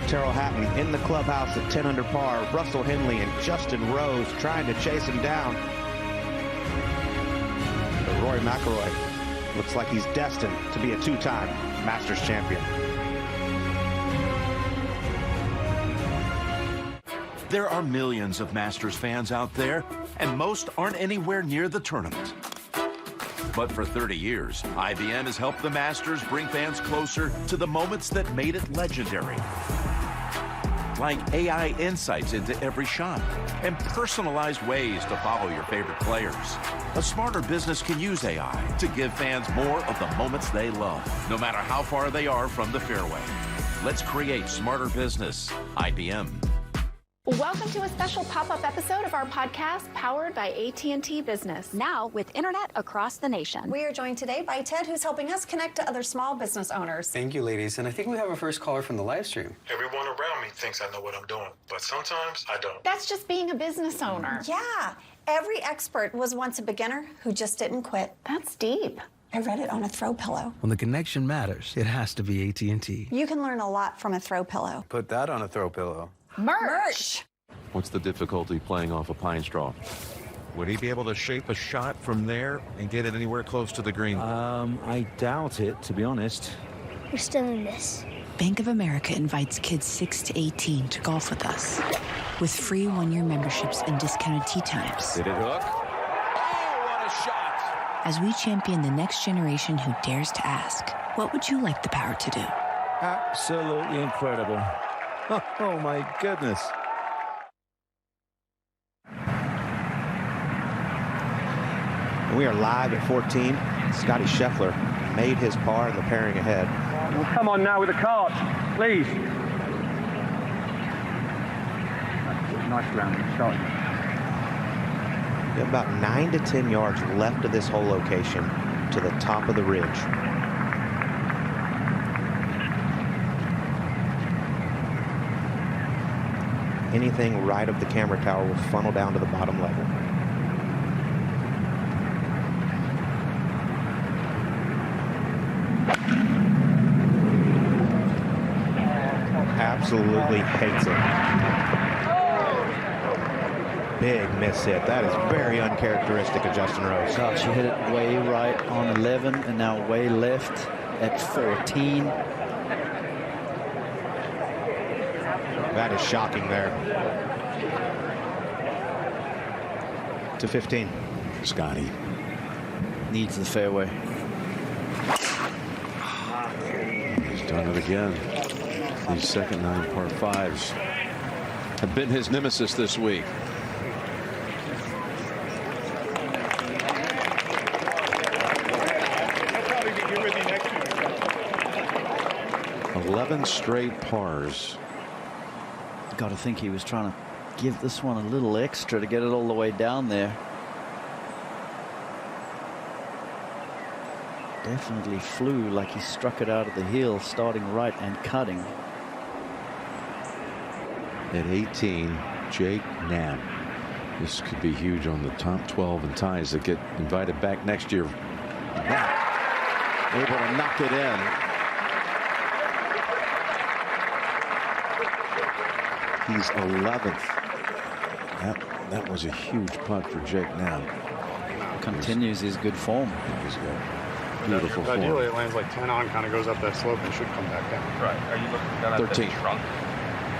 Speaker 15: Terrell Hatton in the clubhouse at 10 under par. Russell Henley and Justin Rose trying to chase him down. But Rory McIlroy looks like he's destined to be a 2-time Masters champion.
Speaker 17: There are millions of Masters fans out there, and most aren't anywhere near the tournament. But for 30 years, IBM has helped the Masters bring fans closer to the moments that made it legendary. Like AI insights into every shot and personalized ways to follow your favorite players. A smarter business can use AI to give fans more of the moments they love, no matter how far they are from the fairway. Let's create smarter business. IBM.
Speaker 3: Welcome to a special pop-up episode of our podcast powered by AT&T Business.
Speaker 14: Now with internet across the nation.
Speaker 16: We are joined today by Ted, who's helping us connect to other small business owners.
Speaker 4: Thank you, ladies. And I think we have our first caller from the live stream.
Speaker 18: Everyone around me thinks I know what I'm doing, but sometimes I don't.
Speaker 3: That's just being a business owner.
Speaker 16: Yeah. Every expert was once a beginner who just didn't quit.
Speaker 3: That's deep.
Speaker 16: I read it on a throw pillow.
Speaker 5: When the connection matters, it has to be AT&T.
Speaker 16: You can learn a lot from a throw pillow.
Speaker 4: Put that on a throw pillow.
Speaker 3: Merch.
Speaker 10: What's the difficulty playing off a pine straw?
Speaker 22: Would he be able to shape a shot from there and get it anywhere close to the green?
Speaker 24: I doubt it, to be honest.
Speaker 21: We're still in this.
Speaker 9: Bank of America invites kids 6 to 18 to golf with us. With free one-year memberships and discounted tee times.
Speaker 10: Did it hook? Oh, what a shot!
Speaker 9: As we champion the next generation who dares to ask, what would you like the power to do?
Speaker 10: Absolutely incredible. Oh my goodness.
Speaker 15: We are live at 14. Scotty Scheffler made his par in the pairing ahead.
Speaker 6: Well, come on now with the cart, please. Nice round start.
Speaker 15: You have about 9 to 10 yards left of this hole location to the top of the ridge. Anything right of the camera tower will funnel down to the bottom level. Absolutely hates it. Big miss hit. That is very uncharacteristic of Justin Rose.
Speaker 12: Gosh, he hit it way right on 11 and now way left at 14.
Speaker 15: That is shocking there. To 15.
Speaker 10: Scotty
Speaker 12: needs the fairway.
Speaker 10: He's done it again. These second 9 par 5s have been his nemesis this week. Eleven straight pars.
Speaker 12: Got to think he was trying to give this one a little extra to get it all the way down there. Definitely flew like he struck it out of the heel, starting right and cutting.
Speaker 10: At 18, Jake Knapp. This could be huge on the top 12 and ties that get invited back next year. Knapp able to knock it in. He's 11th. That was a huge putt for Jake Knapp.
Speaker 12: Continues his good form.
Speaker 10: He's got beautiful form.
Speaker 6: Ideally, it lands like 10 on, kind of goes up that slope and should come back down.
Speaker 13: Right. Are you looking down at
Speaker 10: 13.
Speaker 13: the trunk?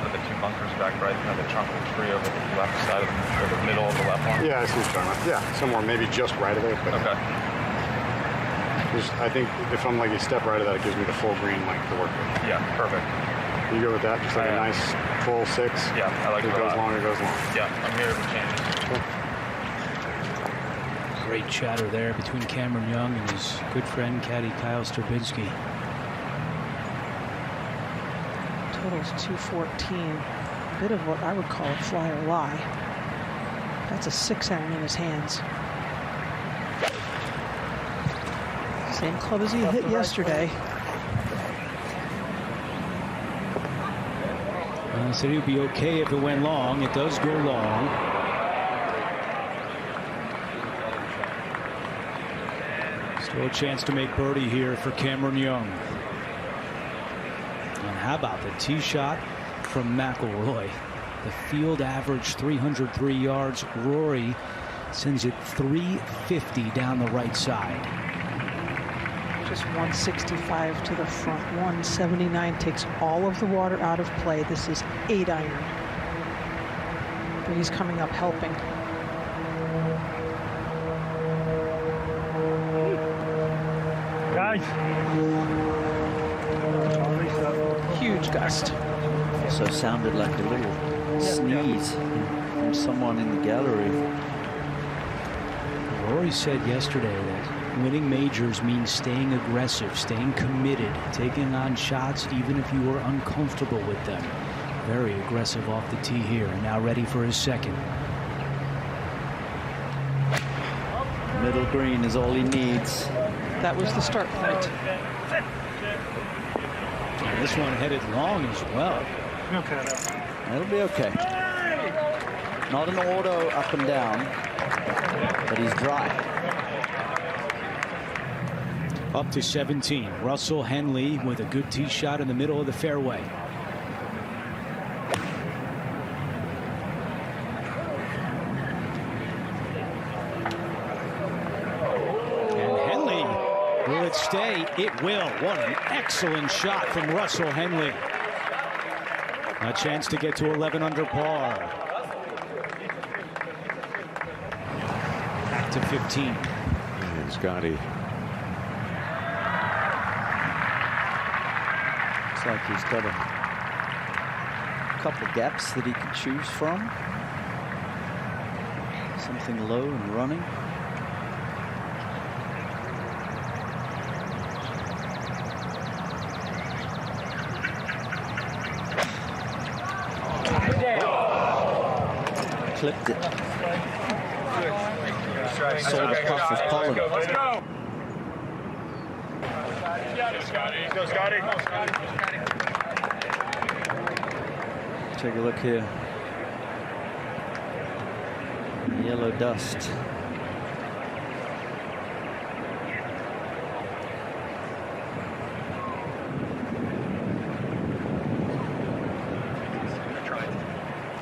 Speaker 13: The 2 bunkers back right, and the trunk will tree over the left side of the middle of the left one.
Speaker 6: Yeah, I see what you're talking about. Yeah, somewhere maybe just right of it. But
Speaker 13: okay.
Speaker 6: I think if I'm like a step right of that, it gives me the full green length to work with.
Speaker 13: Yeah, perfect.
Speaker 6: You go with that, just like a nice 12-6.
Speaker 13: Yeah, I like it.
Speaker 6: It goes long, it goes long.
Speaker 13: Yeah, I'm here for changes.
Speaker 6: Cool.
Speaker 1: Great chatter there between Cameron Young and his good friend caddy Kyle Stravinsky.
Speaker 7: Total's 214. A bit of what I would call a fly or lie. That's a 6-iron in his hands. Same club as he hit yesterday.
Speaker 1: I said he would be okay if it went long. It does go long. Still a chance to make birdie here for Cameron Young. And how about the tee shot from McIlroy? The field average 303 yards. Rory sends it 350 down the right side.
Speaker 7: Just 165 to the front. 179 takes all of the water out of play. This is 8-iron. But he's coming up helping.
Speaker 6: Guys.
Speaker 7: Huge gust.
Speaker 12: Also sounded like a little sneeze from someone in the gallery.
Speaker 1: Rory said yesterday that winning majors means staying aggressive, staying committed, taking on shots even if you are uncomfortable with them. Very aggressive off the tee here, and now ready for his second.
Speaker 12: Middle green is all he needs.
Speaker 7: That was the start point.
Speaker 1: And this one headed long as well.
Speaker 12: It'll be okay. Not an auto up and down, but he's dry.
Speaker 1: Up to 17. Russell Henley with a good tee shot in the middle of the fairway. And Henley will it stay? It will. What an excellent shot from Russell Henley. A chance to get to 11 under par. Back to 15.
Speaker 10: And Scotty.
Speaker 12: Looks like he's got a couple gaps that he can choose from. Something low and running. Clipped it. Saw the puff of Collin.
Speaker 6: Let's go. Let's go, Scotty.
Speaker 12: Take a look here. Yellow dust.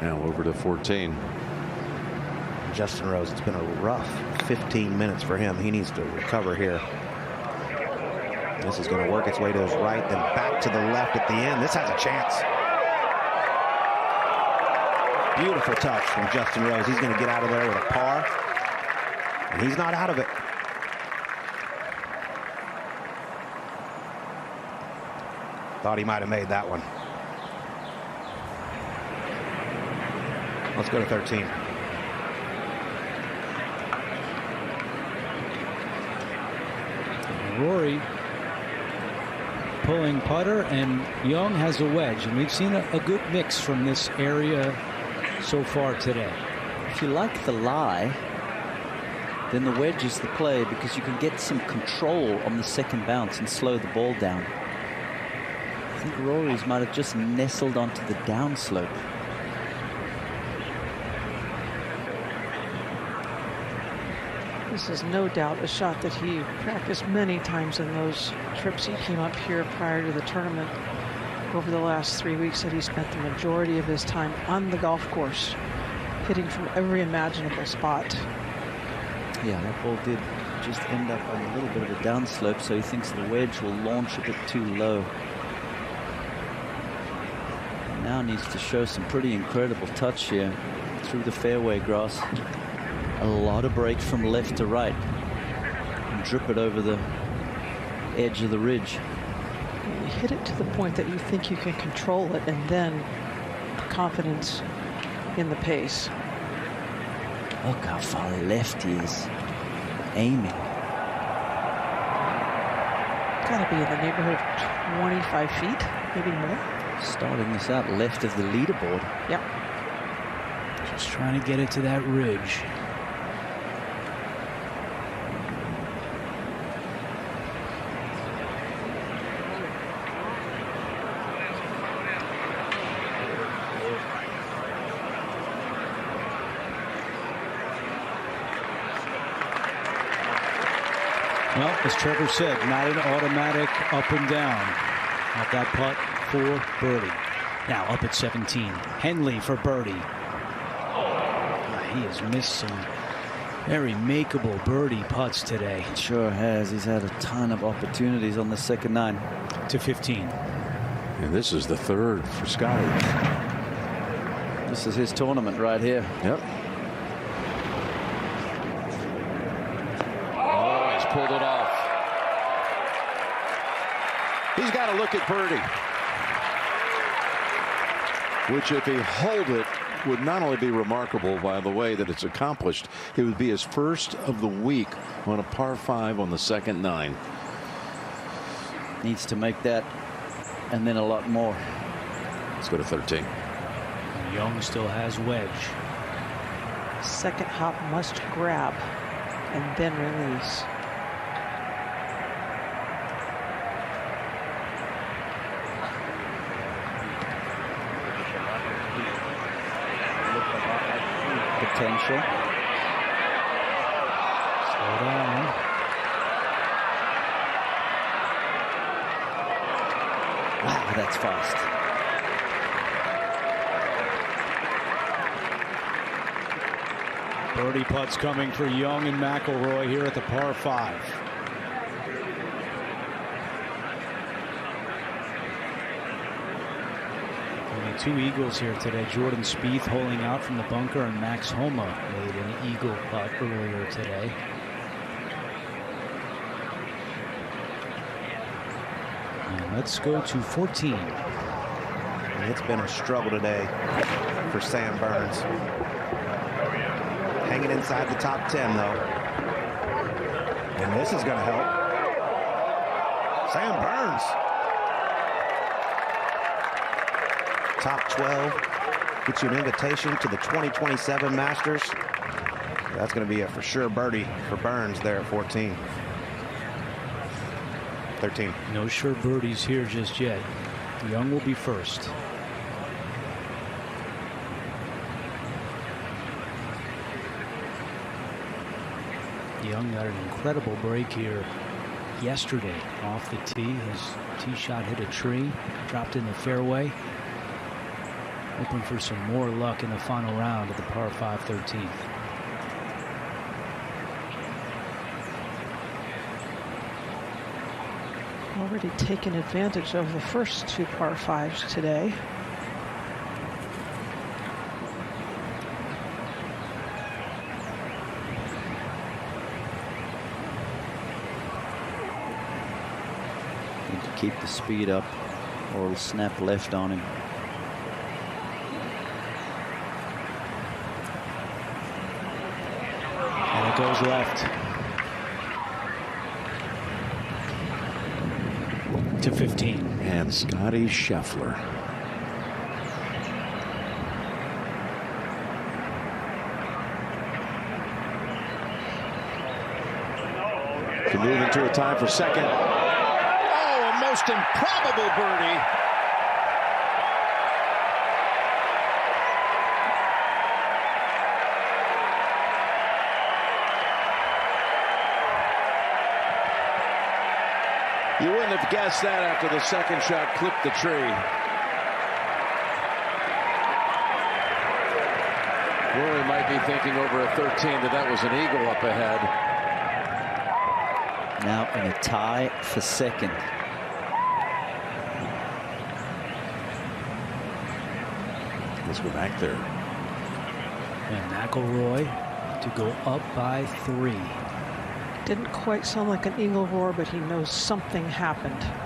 Speaker 10: Now over to 14.
Speaker 15: Justin Rose, it's been a rough 15 minutes for him. He needs to recover here. This is going to work its way to his right, then back to the left at the end. This has a chance. Beautiful touch from Justin Rose. He's going to get out of there with a par. And he's not out of it. Thought he might have made that one. Let's go to 13.
Speaker 1: Rory pulling putter, and Young has a wedge, and we've seen a good mix from this area so far today.
Speaker 12: If you like the lie, then the wedge is the play, because you can get some control on the second bounce and slow the ball down. I think Rory's might have just nestled onto the downslope.
Speaker 7: This is no doubt a shot that he practiced many times in those trips he came up here prior to the tournament. Over the last 3 weeks that he spent the majority of his time on the golf course, hitting from every imaginable spot.
Speaker 12: Yeah, that ball did just end up on a little bit of a downslope, so he thinks the wedge will launch a bit too low. Now needs to show some pretty incredible touch here through the fairway grass. A lot of break from left to right and drip it over the edge of the ridge.
Speaker 7: You hit it to the point that you think you can control it, and then confidence in the pace.
Speaker 12: Look how far left he is aiming.
Speaker 7: Gotta be in the neighborhood of 25 feet, maybe more.
Speaker 12: Starting this out left of the leaderboard.
Speaker 7: Yep.
Speaker 1: Just trying to get it to that ridge. Well, as Trevor said, not an automatic up and down. Not that putt for birdie. Now up at 17. Henley for birdie. He has missed some very makeable birdie putts today.
Speaker 12: Sure has. He's had a ton of opportunities on the second 9.
Speaker 1: To 15.
Speaker 10: And this is the third for Scotty.
Speaker 12: This is his tournament right here.
Speaker 10: Yep. Pulled it off. He's got to look at birdie, which, if he hold it, would not only be remarkable by the way that it's accomplished, it would be his first of the week on a par 5 on the second 9.
Speaker 12: Needs to make that and then a lot more.
Speaker 10: Let's go to 13.
Speaker 1: Young still has wedge.
Speaker 7: Second hop must grab and then release.
Speaker 12: Potential.
Speaker 1: Slow down.
Speaker 12: Wow, that's fast.
Speaker 1: Birdie putts coming for Young and McIlroy here at the par 5. 2 eagles here today. Jordan Spieth holing out from the bunker, and Max Homa made an eagle putt earlier today. And let's go to 14.
Speaker 15: It's been a struggle today for Sam Burns. Hanging inside the top 10, though. And this is going to help. Sam Burns. Top 12 gets you an invitation to the 2027 Masters. That's going to be a for sure birdie for Burns there at 14. 13.
Speaker 1: No sure birdies here just yet. Young will be first. Young got an incredible break here yesterday off the tee. His tee shot hit a tree, dropped in the fairway. Hoping for some more luck in the final round of the par 5 13th.
Speaker 7: Already taken advantage of the first 2 par 5s today.
Speaker 12: Need to keep the speed up or it'll snap left on him.
Speaker 1: And it goes left. To 15.
Speaker 10: And Scotty Scheffler. To move into a tie for second. Oh, a most improbable birdie. You wouldn't have guessed that after the second shot clipped the tree. Rory might be thinking over a 13 that was an eagle up ahead.
Speaker 12: Now in a tie for second.
Speaker 10: Let's go back there.
Speaker 1: And McIlroy to go up by 3.
Speaker 7: Didn't quite sound like an eagle roar, but he knows something happened.